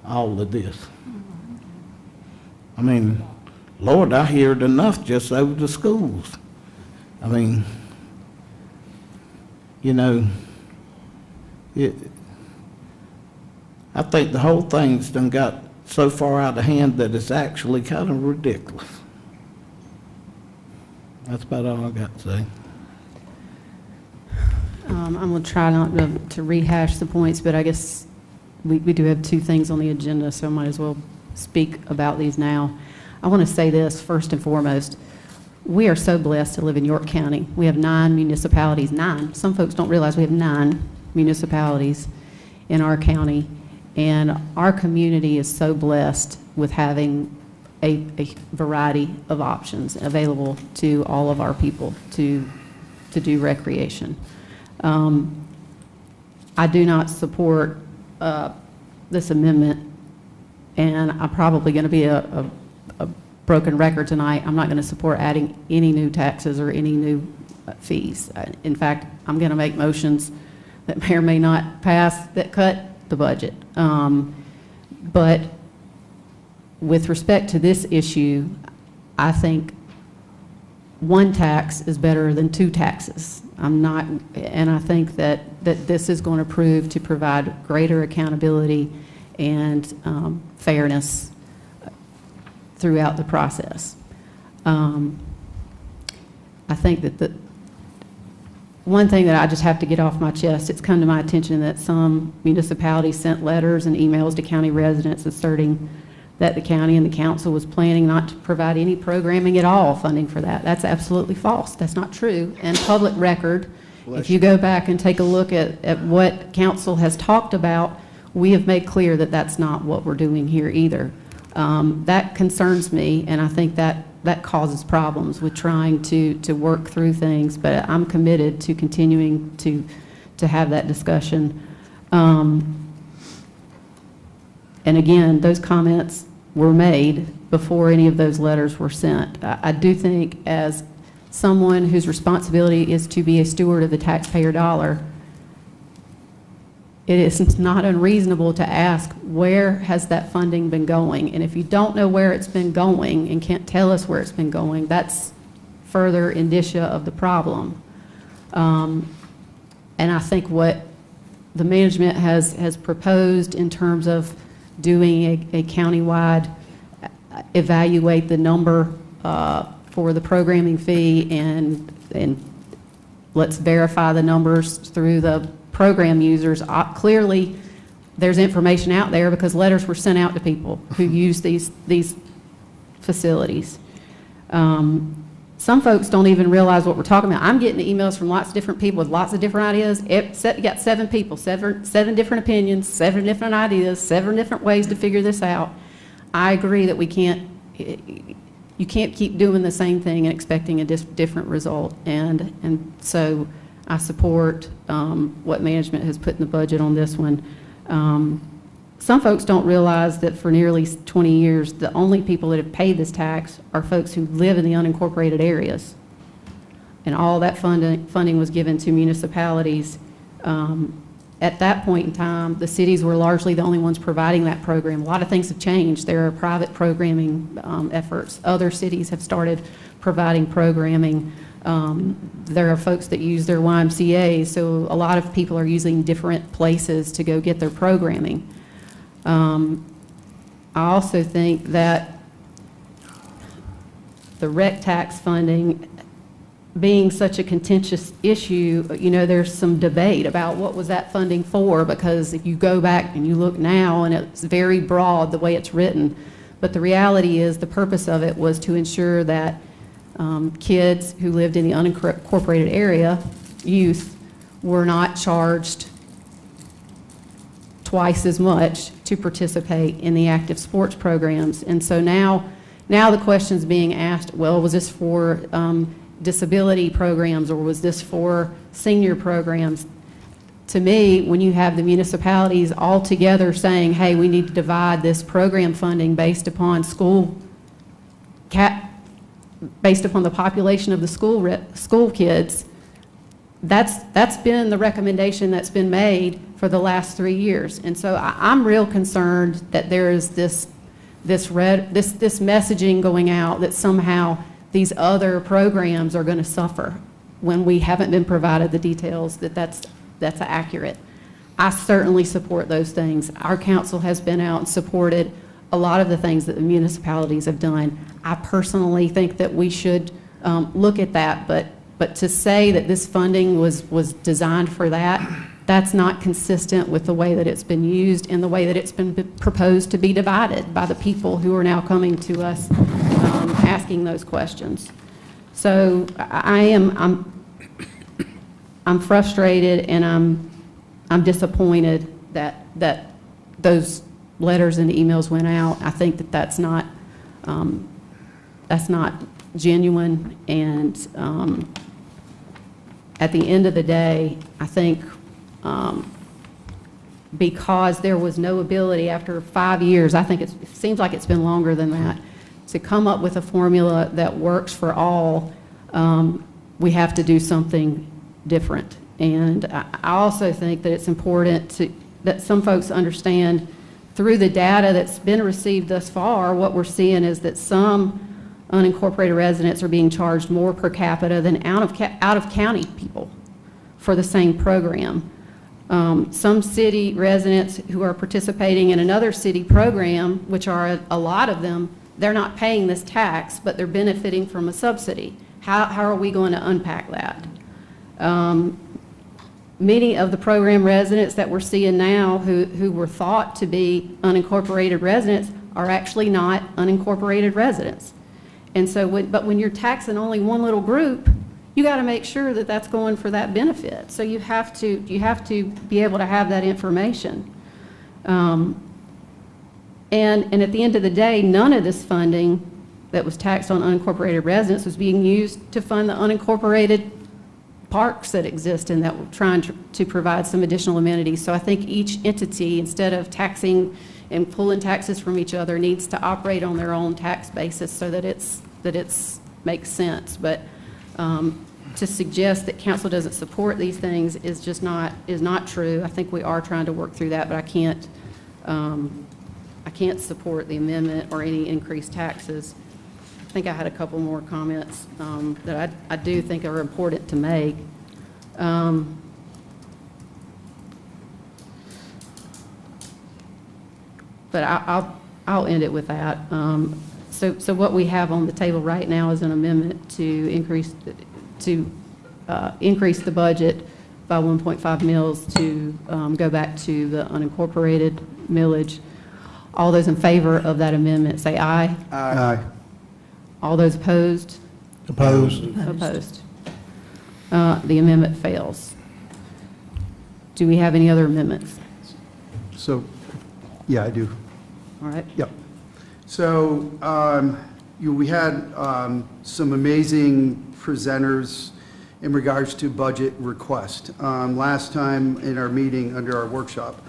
all of this. I mean, Lord, I hear it enough just over the schools. I mean, you know, I think the whole thing's done got so far out of hand that it's actually kind of ridiculous. That's about all I got to say. I'm going to try not to rehash the points, but I guess we do have 2 things on the agenda, so I might as well speak about these now. I want to say this first and foremost. We are so blessed to live in York County. We have 9 municipalities, 9. Some folks don't realize we have 9 municipalities in our county, and our community is so blessed with having a variety of options available to all of our people to do recreation. I do not support this amendment, and I'm probably going to be a broken record tonight. I'm not going to support adding any new taxes or any new fees. In fact, I'm going to make motions that may or may not pass that cut the budget. But with respect to this issue, I think 1 tax is better than 2 taxes. And I think that this is going to prove to provide greater accountability and fairness throughout the process. I think that the one thing that I just have to get off my chest, it's come to my attention that some municipalities sent letters and emails to county residents asserting that the county and the council was planning not to provide any programming at all funding for that. That's absolutely false. That's not true. And public record, if you go back and take a look at what council has talked about, we have made clear that that's not what we're doing here either. That concerns me, and I think that causes problems with trying to work through things, but I'm committed to continuing to have that discussion. And again, those comments were made before any of those letters were sent. I do think, as someone whose responsibility is to be a steward of the taxpayer dollar, it is not unreasonable to ask, where has that funding been going? And if you don't know where it's been going and can't tell us where it's been going, that's further indicia of the problem. And I think what the management has proposed in terms of doing a countywide evaluate the number for the programming fee and let's verify the numbers through the program users. Clearly, there's information out there because letters were sent out to people who use these facilities. Some folks don't even realize what we're talking about. I'm getting emails from lots of different people with lots of different ideas. You got 7 people, seven different opinions, 7 different ideas, 7 different ways to figure this out. I agree that you can't keep doing the same thing and expecting a different result. And so I support what management has put in the budget on this one. Some folks don't realize that for nearly 20 years, the only people that have paid this tax are folks who live in the unincorporated areas. And all that funding was given to municipalities. At that point in time, the cities were largely the only ones providing that program. A lot of things have changed. There are private programming efforts. Other cities have started providing programming. There are folks that use their YMCA, so a lot of people are using different places to go get their programming. I also think that the rec tax funding being such a contentious issue, there's some debate about what was that funding for, because if you go back and you look now, and it's very broad the way it's written, but the reality is the purpose of it was to ensure that kids who lived in the unincorporated area, youth, were not charged twice as much to participate in the active sports programs. And so now the question's being asked, well, was this for disability programs, or was this for senior programs? To me, when you have the municipalities all together saying, hey, we need to divide this program funding based upon based upon the population of the school kids, that's been the recommendation that's been made for the last 3 years. And so I'm real concerned that there is this messaging going out that somehow these other programs are going to suffer when we haven't been provided the details that's accurate. I certainly support those things. Our council has been out and supported a lot of the things that the municipalities have done. I personally think that we should look at that, but to say that this funding was designed for that, that's not consistent with the way that it's been used and the way that it's been proposed to be divided by the people who are now coming to us asking those questions. So I'm frustrated, and I'm disappointed that those letters and emails went out. I think that that's not genuine, and at the end of the day, I think because there was no ability after 5 years, I think it seems like it's been longer than that, to come up with a formula that works for all, we have to do something different. And I also think that it's important that some folks understand through the data that's been received thus far, what we're seeing is that some unincorporated residents are being charged more per capita than out-of-county people for the same program. Some city residents who are participating in another city program, which are a lot of them, they're not paying this tax, but they're benefiting from a subsidy. How are we going to unpack that? Many of the program residents that we're seeing now who were thought to be unincorporated residents are actually not unincorporated residents. And so, but when you're taxing only one little group, you got to make sure that that's going for that benefit. So you have to be able to have that information. And at the end of the day, none of this funding that was taxed on unincorporated residents was being used to fund the unincorporated parks that exist and that we're trying to provide some additional amenities. So I think each entity, instead of taxing and pulling taxes from each other, needs to operate on their own tax basis so that it's makes sense. But to suggest that council doesn't support these things is just is not true. I think we are trying to work through that, but I can't support the amendment or any increased taxes. I think I had a couple more comments that I do think are important to make. But I'll end it with that. So what we have on the table right now is an amendment to increase the budget by 1.5 mils to go back to the unincorporated millage. All those in favor of that amendment, say aye. Aye. All those opposed? Opposed. Opposed. The amendment fails. Do we have any other amendments? So, yeah, I do. All right. Yep. So we had some amazing presenters in regards to budget request. Last time in our meeting under our workshop,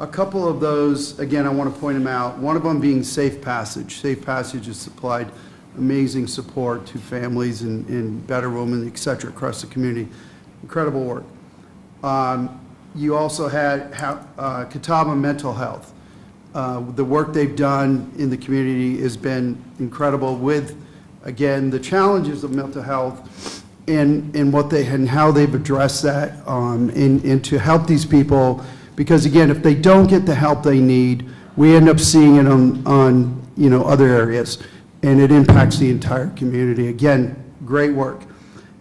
a couple of those, again, I want to point them out. One of them being Safe Passage. Safe Passage has supplied amazing support to families in Better Women, et cetera, across the community. Incredible work. You also had Catawba Mental Health. The work they've done in the community has been incredible with, again, the challenges of mental health and what they and how they've addressed that and to help these people, because again, if they don't get the help they need, we end up seeing it on other areas, and it impacts the entire community. Again, great work.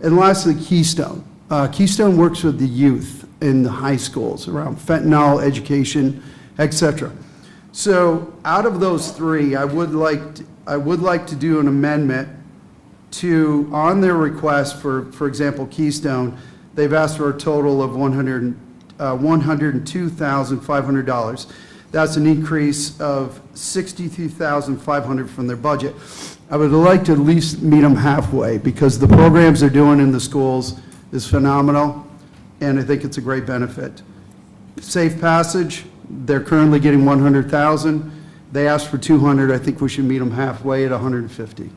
And lastly, Keystone. Keystone works with the youth in the high schools around fentanyl, education, etc. So out of those three, I would like to do an amendment to, on their request for example, Keystone, they've asked for a total of $102,500. That's an increase of $62,500 from their budget. I would like to at least meet them halfway, because the programs they're doing in the schools is phenomenal, and I think it's a great benefit. Safe Passage, they're currently getting $100,000. They asked for $200,000. I think we should meet them halfway at $150,000.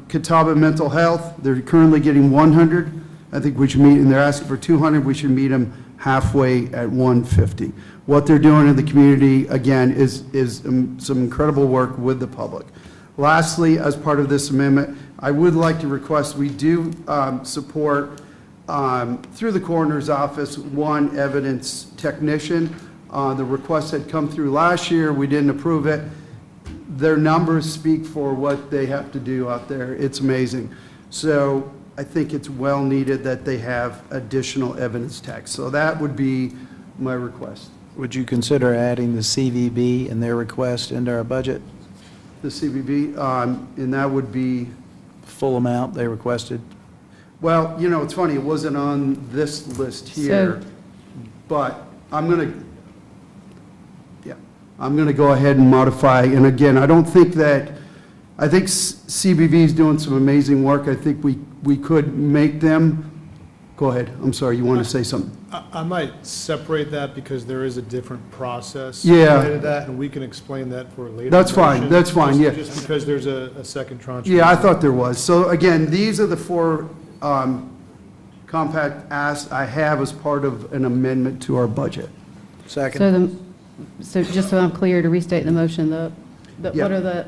Catawba Mental Health, they're currently getting $100,000. I think we should meet, and they're asking for $200,000. We should meet them halfway at $150,000. What they're doing in the community, again, is some incredible work with the public. Lastly, as part of this amendment, I would like to request we do support through the coroner's office one evidence technician. The request had come through last year. We didn't approve it. Their numbers speak for what they have to do out there. It's amazing. So I think it's well needed that they have additional evidence techs. So that would be my request. Would you consider adding the CVB and their request into our budget? The CVB, and that would be? Full amount they requested? Well, it's funny, it wasn't on this list here, but I'm going to go ahead and modify. And again, I think CVB is doing some amazing work. I think we could make them, go ahead, I'm sorry, you want to say something? I might separate that because there is a different process Yeah. related to that, and we can explain that for a later. That's fine, motion, that's fine, yeah. Just because there's a second tranche. Yeah, I thought there was. So again, these are the four compact asks I have as part of an amendment to our budget. Second. So just so I'm clear, to restate the motion, Yeah.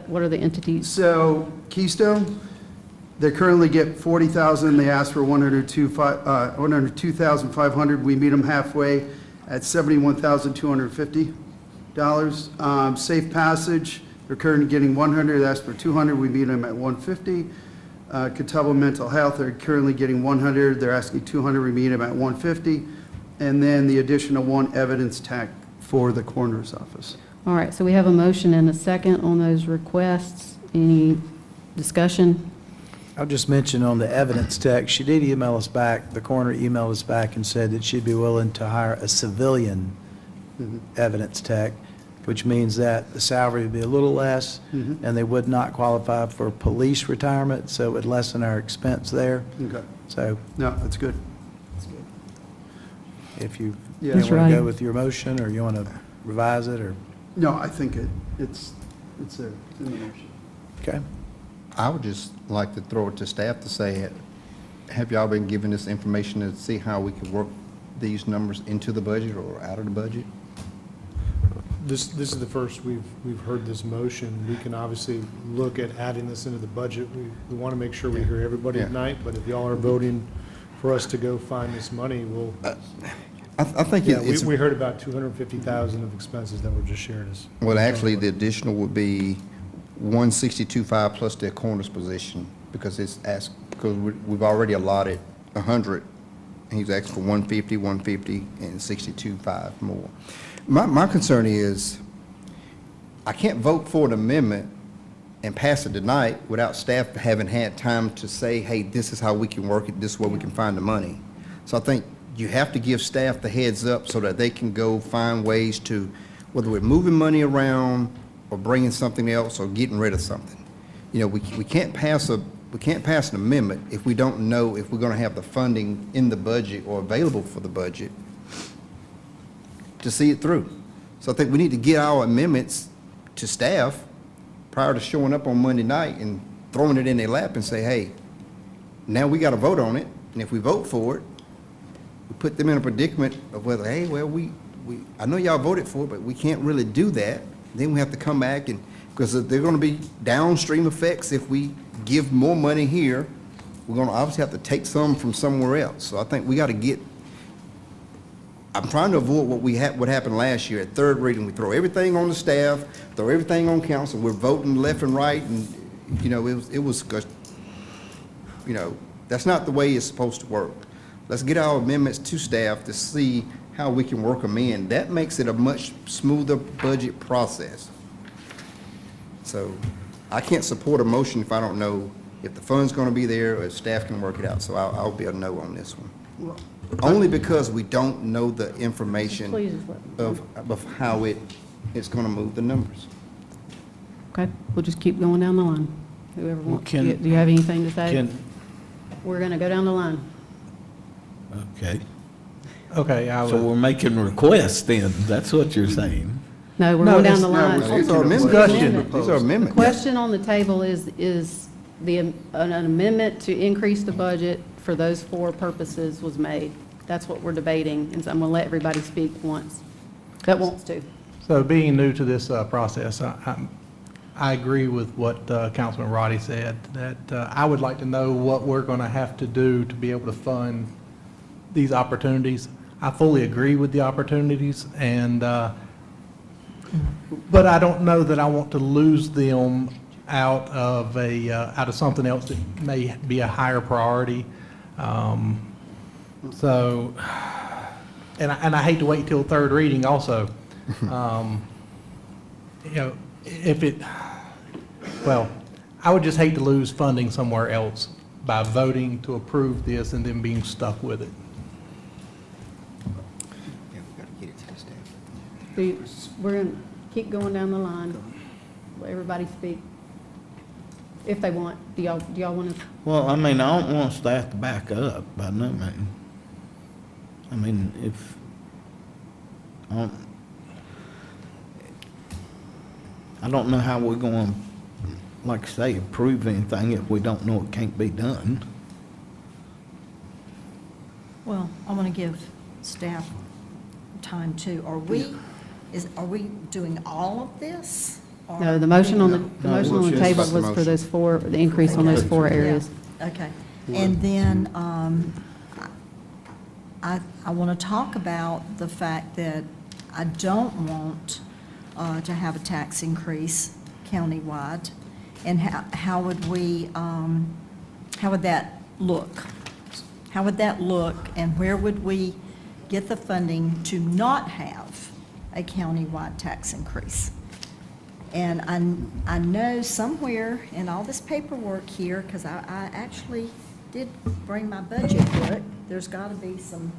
what are the entities? So Keystone, they currently get $40,000. They asked for $102,500. We meet them halfway at $71,250. Safe Passage, they're currently getting $100,000. They asked for $200,000. We meet them at $150,000. Catawba Mental Health, they're currently getting $100,000. They're asking $200,000. We meet them at $150,000. And then the additional one evidence tech for the coroner's office. All right, so we have a motion and a second on those requests. Any discussion? I'll just mention on the evidence tech, she did email us back, the coroner emailed us back and said that she'd be willing to hire a civilian evidence tech, which means that the salary would be a little less, and they would not qualify for police retirement, so it would lessen our expense there. Okay. So. No, that's good. If you Yeah. want to go with your motion, or you want to revise it, or? No, I think it's there, it's in the motion. Okay. I would just like to throw it to staff to say have y'all been given this information to see how we can work these numbers into the budget or out of the budget? This is the first we've heard this motion. We can obviously look at adding this into the budget. We want to make sure we hear everybody Yeah. tonight, but if y'all are voting for us to go find this money, we'll, I think yeah, it's, we heard about 250,000 of expenses that were just shared as. well, actually, the additional would be 162.5 plus their corners position, because it's asked, because we've already allotted 100, and he's asking for 150, 150, and 62.5 more. My concern is, I can't vote for an amendment and pass it tonight without staff having had time to say, hey, this is how we can work it, this is where we can find the money. So I think you have to give staff the heads up so that they can go find ways to, whether we're moving money around or bringing something else or getting rid of something. You know, we can't pass an amendment if we don't know if we're going to have the funding in the budget or available for the budget to see it through. So I think we need to get our amendments to staff prior to showing up on Monday night and throwing it in their lap and say, hey, now we got to vote on it, and if we vote for it, we put them in a predicament of whether, hey, well, I know y'all voted for it, but we can't really do that. Then we have to come back and, because there are going to be downstream effects if we give more money here, we're going to obviously have to take some from somewhere else. So I think we got to get, I'm trying to avoid what happened last year at third reading. We throw everything on the staff, throw everything on council. We're voting left and right, and it was that's not the way it's supposed to work. Let's get our amendments to staff to see how we can work them in. That makes it a much smoother budget process. So I can't support a motion if I don't know if the fund's going to be there or if staff can work it out. So I'll be a no on this one. Only because we don't know the information Please just let me. of how it's going to move the numbers. Okay, we'll just keep going down the line. Whoever wants, do can- you have anything to say? Can, We're going to go down the line. okay, Okay, I so would, we're making requests then, that's what you're saying? No, we're No, going down the that's- line. These are amendments. Discussion. These are The amendments. question on the table is an amendment to increase the budget for those four purposes was made. That's what we're debating, and so I'm going to let everybody speak once that wants to. so being new to this process, I agree with what Councilman Roddy said, that I would like to know what we're going to have to do to be able to fund these opportunities. I fully agree with the opportunities, and but I don't know that I want to lose them out of something else that may be a higher priority. So, and I hate to wait till third reading also. Well, I would just hate to lose funding somewhere else by voting to approve this and then being stuck with it. Yeah, we got to get it to the staff. We're going to keep going down the line. Let everybody speak if they want. Do y'all want to? Well, I mean, I don't want staff to back up by no means. I mean, I don't know how we're going to, like I say, approve anything if we don't know it can't be done. Well, I want to give staff time too. Are we doing all of this? Or- No, the motion on the No, motion on the it's table just the was for motion. those four, the increase on those four areas. Yeah, okay. And then I want to talk about the fact that I don't want to have a tax increase countywide. And how would that look? How would that look, and where would we get the funding to not have a countywide tax increase? And I know somewhere in all this paperwork here, because I actually did bring my budget book, there's got to be some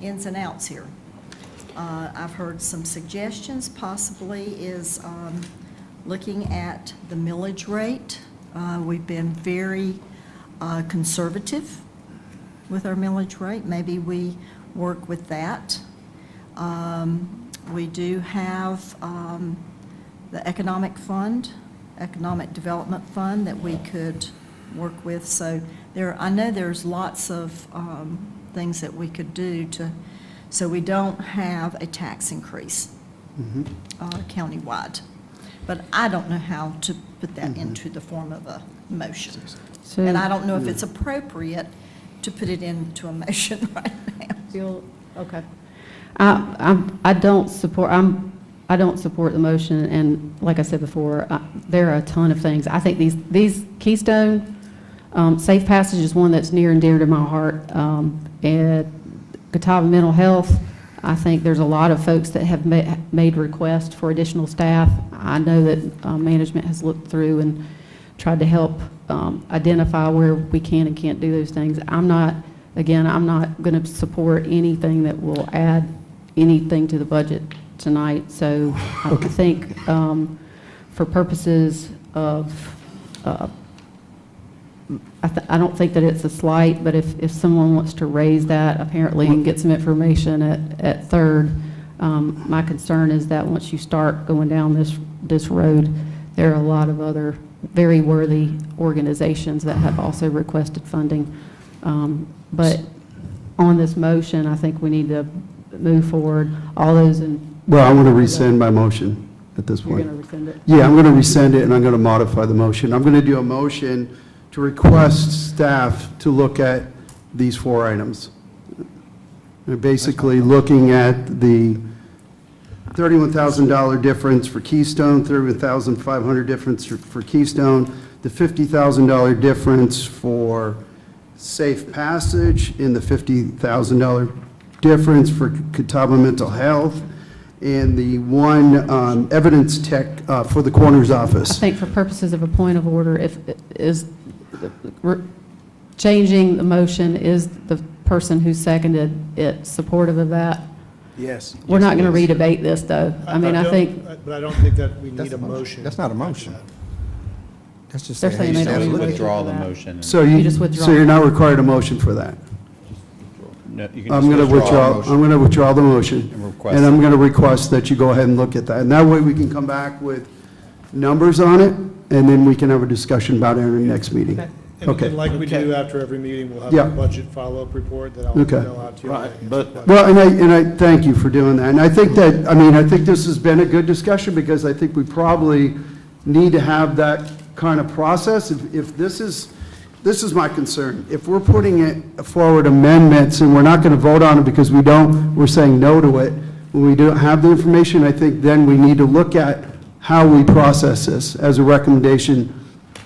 ins and outs here. I've heard some suggestions, possibly is looking at the millage rate. We've been very conservative with our millage rate. Maybe we work with that. We do have the economic development fund that we could work with. So I know there's lots of things that we could do so we don't have a tax increase countywide. But I don't know how to put that into the form of a motion. So- And I don't know if it's appropriate to put it into a motion right now. Okay. I don't support the motion, and like I said before, there are a ton of things. I think these Keystone, Safe Passage is one that's near and dear to my heart. And Catawba Mental Health, I think there's a lot of folks that have made requests for additional staff. I know that management has looked through and tried to help identify where we can and can't do those things. I'm not going to support anything that will add anything to the budget tonight. So I think for purposes of, I don't think that it's a slight, but if someone wants to raise that apparently and get some information at third, my concern is that once you start going down this road, there are a lot of other very worthy organizations that have also requested funding. But on this motion, I think we need to move forward. All those in. Well, I'm going to rescind my motion at this point. You're going to rescind it? Yeah, I'm going to rescind it, and I'm going to modify the motion. I'm going to do a motion to request staff to look at these 4 items. They're basically looking at the $31,000 difference for Keystone, $31,500 difference for Keystone, the $50,000 difference for Safe Passage, and the $50,000 difference for Catawba Mental Health, and the one evidence tech for the coroner's office. I think for purposes of a point of order, changing the motion, is the person who seconded it supportive of that? Yes. We're not going to redebate this, though. I mean, I think. But I don't think that we need a motion. That's not a motion. That's just They're saying they don't need a motion Withdraw for the that. motion. So You just withdraw. So you're not required a motion for that? No, you can I'm just going to withdraw a withdraw, motion. I'm going to withdraw the motion. And request And I'm it. going to request that you go ahead and look at that. And that way we can come back with numbers on it, and then we can have a discussion about it in the next meeting. Okay. And like we do after every meeting, we'll have Yeah. a budget follow-up report that I'll Okay. email out to you. Right, but- Well, and I thank you for doing that. And I think that, I think this has been a good discussion, because I think we probably need to have that kind of process. If this is my concern. If we're putting it forward amendments and we're not going to vote on it because we're saying no to it, when we don't have the information, I think then we need to look at how we process this as a recommendation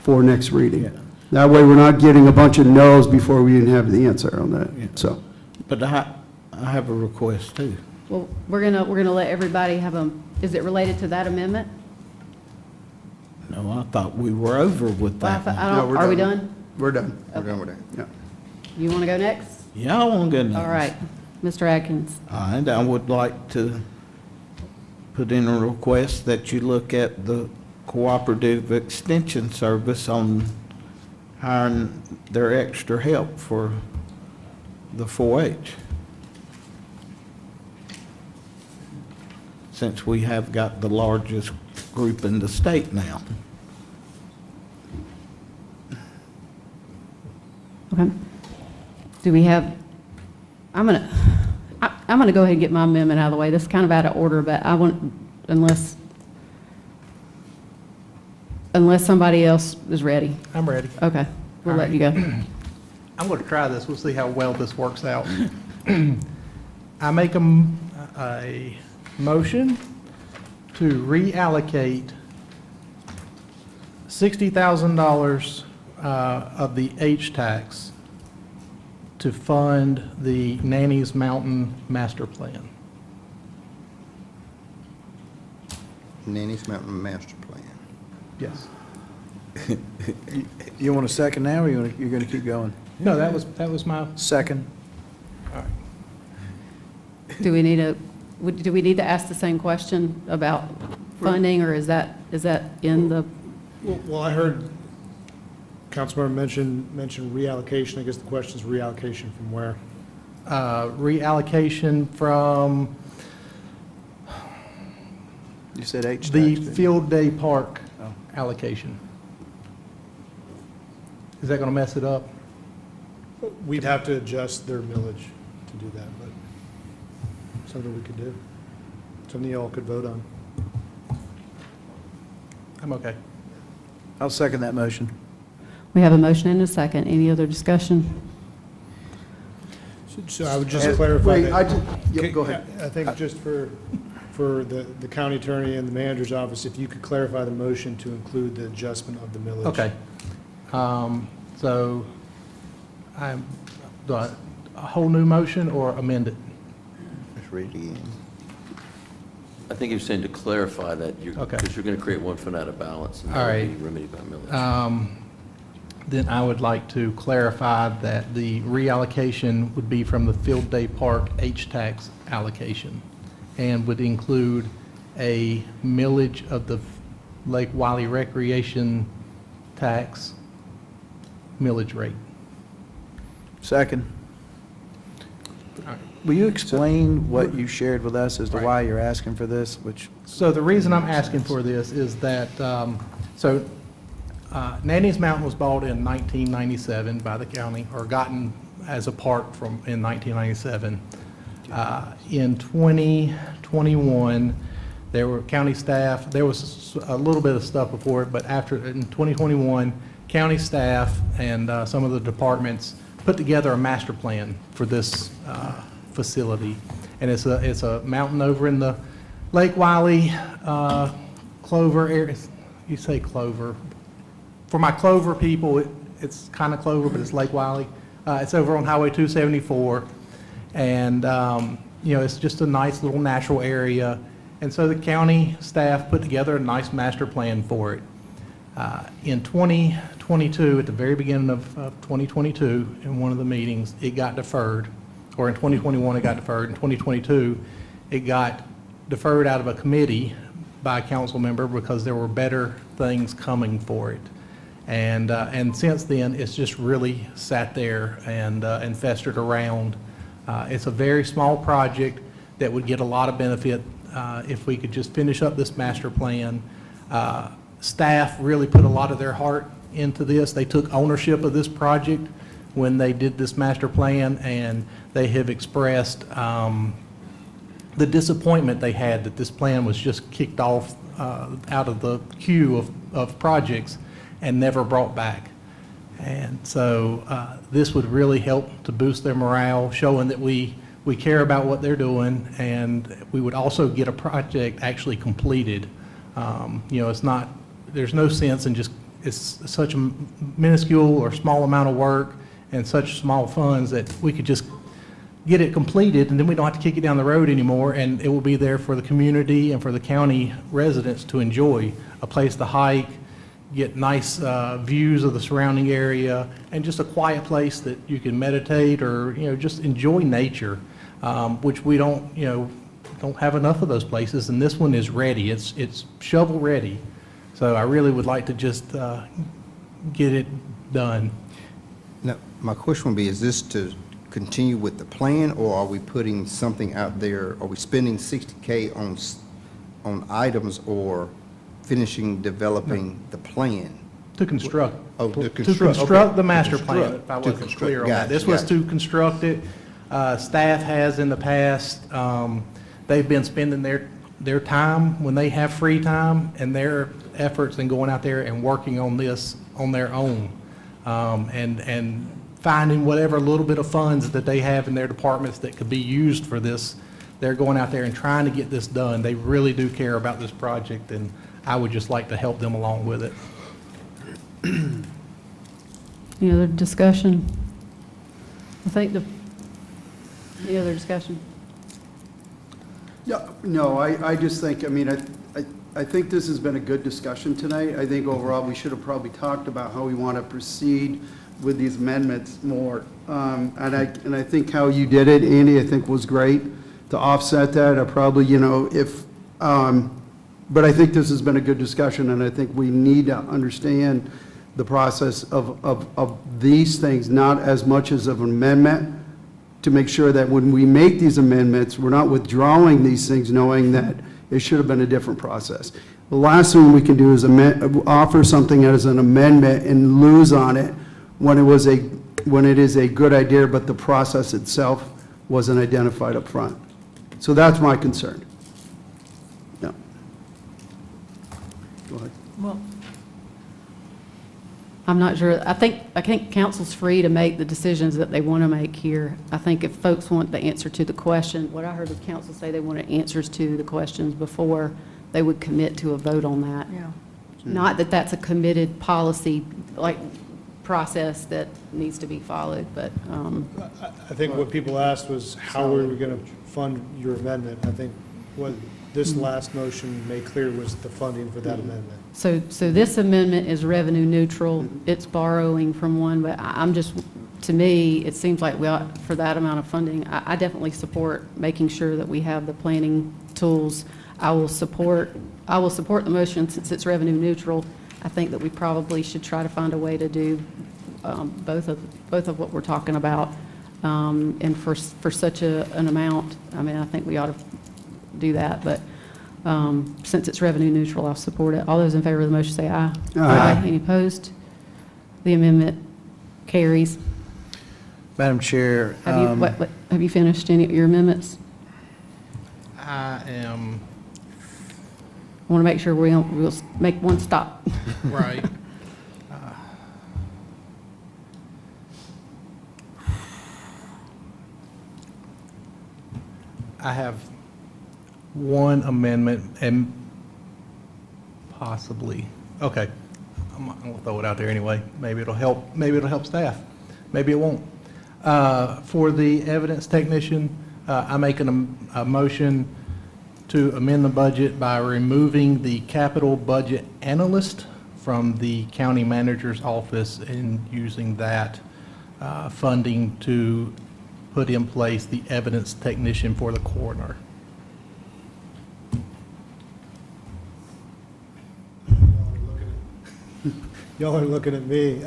for next reading. That way, we're not getting a bunch of no's before we even have the answer on that, so. But I have a request too. Well, we're gonna let everybody have is it related to that amendment? No, I thought we were over with that one. Are we done? We're done. We're done with that. Yeah. You want to go next? Yeah, I want to go next. All right, Mr. Atkins. And I would like to put in a request that you look at the Cooperative Extension Service on hiring their extra help for the 4-H. Since we have got the largest group in the state now. Okay. Do we have, I'm going to go ahead and get my amendment out of the way. This is kind of out of order, but I want, unless somebody else is ready. I'm ready. Okay, we'll All let you go. I'm going to try this. We'll see how well this works out. I make a motion to reallocate $60,000 of the H tax to fund the Nanny's Mountain Master Plan. Nanny's Mountain Master Plan. Yes. You want a second now, or you're going to keep going? No, that was my, Second. Do we need to ask the same question about funding, or is that in the? Well, I heard Councilmember mention reallocation. I guess the question is reallocation from where? reallocation from You said H tax, the didn't you? Field Day Park Oh. allocation. Is that going to mess it up? We'd have to adjust their millage to do that, but something we could do. Something y'all could vote on. I'm okay. I'll second that motion. We have a motion and a second. Any other discussion? So I would just clarify Wait, that. go ahead. I think just for the county attorney and the manager's office, if you could clarify the motion to include the adjustment of the millage. Okay. So do a whole new motion or amend it? Let's read it again. I think he was saying to clarify that, Okay. because you're going to create one fund out of balance, and All that right. would be remedied by millage. Then I would like to clarify that the reallocation would be from the Field Day Park H-tax allocation and would include a millage of the Lake Wiley Recreation tax millage rate. Second. Will you explain what you shared with us as to why you're asking for this, which? So the reason I'm asking for this is that, Nanny's Mountain was bought in 1997 by the county, or gotten as a park in 1997. In 2021, there were county staff, there was a little bit of stuff before it, but in 2021, county staff and some of the departments put together a master plan for this facility. And it's a mountain over in the Lake Wiley Clover area. You say Clover. For my Clover people, it's kind of Clover, but it's Lake Wiley. It's over on Highway 274. And, it's just a nice little natural area. And so the county staff put together a nice master plan for it. In 2022, at the very beginning of 2022, in one of the meetings, it got deferred. Or in 2021, it got deferred. In 2022, it got deferred out of a committee by a council member because there were better things coming for it. And since then, it's just really sat there and festered around. It's a very small project that would get a lot of benefit if we could just finish up this master plan. Staff really put a lot of their heart into this. They took ownership of this project when they did this master plan, and they have expressed the disappointment they had that this plan was just kicked off out of the queue of projects and never brought back. And so this would really help to boost their morale, showing that we care about what they're doing, and we would also get a project actually completed. It's not, there's no sense in just, it's such a minuscule or small amount of work and such small funds that we could just get it completed, and then we don't have to kick it down the road anymore, and it will be there for the community and for the county residents to enjoy, a place to hike, get nice views of the surrounding area, and just a quiet place that you can meditate or, just enjoy nature, which we don't have enough of those places, and this one is ready. It's shovel ready. So I really would like to just get it done. Now, my question would be, is this to continue with the plan, or are we putting something out there? Are we spending $60K on items or finishing developing the plan? To construct. Oh, to To construct. construct Okay. the master To plan, construct. if I To wasn't construct. clear on that. Gotcha, This was gotcha. to construct it. Staff has in the past, they've been spending their time, when they have free time, and their efforts in going out there and working on this on their own. And finding whatever little bit of funds that they have in their departments that could be used for this. They're going out there and trying to get this done. They really do care about this project, and I would just like to help them along with it. Any other discussion? Any other discussion? Yeah, no, I just think, I think this has been a good discussion tonight. I think overall, we should have probably talked about how we want to proceed with these amendments more. And I think how you did it, Andy, I think was great to offset that. I probably, but I think this has been a good discussion, and I think we need to understand the process of these things, not as much as of an amendment, to make sure that when we make these amendments, we're not withdrawing these things knowing that it should have been a different process. The last thing we can do is offer something as an amendment and lose on it when it is a good idea, but the process itself wasn't identified up front. So that's my concern. Yeah. Go ahead. Well, I'm not sure, I think council's free to make the decisions that they want to make here. I think if folks want the answer to the question, what I heard the council say, they wanted answers to the questions before they would commit to a vote on that. yeah. Not that that's a committed policy, like, process that needs to be followed, but, I think what people asked was how we were going to fund your amendment. I think what this last motion made clear was the funding for that amendment. so this amendment is revenue neutral. It's borrowing from one, but I'm just, to me, it seems like we ought, for that amount of funding, I definitely support making sure that we have the planning tools. I will support the motion since it's revenue neutral. I think that we probably should try to find a way to do both of what we're talking about. And for such an amount, I mean, I think we ought to do that. But since it's revenue neutral, I'll support it. All those in favor of the motion say aye. Aye. Any opposed? The amendment carries. Madam Chair. Have you finished any of your amendments? I am, I want to make sure we'll make one stop. right. I have one amendment and possibly, okay, I'm going to throw it out there anyway. Maybe it'll help staff. Maybe it won't. For the evidence technician, I make a motion to amend the budget by removing the capital budget analyst from the county manager's office and using that funding to put in place the evidence technician for the coroner. Y'all are looking at me.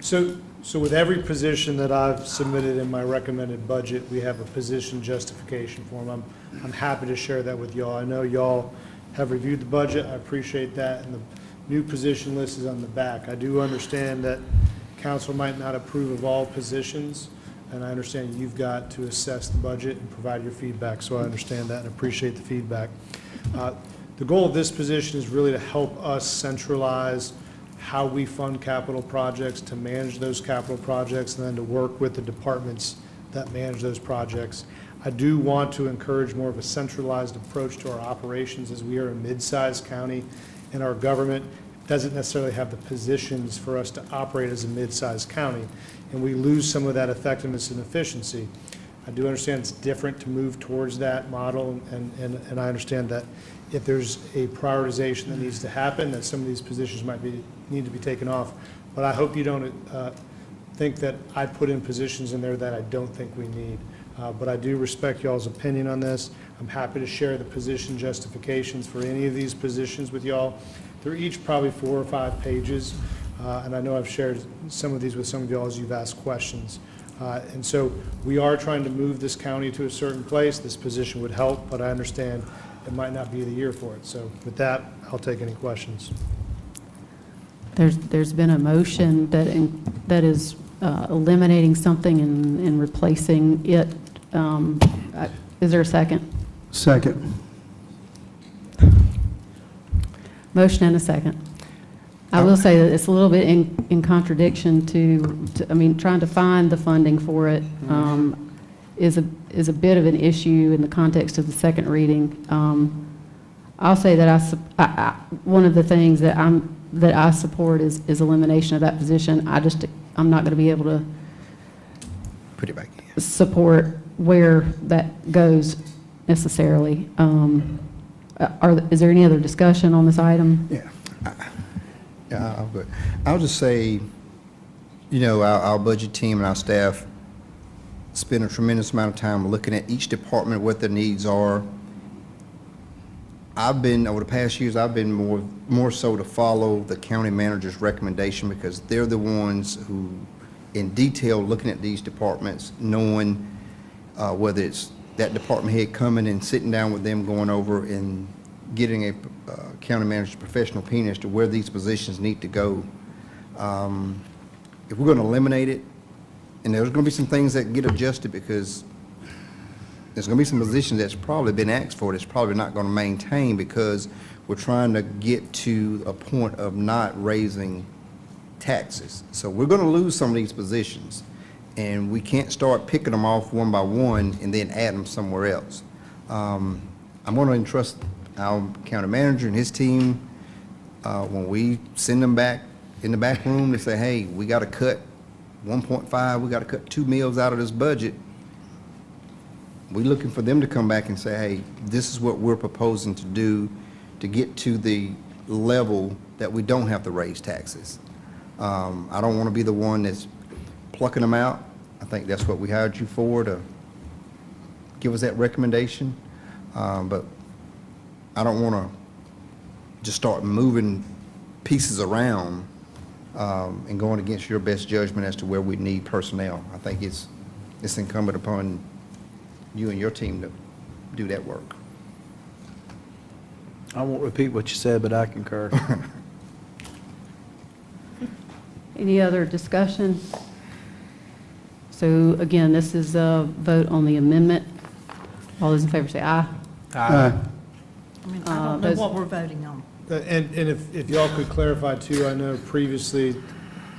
So with every position that I've submitted in my recommended budget, we have a position justification form. I'm happy to share that with y'all. I know y'all have reviewed the budget. I appreciate that. And the new position list is on the back. I do understand that council might not approve of all positions, and I understand you've got to assess the budget and provide your feedback, so I understand that and appreciate the feedback. The goal of this position is really to help us centralize how we fund capital projects, to manage those capital projects, and then to work with the departments that manage those projects. I do want to encourage more of a centralized approach to our operations, as we are a mid-sized county, and our government doesn't necessarily have the positions for us to operate as a mid-sized county, and we lose some of that effectiveness and efficiency. I do understand it's different to move towards that model, and I understand that if there's a prioritization that needs to happen, that some of these positions might need to be taken off. But I hope you don't think that I put in positions in there that I don't think we need. But I do respect y'all's opinion on this. I'm happy to share the position justifications for any of these positions with y'all. They're each probably 4 or 5 pages, and I know I've shared some of these with some of y'all as you've asked questions. And so we are trying to move this county to a certain place. This position would help, but I understand it might not be the year for it. So with that, I'll take any questions. There's been a motion that is eliminating something and replacing it. Is there a second? Second. Motion and a second. I will say that it's a little bit in contradiction to, I mean, trying to find the funding for it is a bit of an issue in the context of the second reading. I'll say that one of the things that I support is elimination of that position. I'm not going to be able to Put it back in. support where that goes necessarily. Is there any other discussion on this item? Yeah. I'm good. I'll just say, you know, our budget team and our staff spend a tremendous amount of time looking at each department, what their needs are. Over the past years, I've been more so to follow the county manager's recommendation, because they're the ones who, in detail, looking at these departments, knowing whether it's that department head coming and sitting down with them, going over and getting a county manager's professional opinion as to where these positions need to go. if we're going to eliminate it, and there's going to be some things that get adjusted because there's going to be some positions that's probably been asked for that's probably not going to maintain because we're trying to get to a point of not raising taxes. So we're going to lose some of these positions, and we can't start picking them off one by one and then add them somewhere else. I'm going to entrust our county manager and his team, when we send them back in the back room to say, hey, we got to cut 1.5, we got to cut 2 mills out of this budget. We're looking for them to come back and say, hey, this is what we're proposing to do to get to the level that we don't have to raise taxes. I don't want to be the one that's plucking them out. I think that's what we hired you for, to give us that recommendation. But I don't want to just start moving pieces around and going against your best judgment as to where we need personnel. I think it's incumbent upon you and your team to do that work. I won't repeat what you said, but I concur. Any other discussion? So again, this is a vote on the amendment. All those in favor say aye. Aye. I mean, I don't know those- what we're voting on. And if y'all could clarify too, I know previously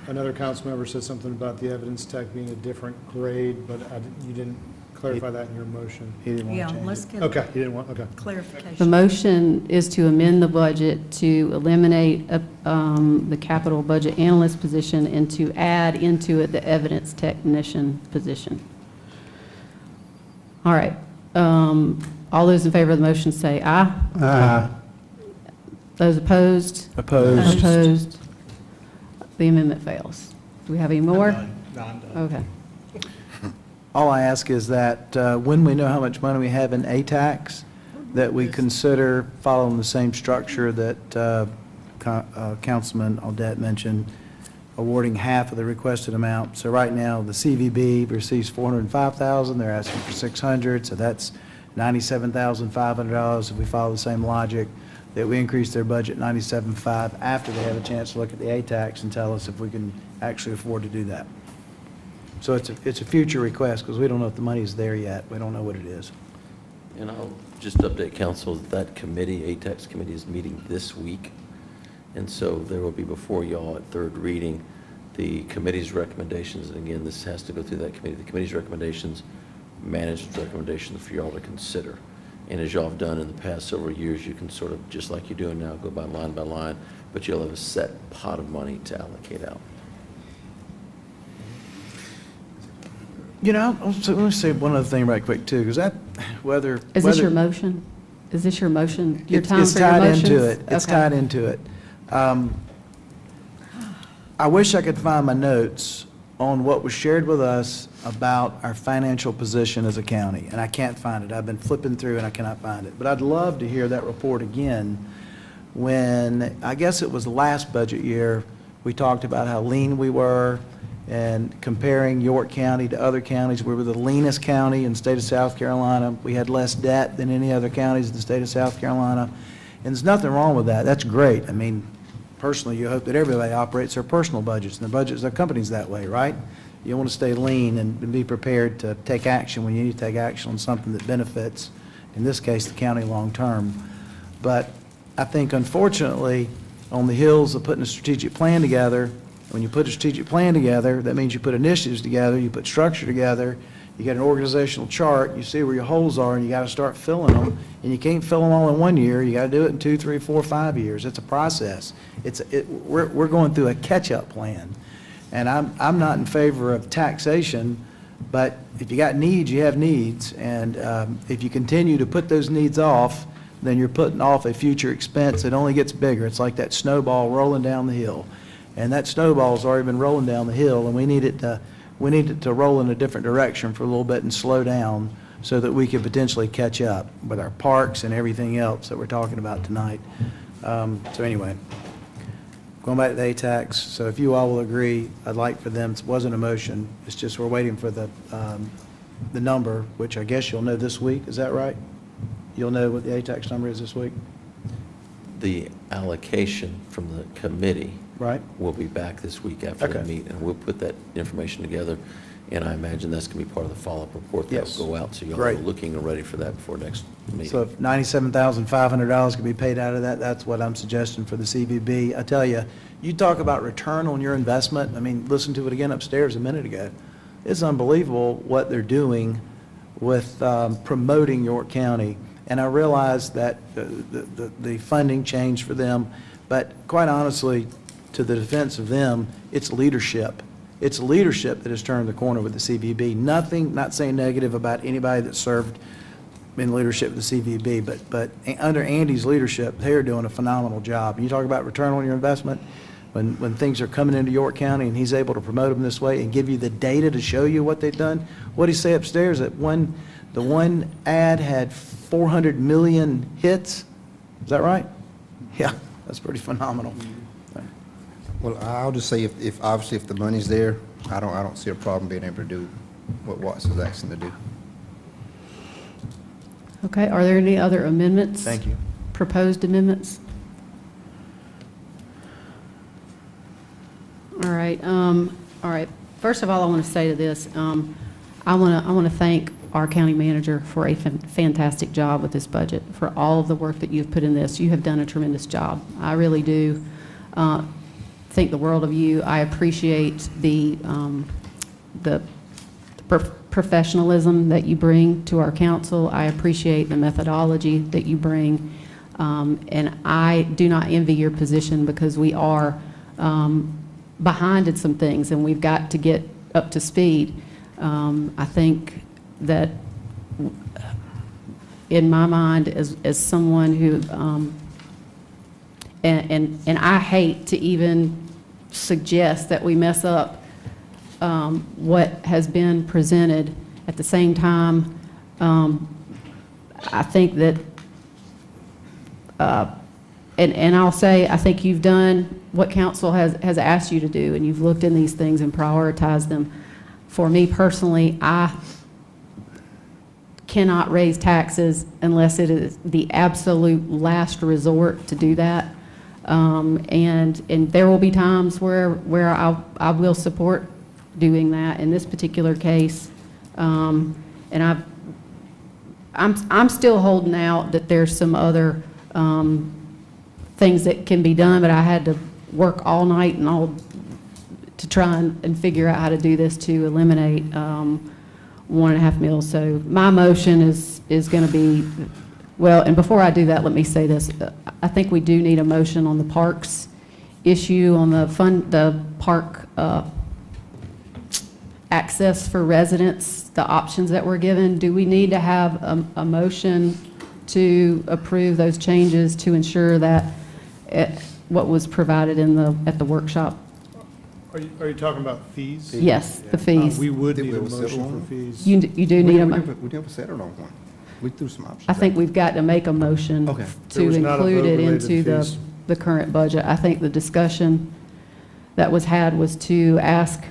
another council member said something about the evidence tech being a different grade, but you didn't clarify that in your motion. He didn't want Yeah, to change let's it. get Okay, you didn't want, okay. clarification. The motion is to amend the budget to eliminate the capital budget analyst position and to add into it the evidence technician position. All right. All those in favor of the motion say aye. Aye. Those opposed? Opposed. Opposed. The amendment fails. Do we have any more? No, I'm done. Okay. All I ask is that when we know how much money we have in ATAX, that we consider following the same structure that Councilman Audette mentioned, awarding half of the requested amount. So right now, the CVB receives $405,000, they're asking for $600,000, so that's $97,500 if we follow the same logic, that we increase their budget $97,500 after they have a chance to look at the ATAX and tell us if we can actually afford to do that. So it's a future request, because we don't know if the money's there yet. We don't know what it is. And I'll just update council that committee, ATAX committee, is meeting this week. And so there will be before y'all at third reading, the committee's recommendations. And again, this has to go through that committee. The committee's recommendations, management's recommendations for y'all to consider. And as y'all have done in the past several years, you can sort of, just like you're doing now, go by line, but you'll have a set pot of money to allocate out. You know, let me say one other thing right quick, too, because that, whether... Is this your motion? Is this your motion? Your time It's for your tied motions? into it. It's Okay. tied into it. I wish I could find my notes on what was shared with us about our financial position as a county, and I can't find it. I've been flipping through and I cannot find it. But I'd love to hear that report again when, I guess it was last budget year, we talked about how lean we were and comparing York County to other counties. We were the leanest county in the state of South Carolina. We had less debt than any other counties in the state of South Carolina. And there's nothing wrong with that. That's great. I mean, personally, you hope that everybody operates their personal budgets, and their budgets, their companies that way, right? You want to stay lean and be prepared to take action when you need to take action on something that benefits, in this case, the county long-term. But I think, unfortunately, on the heels of putting a strategic plan together, when you put a strategic plan together, that means you put initiatives together, you put structure together, you get an organizational chart, you see where your holes are, and you got to start filling them. And you can't fill them all in 1 year. You got to do it in 2, 3, 4, 5 years. It's a process. We're going through a catch-up plan. And I'm not in favor of taxation, but if you got needs, you have needs. And if you continue to put those needs off, then you're putting off a future expense that only gets bigger. It's like that snowball rolling down the hill. And that snowball's already been rolling down the hill, and we need it to roll in a different direction for a little bit and slow down so that we could potentially catch up with our parks and everything else that we're talking about tonight. So anyway, going back to the ATAX, so if you all will agree, I'd like for them, it wasn't a motion, it's just we're waiting for the number, which I guess you'll know this week, is that right? You'll know what the ATAX number is this week? The allocation from the committee Right. We'll be back this week after the Okay. meet, and we'll put that information together, and I imagine that's going to be part of the follow-up report Yes. that'll go out, so y'all are Great. looking and ready for that before next meeting. So if $97,500 could be paid out of that, that's what I'm suggesting for the CVB. I tell you, you talk about return on your investment, I mean, listen to it again upstairs a minute ago. It's unbelievable what they're doing with promoting York County. And I realize that the funding changed for them, but quite honestly, to the defense of them, it's leadership. It's leadership that has turned the corner with the CVB. Nothing, not saying negative about anybody that served in leadership with the CVB, but under Andy's leadership, they are doing a phenomenal job. You talk about return on your investment, when things are coming into York County and he's able to promote them this way and give you the data to show you what they've done. What did he say upstairs? That the one ad had 400 million hits? Is that right? Yeah, that's pretty phenomenal. Well, I'll just say if obviously if the money's there, I don't see a problem being able to do what Watts is asking to do. Okay, are there any other amendments? Thank you. Proposed amendments? All right. First of all, I want to say to this, I want to thank our county manager for a fantastic job with this budget, for all of the work that you've put in this. You have done a tremendous job. I really do think the world of you. I appreciate the professionalism that you bring to our council. I appreciate the methodology that you bring. And I do not envy your position because we are behind in some things and we've got to get up to speed. I think that in my mind, as someone who, and I hate to even suggest that we mess up what has been presented. At the same time, I think that, and I'll say, I think you've done what council has asked you to do, and you've looked in these things and prioritized them. For me personally, I cannot raise taxes unless it is the absolute last resort to do that. And there will be times where I will support doing that. In this particular case, and I'm still holding out that there's some other things that can be done, but I had to work all night and all to try and figure out how to do this to eliminate 1.5 mils. So my motion is going to be, well, and before I do that, let me say this. I think we do need a motion on the parks issue, on the park access for residents, the options that were given. Do we need to have a motion to approve those changes to ensure that what was provided at the workshop? Are you talking about fees? Yes, the fees. We would Did need we a ever settle motion on for one? fees. You do need a, We never settled on one. We threw some options. I think out. we've got to make a motion Okay. to There was not a include vote it related into to fees. the current budget. I think the discussion that was had was to ask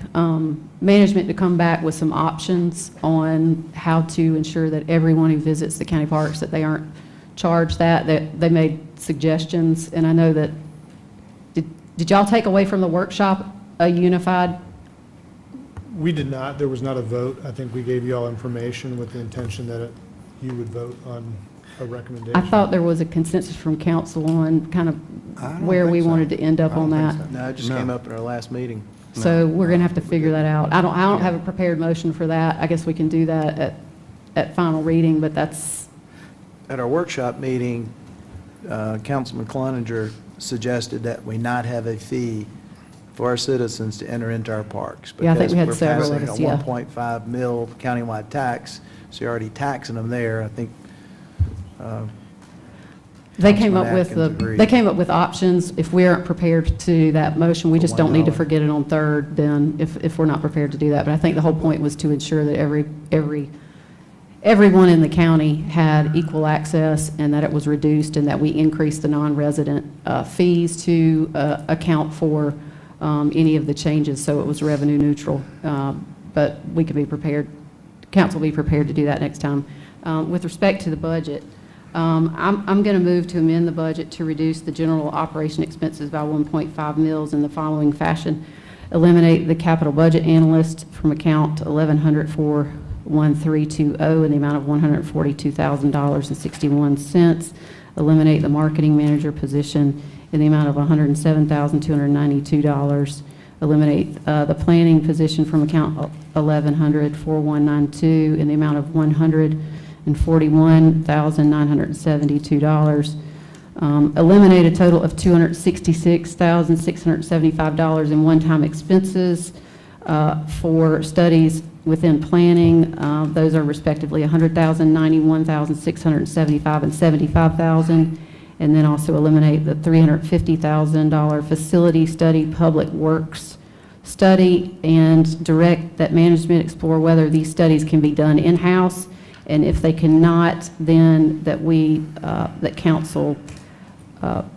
management to come back with some options on how to ensure that everyone who visits the county parks, that they aren't charged that they made suggestions. And I know that, did y'all take away from the workshop a unified? We did not. There was not a vote. I think we gave you all information with the intention that you would vote on a recommendation. I thought there was a consensus from council on kind of I don't where we think so. wanted to end up I don't on think that. so. No, it just No. came up at our last meeting. So we're going to have to figure that out. I don't have a prepared motion for that. I guess we can do that at final reading, but that's, At our workshop meeting, Councilman Cloninger suggested that we not have a fee for our citizens to enter into our parks. Yeah, I think we had several of Because us, yeah. we're passing a 1.5 mil countywide tax, so you're already taxing them there. I think they came up Councilman with Atkins agreed. they came up with options. If we aren't prepared to do that motion, we just don't need to $1. forget it on third then, if we're not prepared to do that. But I think the whole point was to ensure that everyone in the county had equal access and that it was reduced and that we increased the non-resident fees to account for any of the changes, so it was revenue neutral. But we could be prepared, council will be prepared to do that next time. With respect to the budget, I'm going to move to amend the budget to reduce the general operation expenses by 1.5 mils in the following fashion. Eliminate the capital budget analyst from account 1104-1320 in the amount of $142,000.61. Eliminate the marketing manager position in the amount of $107,292. Eliminate the planning position from account 1100-4192 in the amount of $141,972. Eliminate a total of $266,675 in one-time expenses for studies within planning. Those are respectively $100,000, $91,675, and $75,000. And then also eliminate the $350,000 facility study, public works study, and direct that management explore whether these studies can be done in-house. And if they cannot, then that that council, and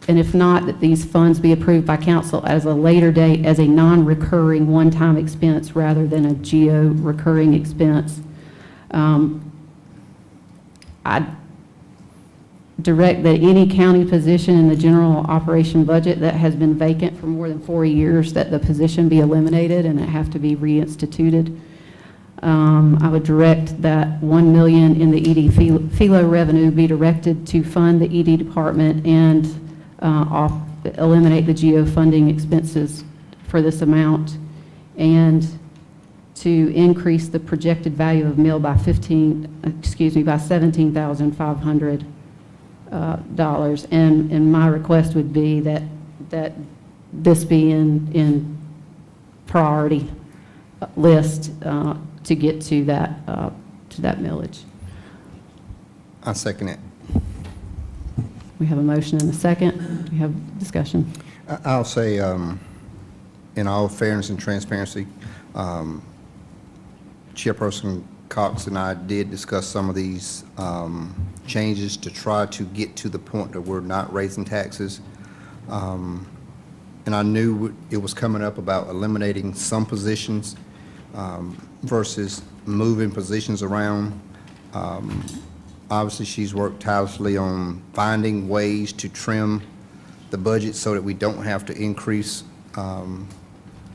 if not, that these funds be approved by council as a later date as a non-recurring one-time expense rather than a recurring expense. I direct that any county position in the general operation budget that has been vacant for more than 4 years, that the position be eliminated and it have to be reinstituted. I would direct that $1 million in the ED FILO revenue be directed to fund the ED department and eliminate the GEO funding expenses for this amount, and to increase the projected value of mill by $17,500. And my request would be that this be in priority list to get to that millage. I second it. We have a motion and a second. Do we have discussion? I'll say, in all fairness and transparency, Chairperson Cox and I did discuss some of these changes to try to get to the point that we're not raising taxes. And I knew it was coming up about eliminating some positions versus moving positions around. Obviously, she's worked tirelessly on finding ways to trim the budget so that we don't have to increase the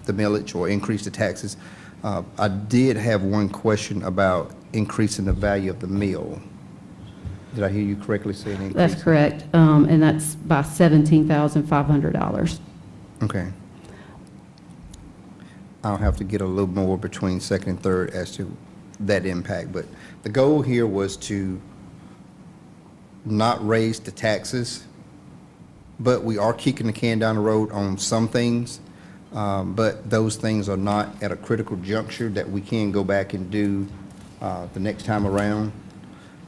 millage or increase the taxes. I did have one question about increasing the value of the mill. Did I hear you correctly say an increase? That's correct, and that's by $17,500. Okay. I'll have to get a little more between second and third as to that impact, but the goal here was to not raise the taxes, but we are kicking the can down the road on some things, but those things are not at a critical juncture that we can go back and do the next time around.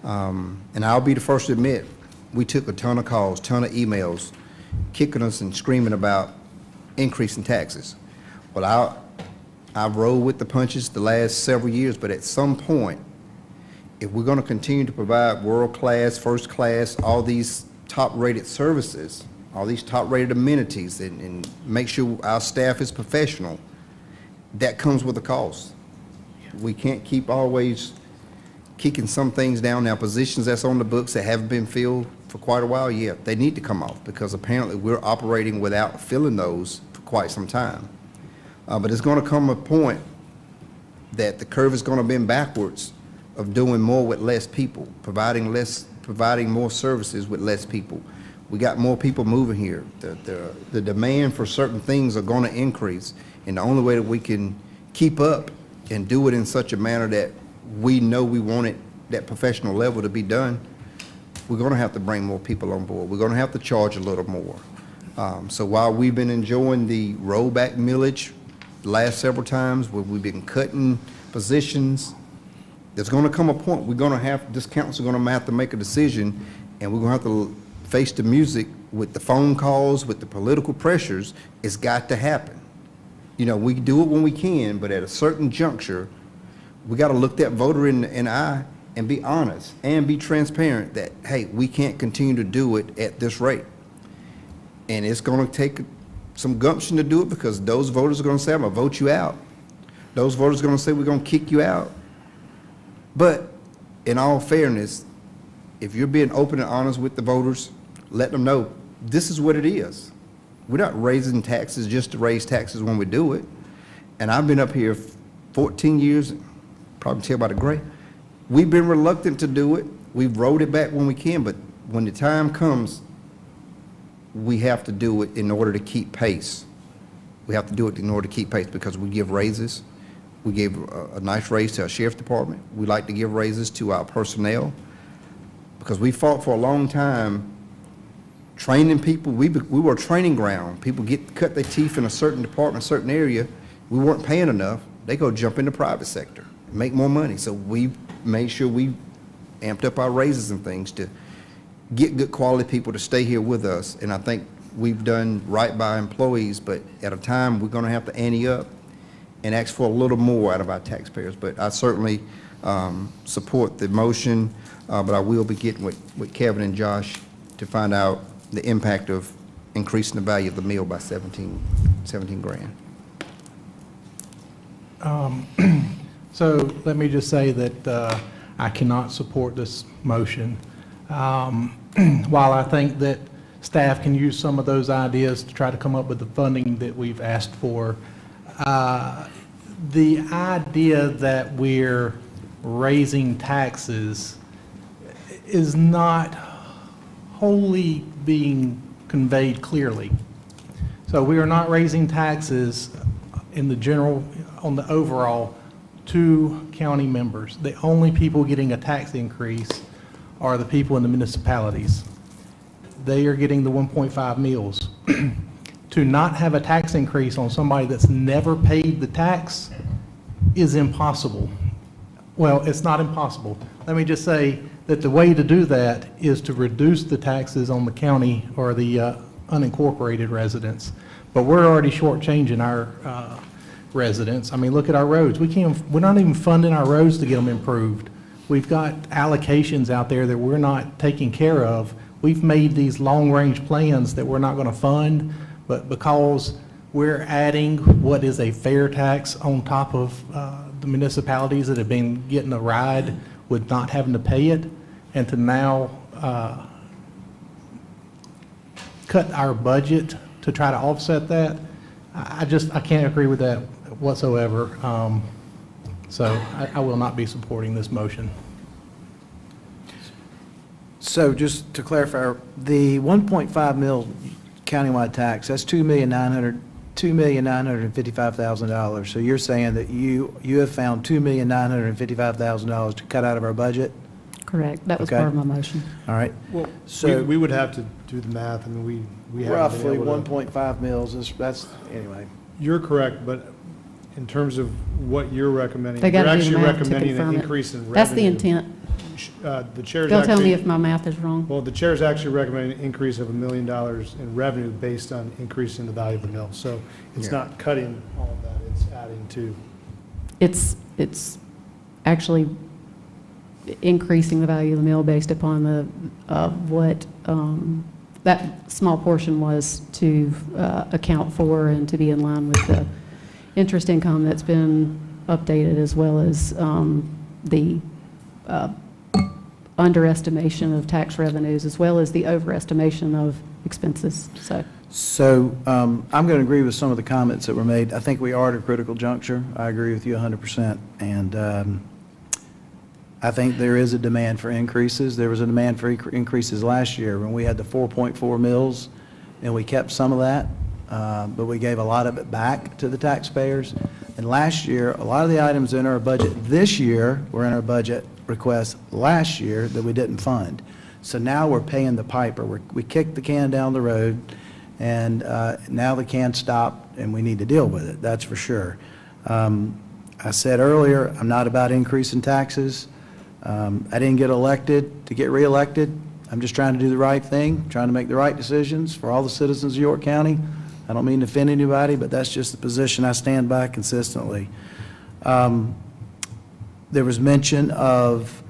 And I'll be the first to admit, we took a ton of calls, ton of emails, kicking us and screaming about increasing taxes. Well, I've rolled with the punches the last several years, but at some point, if we're going to continue to provide world-class, first-class, all these top-rated services, all these top-rated amenities, and make sure our staff is professional, that comes with a cost. We can't keep always kicking some things down. Now, positions that's on the books that haven't been filled for quite a while, yeah, they need to come off, because apparently we're operating without filling those for quite some time. But it's going to come a point that the curve is going to bend backwards of doing more with less people, providing more services with less people. We got more people moving here. The demand for certain things are going to increase, and the only way that we can keep up and do it in such a manner that we know we want it, that professional level to be done, we're going to have to bring more people on board. We're going to have to charge a little more. So while we've been enjoying the rollback millage the last several times, where we've been cutting positions, there's going to come a point this council is going to have to make a decision, and we're going to have to face the music with the phone calls, with the political pressures. It's got to happen. You know, we do it when we can, but at a certain juncture, we got to look that voter in the eye and be honest and be transparent that, hey, we can't continue to do it at this rate. And it's going to take some gumption to do it, because those voters are going to say, I'm going to vote you out. Those voters are going to say, we're going to kick you out. But in all fairness, if you're being open and honest with the voters, let them know this is what it is. We're not raising taxes just to raise taxes when we do it. And I've been up here 14 years, probably tell by the gray. We've been reluctant to do it. We've rolled it back when we can, but when the time comes, we have to do it in order to keep pace. We have to do it in order to keep pace because we give raises. We gave a nice raise to our sheriff's department. We like to give raises to our personnel because we fought for a long time training people. We were a training ground. People cut their teeth in a certain department, certain area. We weren't paying enough. They go jump in the private sector, make more money. So we made sure we amped up our raises and things to get good quality people to stay here with us. And I think we've done right by employees, but at a time, we're gonna have to ante up and ask for a little more out of our taxpayers. But I certainly support the motion, but I will be getting with Kevin and Josh to find out the impact of increasing the value of the meal by 17 grand. So let me just say that I cannot support this motion. While I think that staff can use some of those ideas to try to come up with the funding that we've asked for, the idea that we're raising taxes is not wholly being conveyed clearly. So we are not raising taxes in the general, on the overall, to county members. The only people getting a tax increase are the people in the municipalities. They are getting the 1.5 meals. To not have a tax increase on somebody that's never paid the tax is impossible. Well, it's not impossible. Let me just say that the way to do that is to reduce the taxes on the county or the unincorporated residents. But we're already shortchanging our residents. I mean, look at our roads. We're not even funding our roads to get them improved. We've got allocations out there that we're not taking care of. We've made these long-range plans that we're not going to fund, but because we're adding what is a fair tax on top of the municipalities that have been getting a ride with not having to pay it, and to now cut our budget to try to offset that, I can't agree with that whatsoever. So I will not be supporting this motion. So just to clarify, the 1.5 mil countywide tax, that's $2,955,000. So you're saying that you have found $2,955,000 to cut out of our budget? Correct. That was Okay. part of my motion. All right. Well, So we would have to do the math, and we haven't been roughly able to- 1.5 mils, that's, anyway. You're correct, but in terms of what you're recommending, They you're gotta do the actually math to recommending an confirm it. increase in revenue. That's the intent. The chair's Don't tell me actually, if my math is wrong. well, the chair's actually recommending an increase of $1 million in revenue based on increasing the value of the mill. So it's Yeah. not cutting all of that, it's adding to. It's actually increasing the value of the mill based upon what that small portion was to account for and to be in line with the interest income that's been updated, as well as the underestimation of tax revenues, as well as the overestimation of expenses. So I'm going to agree with some of the comments that were made. I think we are at a critical juncture. I agree with you 100%. And I think there is a demand for increases. There was a demand for increases last year when we had the 4.4 mils, and we kept some of that, but we gave a lot of it back to the taxpayers. And last year, a lot of the items in our budget this year were in our budget request last year that we didn't fund. So now we're paying the piper. We kicked the can down the road, and now the can stopped, and we need to deal with it, that's for sure. I said earlier, I'm not about increasing taxes. I didn't get elected to get reelected. I'm just trying to do the right thing, trying to make the right decisions for all the citizens of York County. I don't mean to offend anybody, but that's just the position I stand by consistently. There was mention of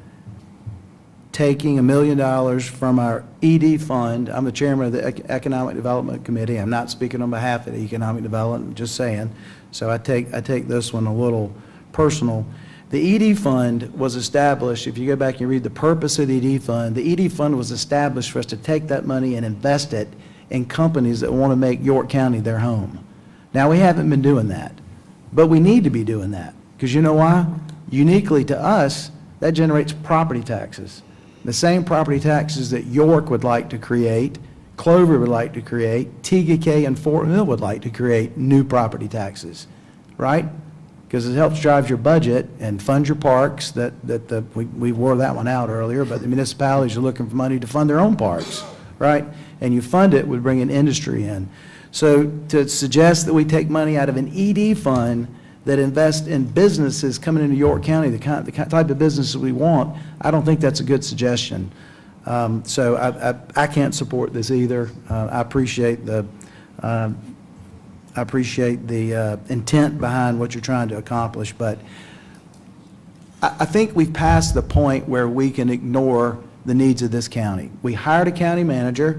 taking $1 million from our ED fund. I'm the chairman of the Economic Development Committee. I'm not speaking on behalf of the Economic Development, I'm just saying. So I take this one a little personal. The ED fund was established, if you go back and read the purpose of the ED fund was established for us to take that money and invest it in companies that want to make York County their home. Now, we haven't been doing that, but we need to be doing that, because you know why? Uniquely to us, that generates property taxes. The same property taxes that York would like to create, Clover would like to create, TGK and Fort Mill would like to create new property taxes, right? Because it helps drive your budget and fund your parks, we wore that one out earlier, but the municipalities are looking for money to fund their own parks, right? And you fund it, would bring an industry in. So to suggest that we take money out of an ED fund that invest in businesses coming into York County, the type of businesses we want, I don't think that's a good suggestion. So I can't support this either. I appreciate the intent behind what you're trying to accomplish, but I think we've passed the point where we can ignore the needs of this county. We hired a county manager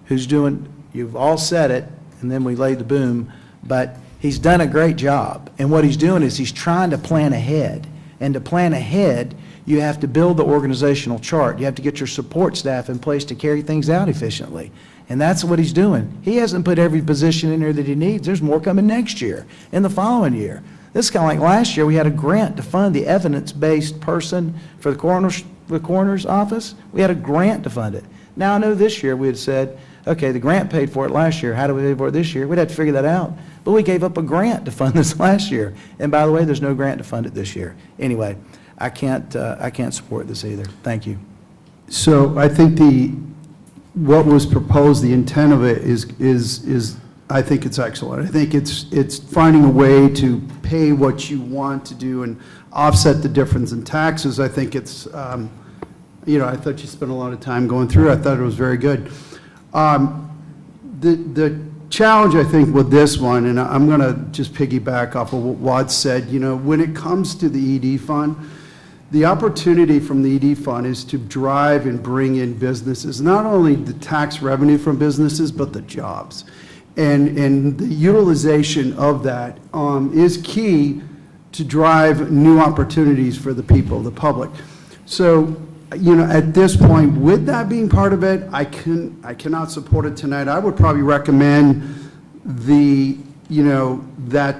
who's doing, you've all said it, and then we laid the boom, but he's done a great job. And what he's doing is he's trying to plan ahead. And to plan ahead, you have to build the organizational chart. You have to get your support staff in place to carry things out efficiently. And that's what he's doing. He hasn't put every position in there that he needs. There's more coming next year and the following year. This is kind of like last year, we had a grant to fund the evidence-based person for the coroner's office. We had a grant to fund it. Now, I know this year we had said, okay, the grant paid for it last year. How do we pay for it this year? We'd have to figure that out. But we gave up a grant to fund this last year. And by the way, there's no grant to fund it this year. Anyway, I can't support this either. Thank you. So I think what was proposed, the intent of it is I think it's excellent. I think it's finding a way to pay what you want to do and offset the difference in taxes. I think it's, I thought you spent a lot of time going through it. I thought it was very good. The challenge, I think, with this one, and I'm going to just piggyback off of what Wad said, when it comes to the ED fund, the opportunity from the ED fund is to drive and bring in businesses, not only the tax revenue from businesses, but the jobs. And the utilization of that is key to drive new opportunities for the people, the public. So, at this point, with that being part of it, I cannot support it tonight. I would probably recommend that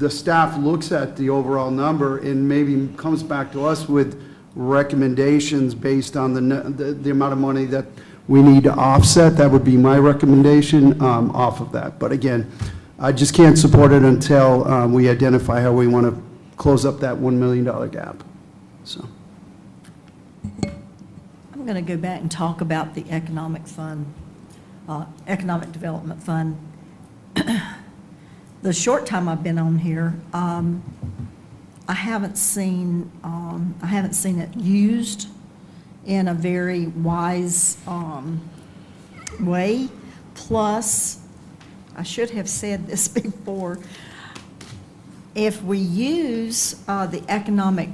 the staff looks at the overall number and maybe comes back to us with recommendations based on the amount of money that we need to offset. That would be my recommendation off of that. But again, I just can't support it until we identify how we want to close up that $1 million gap. So. I'm going to go back and talk about the economic fund, economic development fund. The short time I've been on here, I haven't seen it used in a very wise way. Plus, I should have said this before, if we use the economic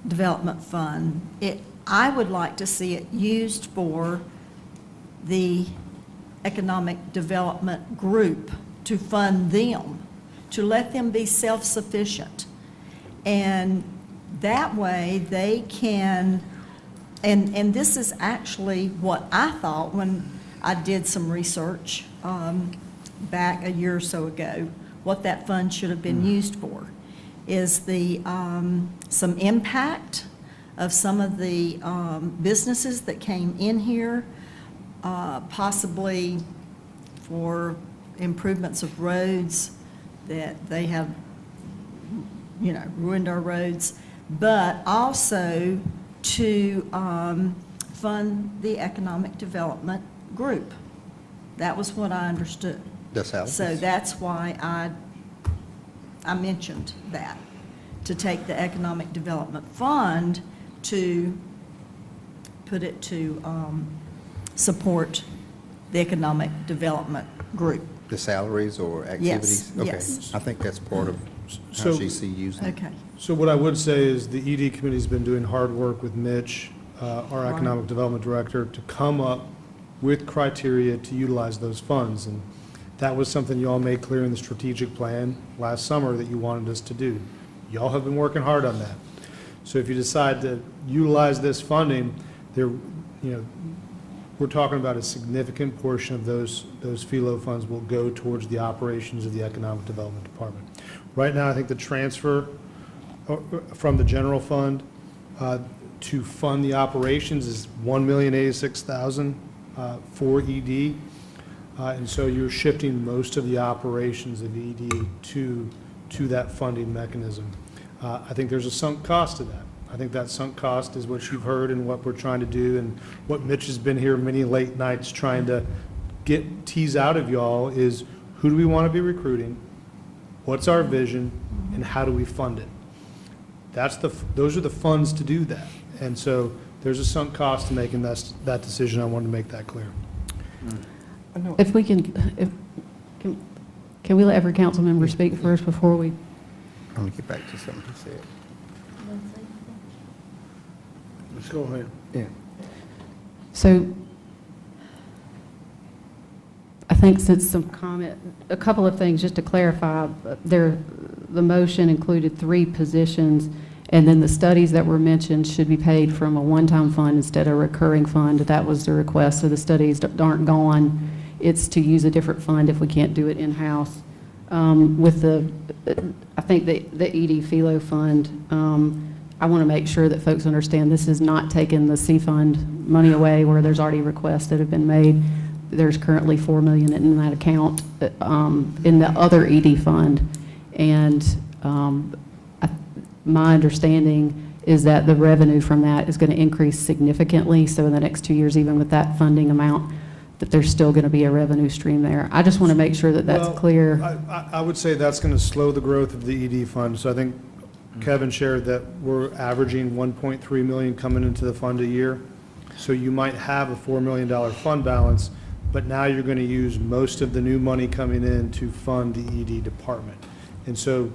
development fund, I would like to see it used for the economic development group, to fund them, to let them be self-sufficient. And that way they can, and this is actually what I thought when I did some research back a year or so ago, what that fund should have been used for, is some impact of some of the businesses that came in here, possibly for improvements of roads that they have, ruined our roads, but also to fund the economic development group. That was what I understood. That's how. So that's why I mentioned that, to take the economic development fund to put it to support the economic development group. The salaries or activities? Yes, yes. Okay, I think that's part of how So- she sees using it. Okay. So what I would say is the ED committee's been doing hard work with Mitch, our economic development director, to come up with criteria to utilize those funds. And that was something you all made clear in the strategic plan last summer that you wanted us to do. Y'all have been working hard on that. So if you decide to utilize this funding, we're talking about a significant portion of those FELO funds will go towards the operations of the Economic Development Department. Right now, I think the transfer from the general fund to fund the operations is $1,086,000 for ED. And so you're shifting most of the operations of ED to that funding mechanism. I think there's a sunk cost to that. I think that sunk cost is what you've heard and what we're trying to do, and what Mitch has been here many late nights trying to tease out of y'all is, who do we want to be recruiting? What's our vision, and how do we fund it? Those are the funds to do that. And so there's a sunk cost to making that decision. I wanted to make that clear. If we can we let every council member speak first before we? I'm going to get back to something he said. Let's go ahead. Yeah. So I think since some comment, a couple of things just to clarify, the motion included 3 positions, and then the studies that were mentioned should be paid from a one-time fund instead of a recurring fund. That was the request. So the studies aren't gone. It's to use a different fund if we can't do it in-house. With I think the ED FELO fund, I want to make sure that folks understand this is not taking the C fund money away where there's already requests that have been made. There's currently $4 million in that account in the other ED fund. And my understanding is that the revenue from that is going to increase significantly. So in the next 2 years, even with that funding amount, that there's still going to be a revenue stream there. I just want to make sure that that's clear. I would say that's going to slow the growth of the ED fund. So I think Kevin shared that we're averaging $1.3 million coming into the fund a year. So you might have a $4 million fund balance, but now you're going to use most of the new money coming in to fund the ED department. And so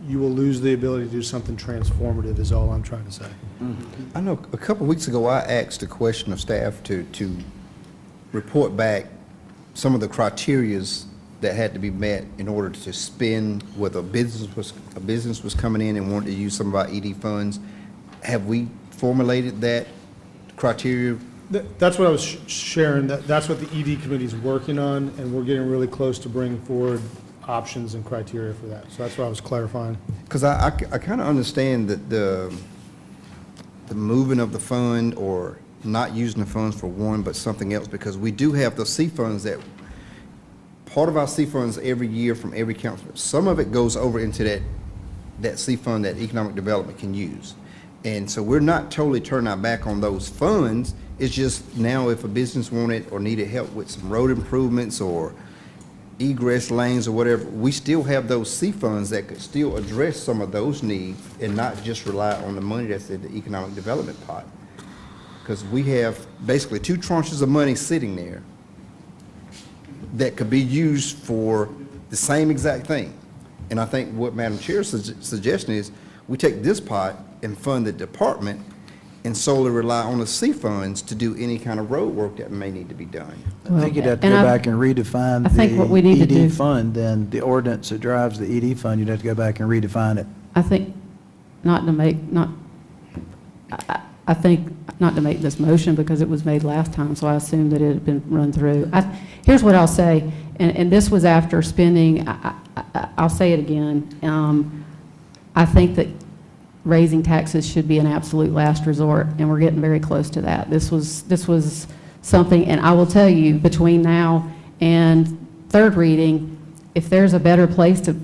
you will lose the ability to do something transformative is all I'm trying to say. I know a couple of weeks ago, I asked a question of staff to report back some of the criterias that had to be met in order to spend, whether a business was coming in and wanted to use some of our ED funds. Have we formulated that criteria? That's what I was sharing. That's what the ED committee is working on, and we're getting really close to bringing forward options and criteria for that. So that's what I was clarifying. Because I kind of understand that the moving of the fund or not using the funds for one but something else, because we do have the C funds that, part of our C funds every year from every council, some of it goes over into that C fund that economic development can use. And so we're not totally turning our back on those funds. It's just now if a business wanted or needed help with some road improvements or egress lanes or whatever, we still have those C funds that could still address some of those needs and not just rely on the money that's in the economic development pot. Because we have basically 2 tranches of money sitting there that could be used for the same exact thing. And I think what Madam Chair's suggestion is we take this pot and fund the department and solely rely on the C funds to do any kind of road work that may need to be done. I think you'd have to go back and redefine the ED fund, then the ordinance that drives the ED fund, you'd have to go back and redefine it. I think not to make this motion because it was made last time, so I assumed that it had been run through. Here's what I'll say, and this was after spending, I'll say it again. I think that raising taxes should be an absolute last resort, and we're getting very close to that. This was something, and I will tell you, between now and third reading, if there's a better place to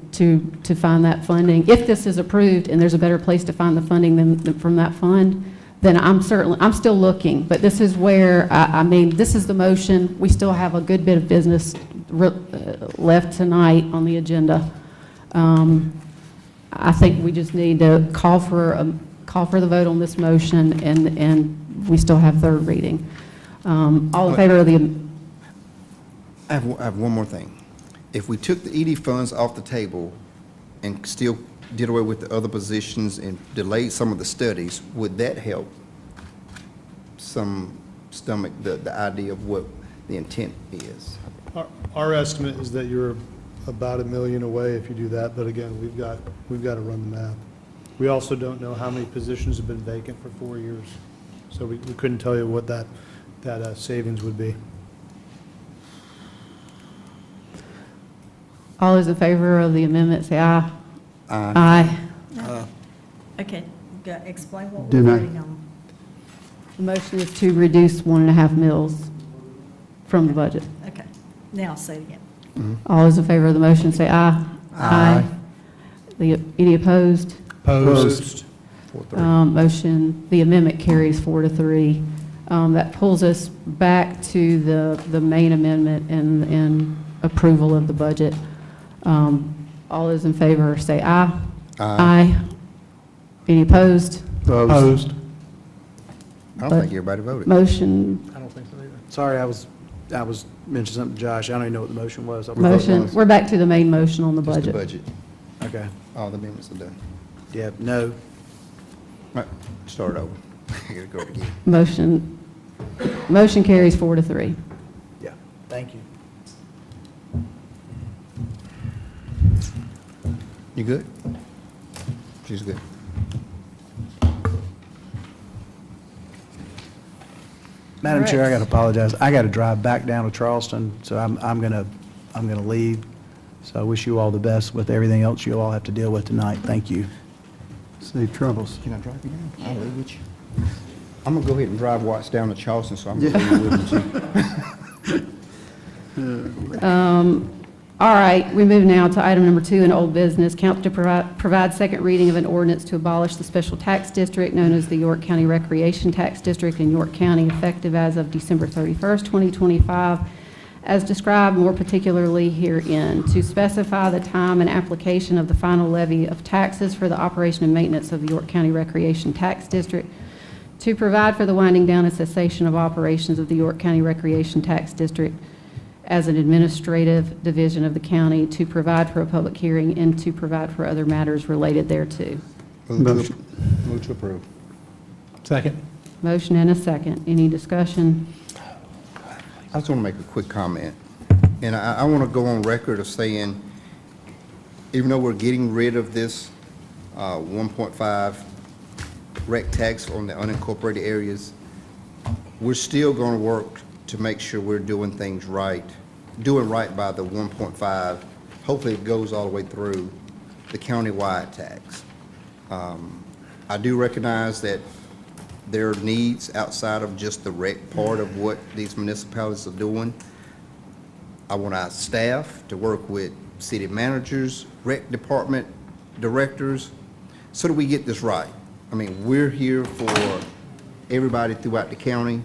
find that funding, if this is approved and there's a better place to find the funding than from that fund, then I'm still looking. But this is where, this is the motion. We still have a good bit of business left tonight on the agenda. I think we just need to call for the vote on this motion, and we still have third reading. All in favor of the... I have one more thing. If we took the ED funds off the table and still did away with the other positions and delayed some of the studies, would that help stomach the idea of what the intent is? Our estimate is that you're about $1 million away if you do that, but again, we've got to run the math. We also don't know how many positions have been vacant for 4 years, so we couldn't tell you what that savings would be. All those in favor of the amendment, say aye. Aye. Okay, explain what we're Deny. voting on. The motion is to reduce 1.5 mills from the budget. Okay, now say it again. All those in favor of the motion, say aye. Aye. Any opposed? Opposed. Motion, the amendment carries 4-3. That pulls us back to the main amendment and approval of the budget. All those in favor, say aye. Aye. Any opposed? Opposed. I don't think everybody voted. Motion, I don't think so either. Sorry, I was mentioning something to Josh. I don't even know what the motion was. motion, we're back to the main motion on the Just the budget. budget. Okay. All the amendments are done. Yeah, no. Right, start over. I gotta go again. Motion carries 4-3. Yeah, thank you. You good? She's good. Madam Chair, I Correct. got to apologize. I got to drive back down to Charleston, so I'm gonna leave. So I wish you all the best with everything else you all have to deal with tonight. Thank you. Safe travels. Can I drive you down? I'll leave with you. I'm gonna go ahead and drive Watts down to Charleston, so I'm gonna leave with you. All right, we move now to item number 2 in old business. Council to provide second reading of an ordinance to abolish the special tax district known as the York County Recreation Tax District in York County, effective as of December 31st, 2025, as described more particularly herein, to specify the time and application of the final levy of taxes for the operation and maintenance of the York County Recreation Tax District, to provide for the winding down and cessation of operations of the York County Recreation Tax District as an administrative division of the county, to provide for a public hearing, and to provide for other matters related thereto. Move to approve. Second. Motion and a second. Any discussion? I just want to make a quick comment, and I want to go on record of saying, even though we're getting rid of this 1.5 rec tax on the unincorporated areas, we're still going to work to make sure we're doing things right, doing right by the 1.5. Hopefully it goes all the way through the countywide tax. I do recognize that there are needs outside of just the rec part of what these municipalities are doing. I want our staff to work with city managers, rec department directors, so that we get this right. I mean, we're here for everybody throughout the county,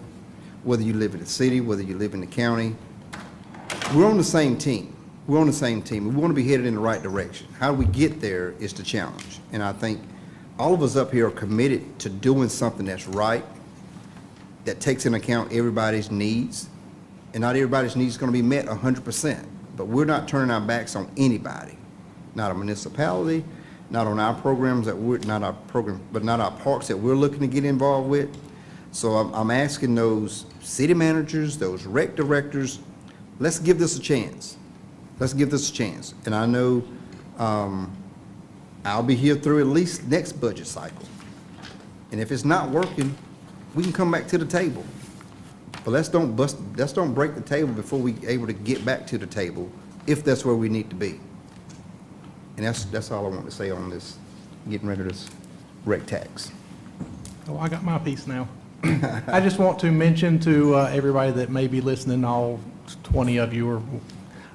whether you live in the city, whether you live in the county. We're on the same team. We're on the same team. We want to be headed in the right direction. How we get there is the challenge. And I think all of us up here are committed to doing something that's right, that takes into account everybody's needs. And not everybody's needs are going to be met 100%. But we're not turning our backs on anybody, not a municipality, not on our programs that we're, not our program, but not our parks that we're looking to get involved with. So I'm asking those city managers, those rec directors, let's give this a chance. Let's give this a chance. And I know I'll be here through at least next budget cycle. And if it's not working, we can come back to the table. But let's don't break the table before we're able to get back to the table, if that's where we need to be. And that's all I want to say on this, getting rid of this rec tax. Oh, I got my piece now. I just want to mention to everybody that may be listening, all 20 of you,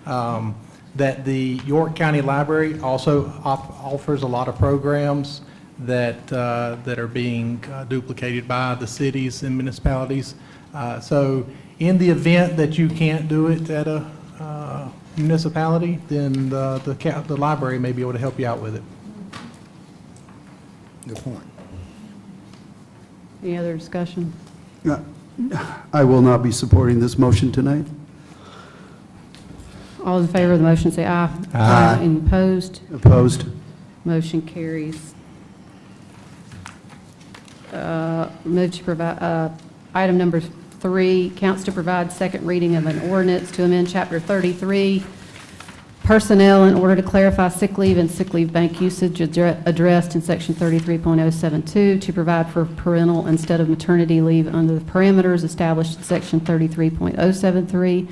that the York County Library also offers a lot of programs that are being duplicated by the cities and municipalities. So in the event that you can't do it at a municipality, then the library may be able to help you out with it. Good point. Any other discussion? I will not be supporting this motion tonight. All in favor of the motion, say aye. Aye. Any opposed? Opposed? Motion carries. Move to provide, item number 3, council to provide second reading of an ordinance to amend Chapter 33 Personnel, in order to clarify sick leave and sick leave bank usage addressed in Section 33.072 to provide for parental instead of maternity leave under the parameters established in Section 33.073,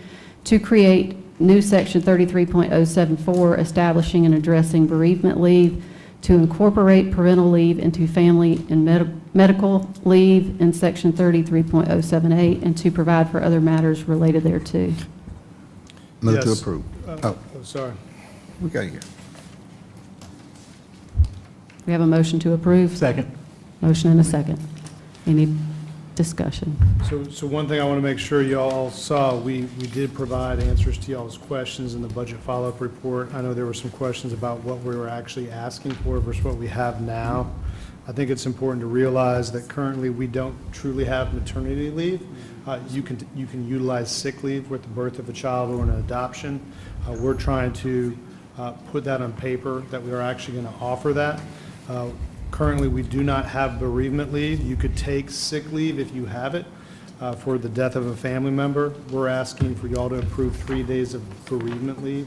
to create new Section 33.074 establishing and addressing bereavement leave, to incorporate parental leave into family and medical leave in Section 33.078, and to provide for other matters related thereto. Move to Yes. approve. Sorry. We got you. We have a motion to approve. Second. Motion and a second. Any discussion? So one thing I want to make sure y'all saw, we did provide answers to y'all's questions in the budget follow-up report. I know there were some questions about what we were actually asking for versus what we have now. I think it's important to realize that currently we don't truly have maternity leave. You can utilize sick leave with the birth of a child or an adoption. We're trying to put that on paper, that we are actually going to offer that. Currently, we do not have bereavement leave. You could take sick leave if you have it for the death of a family member. We're asking for y'all to approve 3 days of bereavement leave.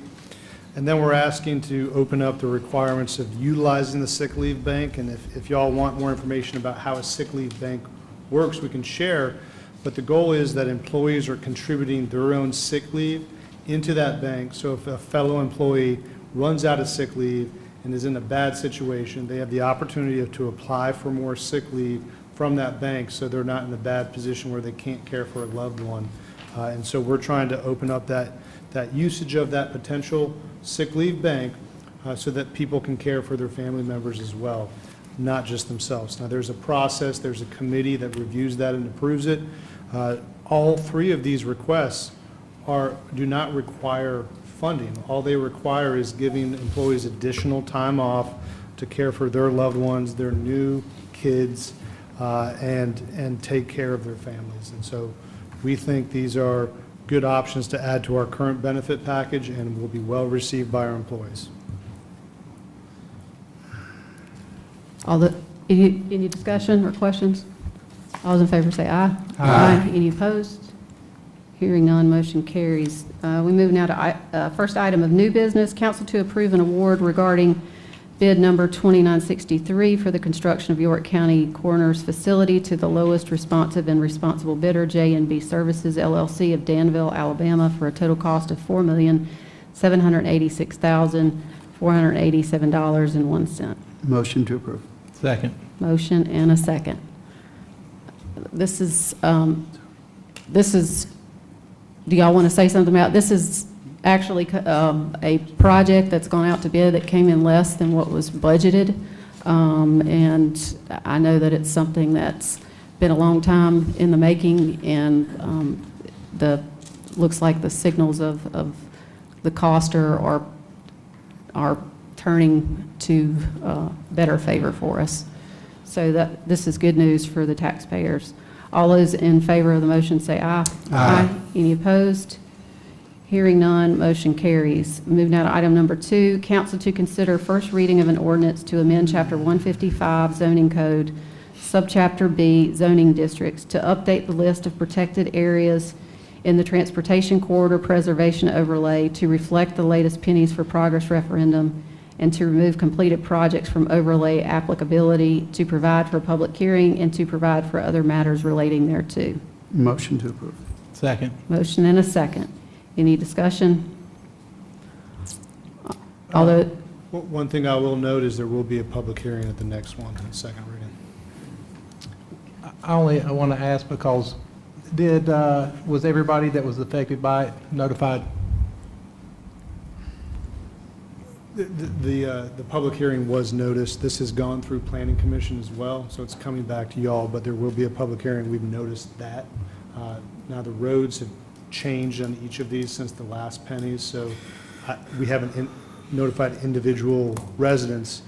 And then we're asking to open up the requirements of utilizing the sick leave bank. And if y'all want more information about how a sick leave bank works, we can share. But the goal is that employees are contributing their own sick leave into that bank. So if a fellow employee runs out of sick leave and is in a bad situation, they have the opportunity to apply for more sick leave from that bank, so they're not in a bad position where they can't care for a loved one. And so we're trying to open up that usage of that potential sick leave bank so that people can care for their family members as well, not just themselves. Now, there's a process, there's a committee that reviews that and approves it. All three of these requests do not require funding. All they require is giving employees additional time off to care for their loved ones, their new kids, and take care of their families. And so we think these are good options to add to our current benefit package and will be well received by our employees. Any discussion or questions? All those in favor say aye. Aye. Any opposed? Hearing none, motion carries. We move now to first item of new business, council to approve an award regarding bid number 2963 for the construction of York County Coroner's Facility to the lowest responsive and responsible bidder, J&B Services LLC of Danville, Alabama, for a total cost of $4,786,487.01. Motion to approve. Second. Motion and a second. This is, do y'all want to say something about, this is actually a project that's gone out to bid that came in less than what was budgeted. And I know that it's something that's been a long time in the making, and looks like the signals of the cost are turning to better favor for us. So this is good news for the taxpayers. All those in favor of the motion say aye. Aye. Any opposed? Hearing none, motion carries. Move now to item number 2, council to consider first reading of an ordinance to amend Chapter 155 zoning code, subchapter B, zoning districts, to update the list of protected areas in the transportation corridor preservation overlay to reflect the latest pennies for progress referendum, and to remove completed projects from overlay applicability, to provide for a public hearing, and to provide for other matters relating thereto. Motion to approve. Second. Motion and a second. Any discussion? Although, One thing I will note is there will be a public hearing at the next one, the second reading. I want to ask because was everybody that was affected by it notified? The public hearing was noticed. This has gone through Planning Commission as well, so it's coming back to y'all, but there will be a public hearing. We've noticed that. Now, the roads have changed on each of these since the last pennies, so we haven't notified individual residents,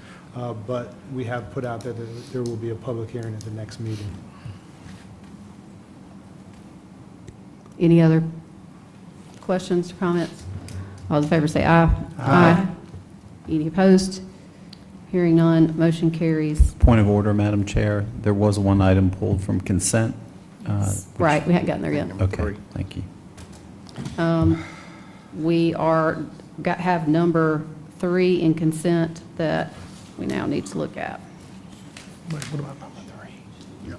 but we have put out that there will be a public hearing at the next meeting. any other questions or comments? All in favor say aye. Aye. Any opposed? Hearing none, motion carries. Point of order, Madam Chair. There was one item pulled from consent. Right, we haven't gotten there yet. Okay, thank you. We are have number 3 in consent that we now need to look at. What about number 3?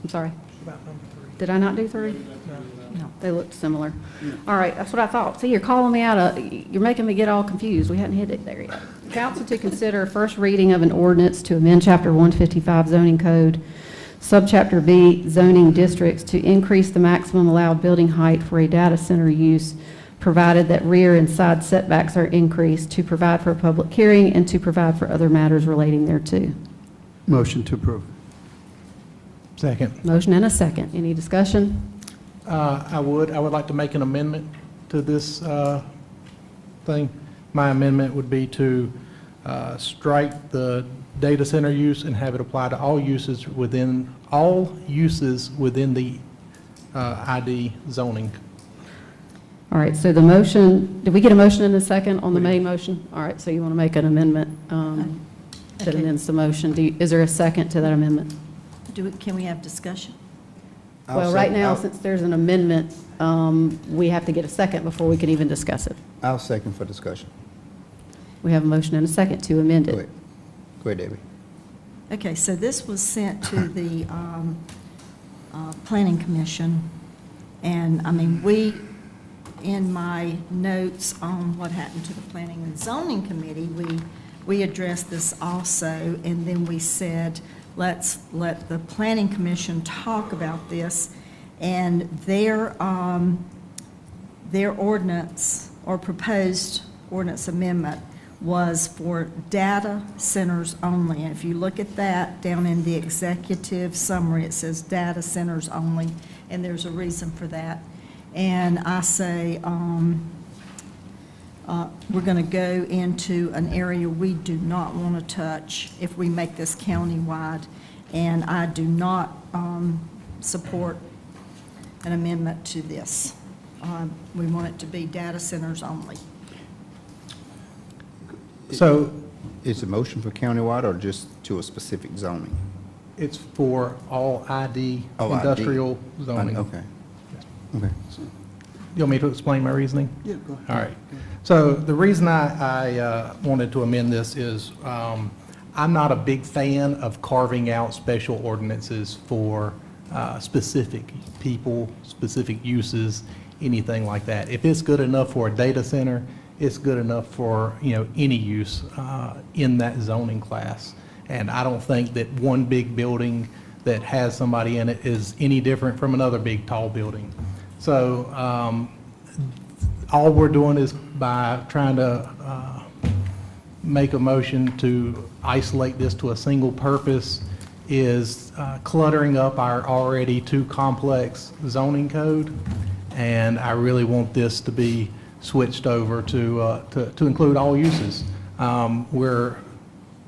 I'm sorry, What about number 3? did I not do 3? No, they looked similar. All right, that's what I thought. See, you're calling me out, you're making me get all confused. We hadn't hit it there yet. Council to consider first reading of an ordinance to amend Chapter 155 zoning code, Subchapter B, zoning districts, to increase the maximum allowed building height for a data center use, provided that rear and side setbacks are increased, to provide for a public hearing, and to provide for other matters relating thereto. Motion to approve. Second. Motion and a second. Any discussion? I would like to make an amendment to this thing. My amendment would be to strike the data center use and have it apply to all uses within the ID zoning. All right, so the motion, did we get a motion and a second on the main motion? All right, so you want to make an amendment that Okay. amends the motion. Is there a second to that amendment? Can we have discussion? Well, right now, since there's an amendment, we have to get a second before we can even discuss it. I'll second for discussion. We have a motion and a second to amend Go it. ahead. Go ahead, Debbie. Okay, so this was sent to the Planning Commission, and, I mean, in my notes on what happened to the Planning and Zoning Committee, we addressed this also, and then we said, let's let the Planning Commission talk about this, and their ordinance or proposed ordinance amendment was for data centers only. And if you look at that down in the executive summary, it says data centers only, and there's a reason for that. And I say we're going to go into an area we do not want to touch if we make this countywide, and I do not support an amendment to this. We want it to be data centers only. So Is the motion for countywide or just to a specific zoning? it's for all ID Oh, ID. industrial zoning. Okay. Okay. You want me to explain my reasoning? Yeah, go ahead. All right. So the reason I wanted to amend this is I'm not a big fan of carving out special ordinances for specific people, specific uses, anything like that. If it's good enough for a data center, it's good enough for, any use in that zoning class. And I don't think that one big building that has somebody in it is any different from another big, tall building. So all we're doing is by trying to make a motion to isolate this to a single purpose is cluttering up our already too complex zoning code. And I really want this to be switched over to include all uses. Where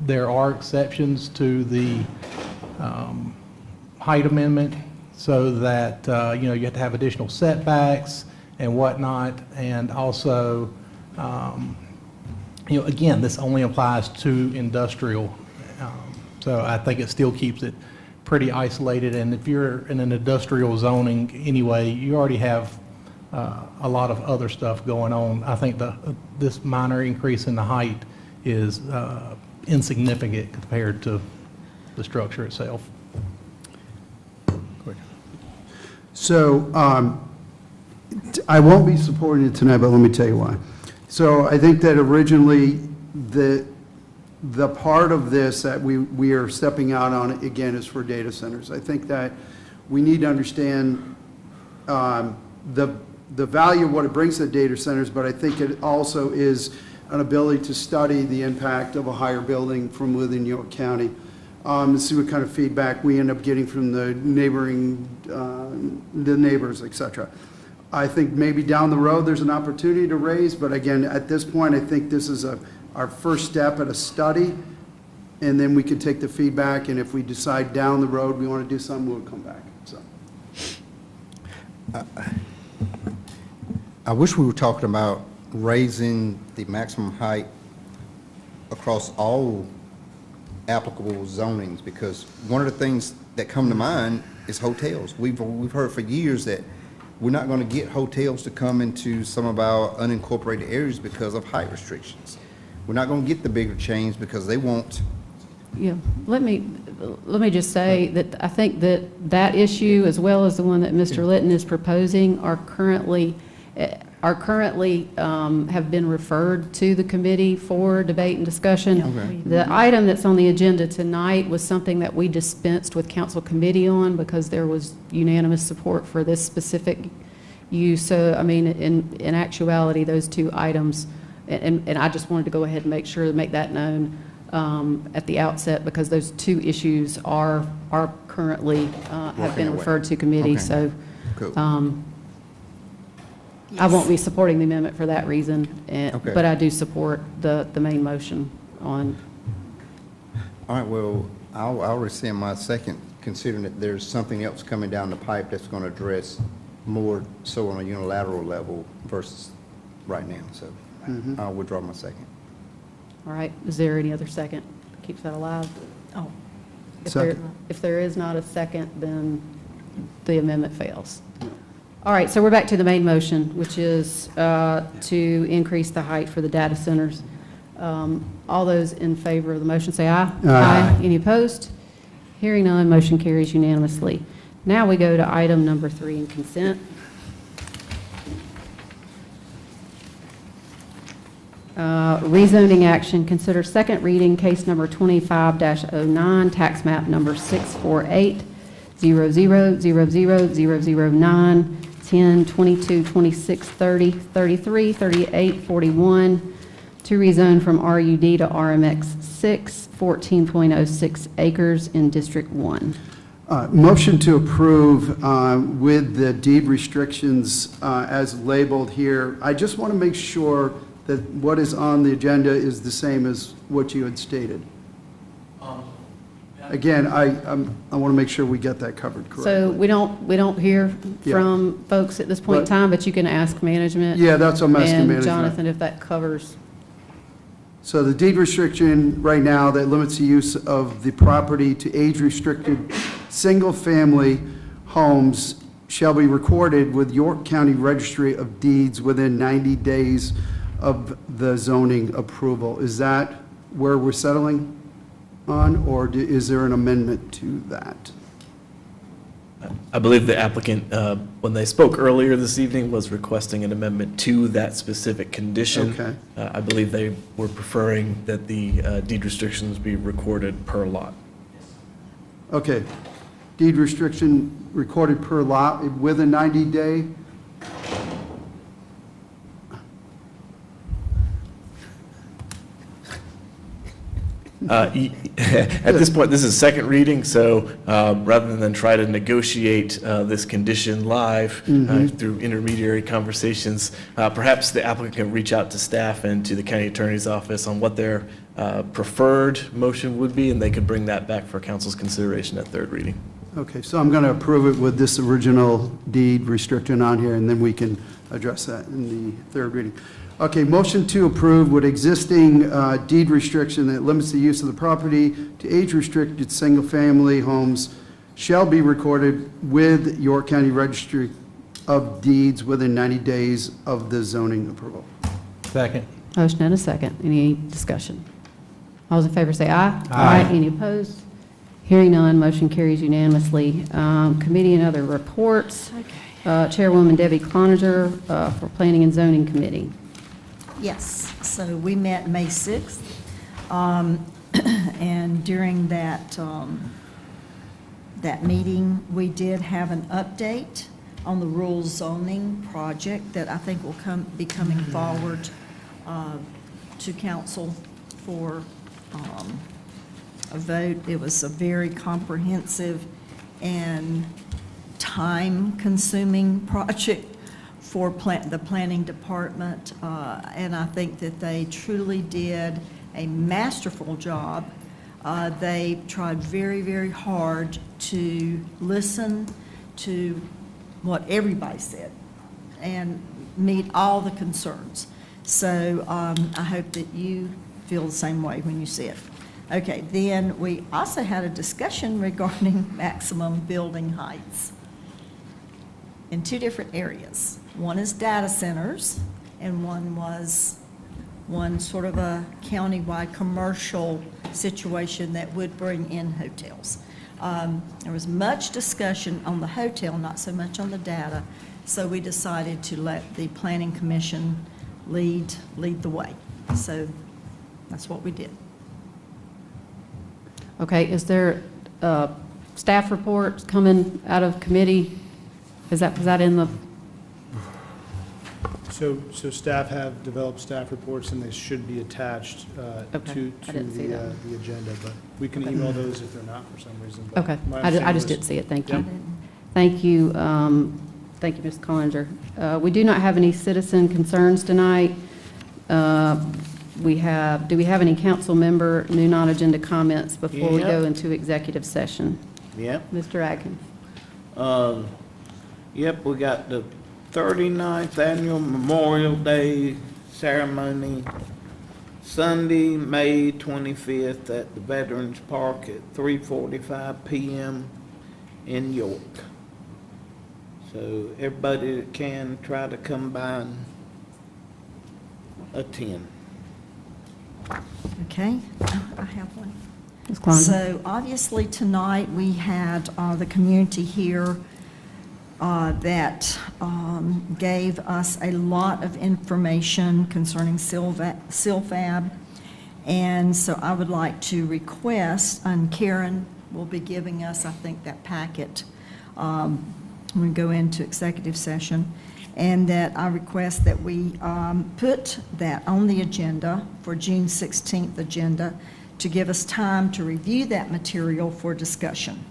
there are exceptions to the height amendment, so that, you have to have additional setbacks and whatnot, and also, again, this only applies to industrial, so I think it still keeps it pretty isolated, and if you're in an industrial zoning anyway, you already have a lot of other stuff going on. I think this minor increase in the height is insignificant compared to the structure itself. So I won't be supporting it tonight, but let me tell you why. So I think that originally, the part of this that we are stepping out on, again, is for data centers. I think that we need to understand the value of what it brings to the data centers, but I think it also is an ability to study the impact of a higher building from within York County, and see what kind of feedback we end up getting from the neighbors, et cetera. I think maybe down the road, there's an opportunity to raise, but again, at this point, I think this is our first step at a study, and then we can take the feedback, and if we decide down the road we want to do something, we'll come back, so. I wish we were talking about raising the maximum height across all applicable zonings, because one of the things that come to mind is hotels. We've heard for years that We're not going to get hotels to come into some of our unincorporated areas because of height restrictions. We're not going to get the bigger chains because they won't. Yeah, let me just say that I think that issue, as well as the one that Mr. Litton is proposing, are currently have been referred to the committee for debate and discussion. Okay. The item that's on the agenda tonight was something that we dispensed with council committee on because there was unanimous support for this specific use. So, I mean, in actuality, those two items, and I just wanted to go ahead and make that known at the outset, because those two issues are currently, have been referred to committee, Okay. so. Cool. I won't be supporting the amendment for that reason, Okay. but I do support the main motion on. All right, well, I'll rescind my second, considering that there's something else coming down the pipe that's going to address more so on a unilateral level versus right now. So I'll withdraw my second. All right, is there any other second? Keeps that alive? Oh, Second. If there is not a second, then the amendment fails. All right, so we're back to the main motion, which is to increase the height for the data centers. All those in favor of the motion say aye. Aye. Any opposed? Hearing none, motion carries unanimously. Now we go to item number 3 in consent. Rezoning action, consider second reading, case number 25-09, tax map number 648-00000009, 10, 22, 26, 30, 33, 38, 41, to rezone from RUD to RMX 6, 14.06 acres in District 1. Motion to approve with the deed restrictions as labeled here. I just want to make sure that what is on the agenda is the same as what you had stated. Again, I want to make sure we get that covered correctly. So we don't hear Yeah. from folks at this point in But- time, but you can ask management. Yeah, that's what I'm asking And management. Jonathan, if that covers. So the deed restriction right now that limits the use of the property to age-restricted single-family homes shall be recorded with York County Registry of Deeds within 90 days of the zoning approval. Is that where we're settling on, or is there an amendment to that? I believe the applicant, when they spoke earlier this evening, was requesting an amendment to that specific condition. Okay. I believe they were preferring that the deed restrictions be recorded per lot. Okay. Deed restriction recorded per lot with a 90-day? At this point, this is second reading, so rather than try to negotiate this condition live through intermediary conversations, perhaps the applicant can reach out to staff and to the county attorney's office on what their preferred motion would be, and they could bring that back for council's consideration at third reading. Okay, so I'm going to approve it with this original deed restriction on here, and then we can address that in the third reading. Okay, motion to approve with existing deed restriction that limits the use of the property to age-restricted single-family homes shall be recorded with York County Registry of Deeds within 90 days of the zoning approval. Second. Motion and a second. Any discussion? All those in favor say aye. Aye. Any opposed? Hearing none, motion carries unanimously. Committee and other reports. Chairwoman Debbie Cloninger for Planning and Zoning Committee. yes. So we met May 6th, and during that meeting, we did have an update on the rural zoning project that I think will be coming forward to council for a vote. It was a very comprehensive and time-consuming project for the planning department, and I think that they truly did a masterful job. They tried very, very hard to listen to what everybody said and meet all the concerns. So I hope that you feel the same way when you see it. Okay, then we also had a discussion regarding maximum building heights. in two different areas. One is data centers, and one was sort of a countywide commercial situation that would bring in hotels. There was much discussion on the hotel, not so much on the data, so we decided to let the Planning Commission lead the way. So that's what we did. Okay, is there staff reports coming out of committee? Is that in the, So staff have developed staff reports, and they should be attached Okay, to I didn't see that. the agenda, but we can email those if they're not for some reason. but okay, my I just understanding didn't was- see it, thank Yeah. you. Thank you, Ms. Collinger. We do not have any citizen concerns tonight. Do we have any council member new non-agenda comments before we go Yep. into executive session? Yep. Mr. Atkins? Yep, we got the 39th Annual Memorial Day Ceremony, Sunday, May 25th at the Veterans Park at 3:45 PM in York. So everybody that can, try to come by and attend. Okay, I have one. Ms. Klein? So obviously, tonight, we had the community here that gave us a lot of information concerning SILFAB. And so I would like to request, and Karen will be giving us, I think, that packet when we go into executive session, and that I request that we put that on the agenda for June 16th agenda to give us time to review that material for discussion.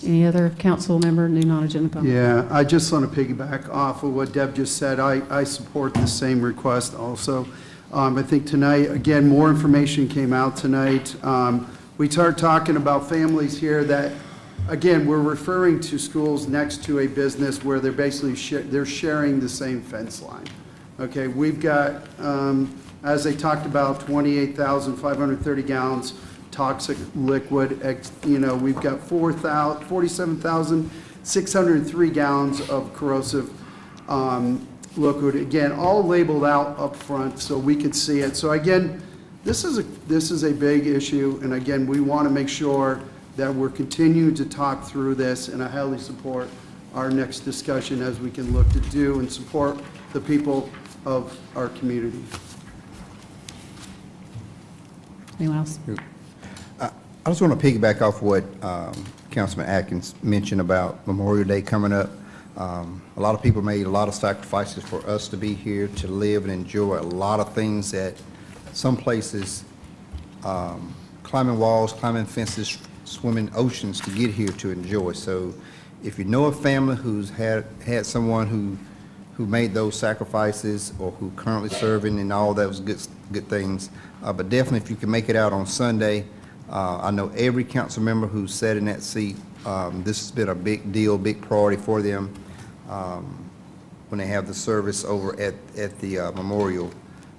Any other council member new non-agenda comments? Yeah, I just want to piggyback off of what Deb just said. I support the same request also. I think tonight, again, more information came out tonight. We started talking about families here that, again, we're referring to schools next to a business where they're basically, they're sharing the same fence line. Okay, we've got, as they talked about, 28,530 gallons toxic liquid. We've got 47,603 gallons of corrosive liquid. Again, all labeled out up front so we could see it. So again, this is a big issue, and again, we want to make sure that we're continuing to talk through this, and I highly support our next discussion as we can look to do and support the people of our community. Anyone else? I just want to piggyback off what Councilman Atkins mentioned about Memorial Day coming up. A lot of people made a lot of sacrifices for us to be here, to live and enjoy a lot of things that some places, climbing walls, climbing fences, swimming oceans to get here to enjoy. So if you know a family who's had someone who made those sacrifices or who currently serving and all those good things, but definitely if you can make it out on Sunday, I know every council member who's sat in that seat, this has been a big deal, big priority for them when they have the service over at the memorial.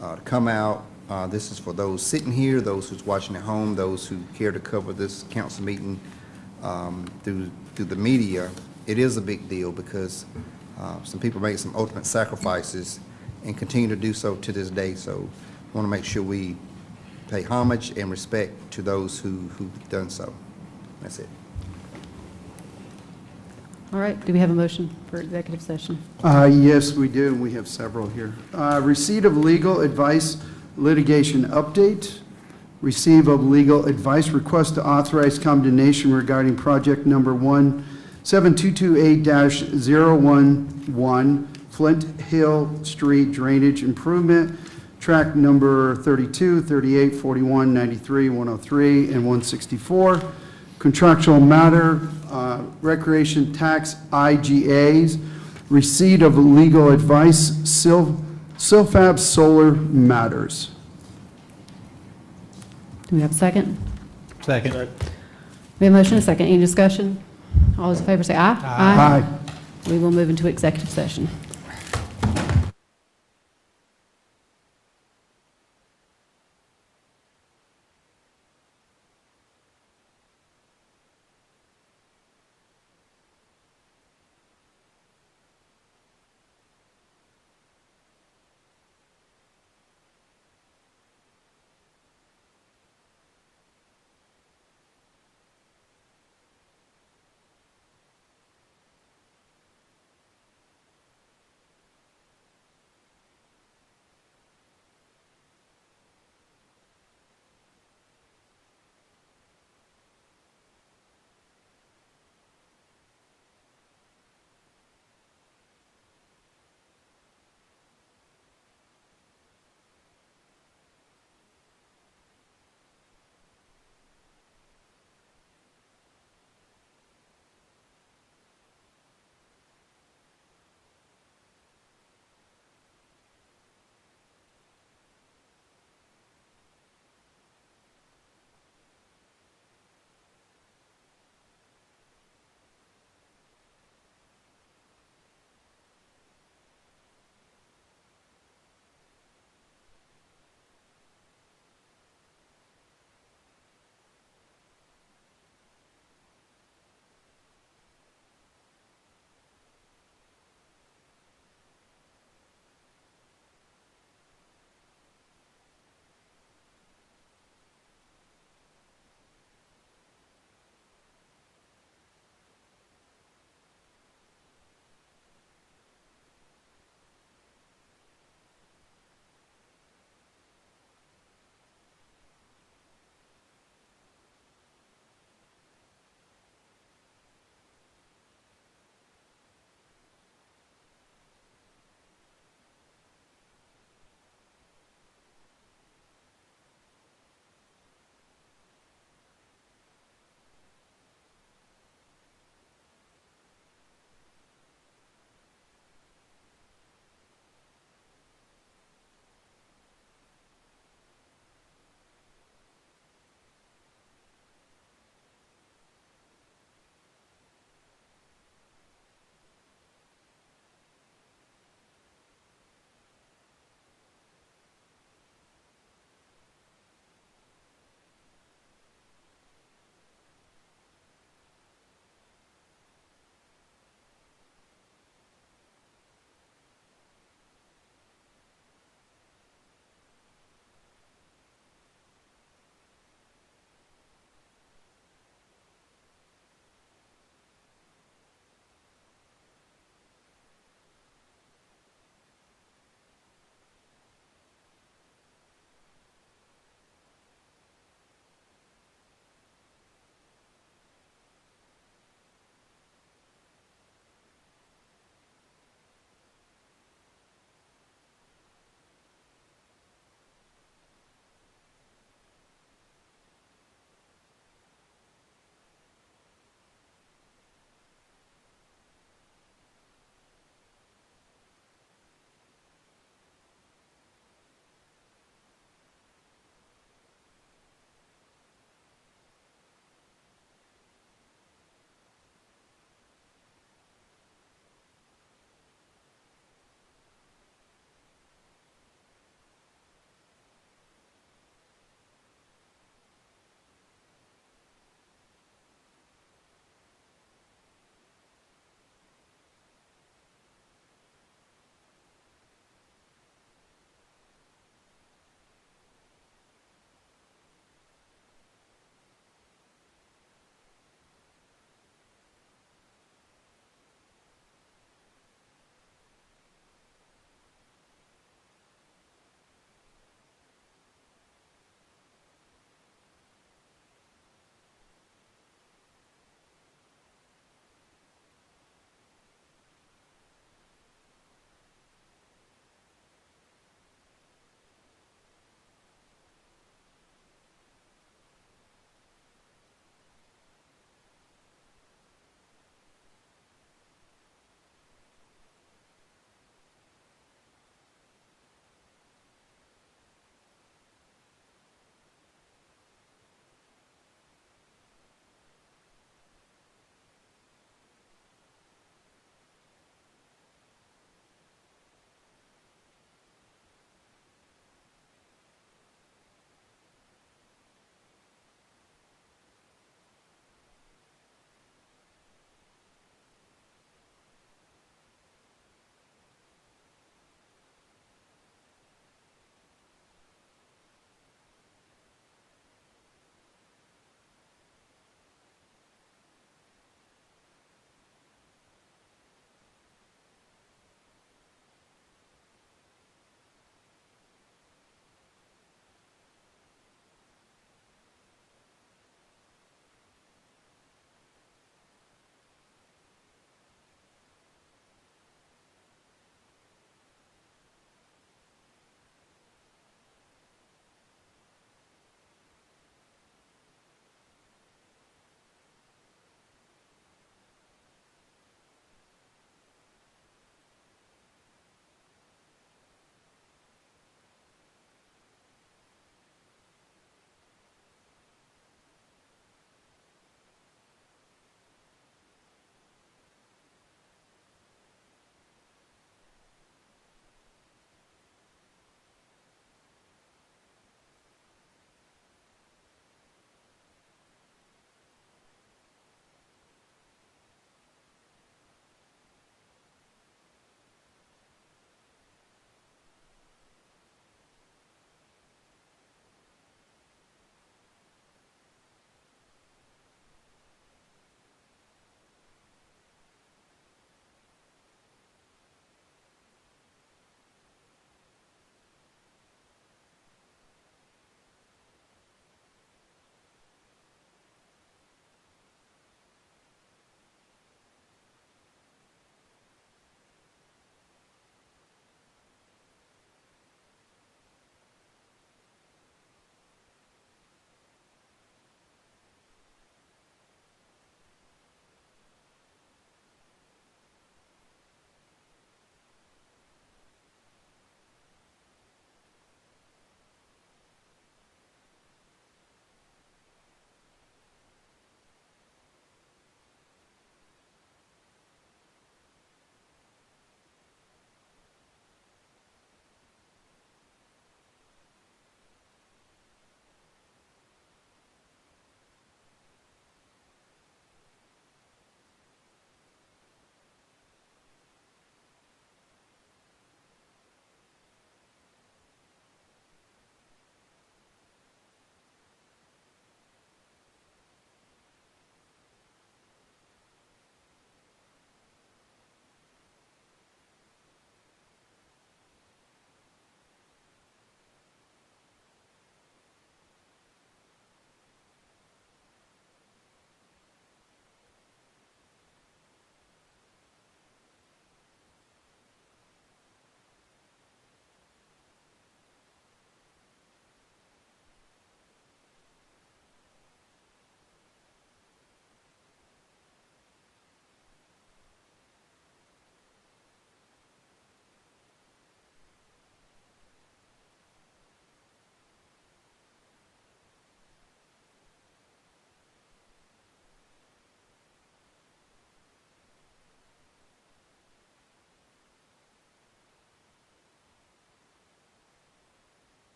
To come out, this is for those sitting here, those who's watching at home, those who care to cover this council meeting through the media. It is a big deal because some people made some ultimate sacrifices and continue to do so to this day. So I want to make sure we pay homage and respect to those who've done so. That's it. All right, do we have a motion for executive session? Yes, we do. We have several here. Receipt of legal advice, litigation update. Receive of legal advice, request to authorize condemnation regarding project number 17228-011, Flint Hill Street Drainage Improvement, track number 32, 38, 41, 93, 103, and 164. Contractual matter, recreation tax IGAs, receipt of legal advice, Silfab Solar Matters. Do we have a second? Second. We have a motion and a second. Any discussion? All those in favor say aye. Aye. We will move into executive session.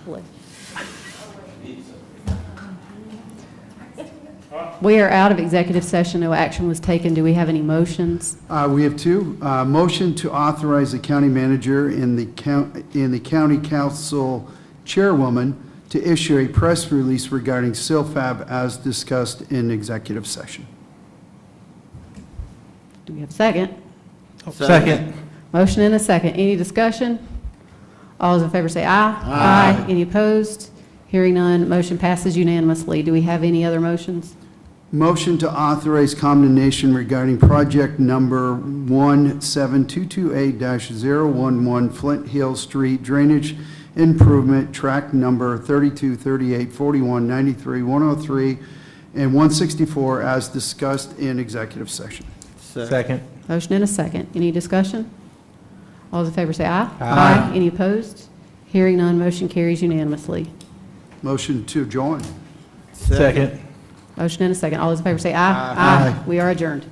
hopefully. We are out of executive session. No action was taken. Do we have any motions? We have two. Motion to authorize the county manager and the county council chairwoman to issue a press release regarding SILFAB as discussed in executive session. Do we have a second? Second. Motion and a second. Any discussion? All those in favor say aye. Aye. Any opposed? Hearing none, motion passes unanimously. Do we have any other motions? Motion to authorize condemnation regarding project number 17228-011 Flint Hill Street Drainage Improvement, track number 32, 38, 41, 93, 103, and 164 as discussed in executive session. Second. Motion and a second. Any discussion? All those in favor say aye. Aye. Any opposed? Hearing none, motion carries unanimously. Motion to join. Second. Motion and a second. All those in favor say aye. Aye. We are adjourned.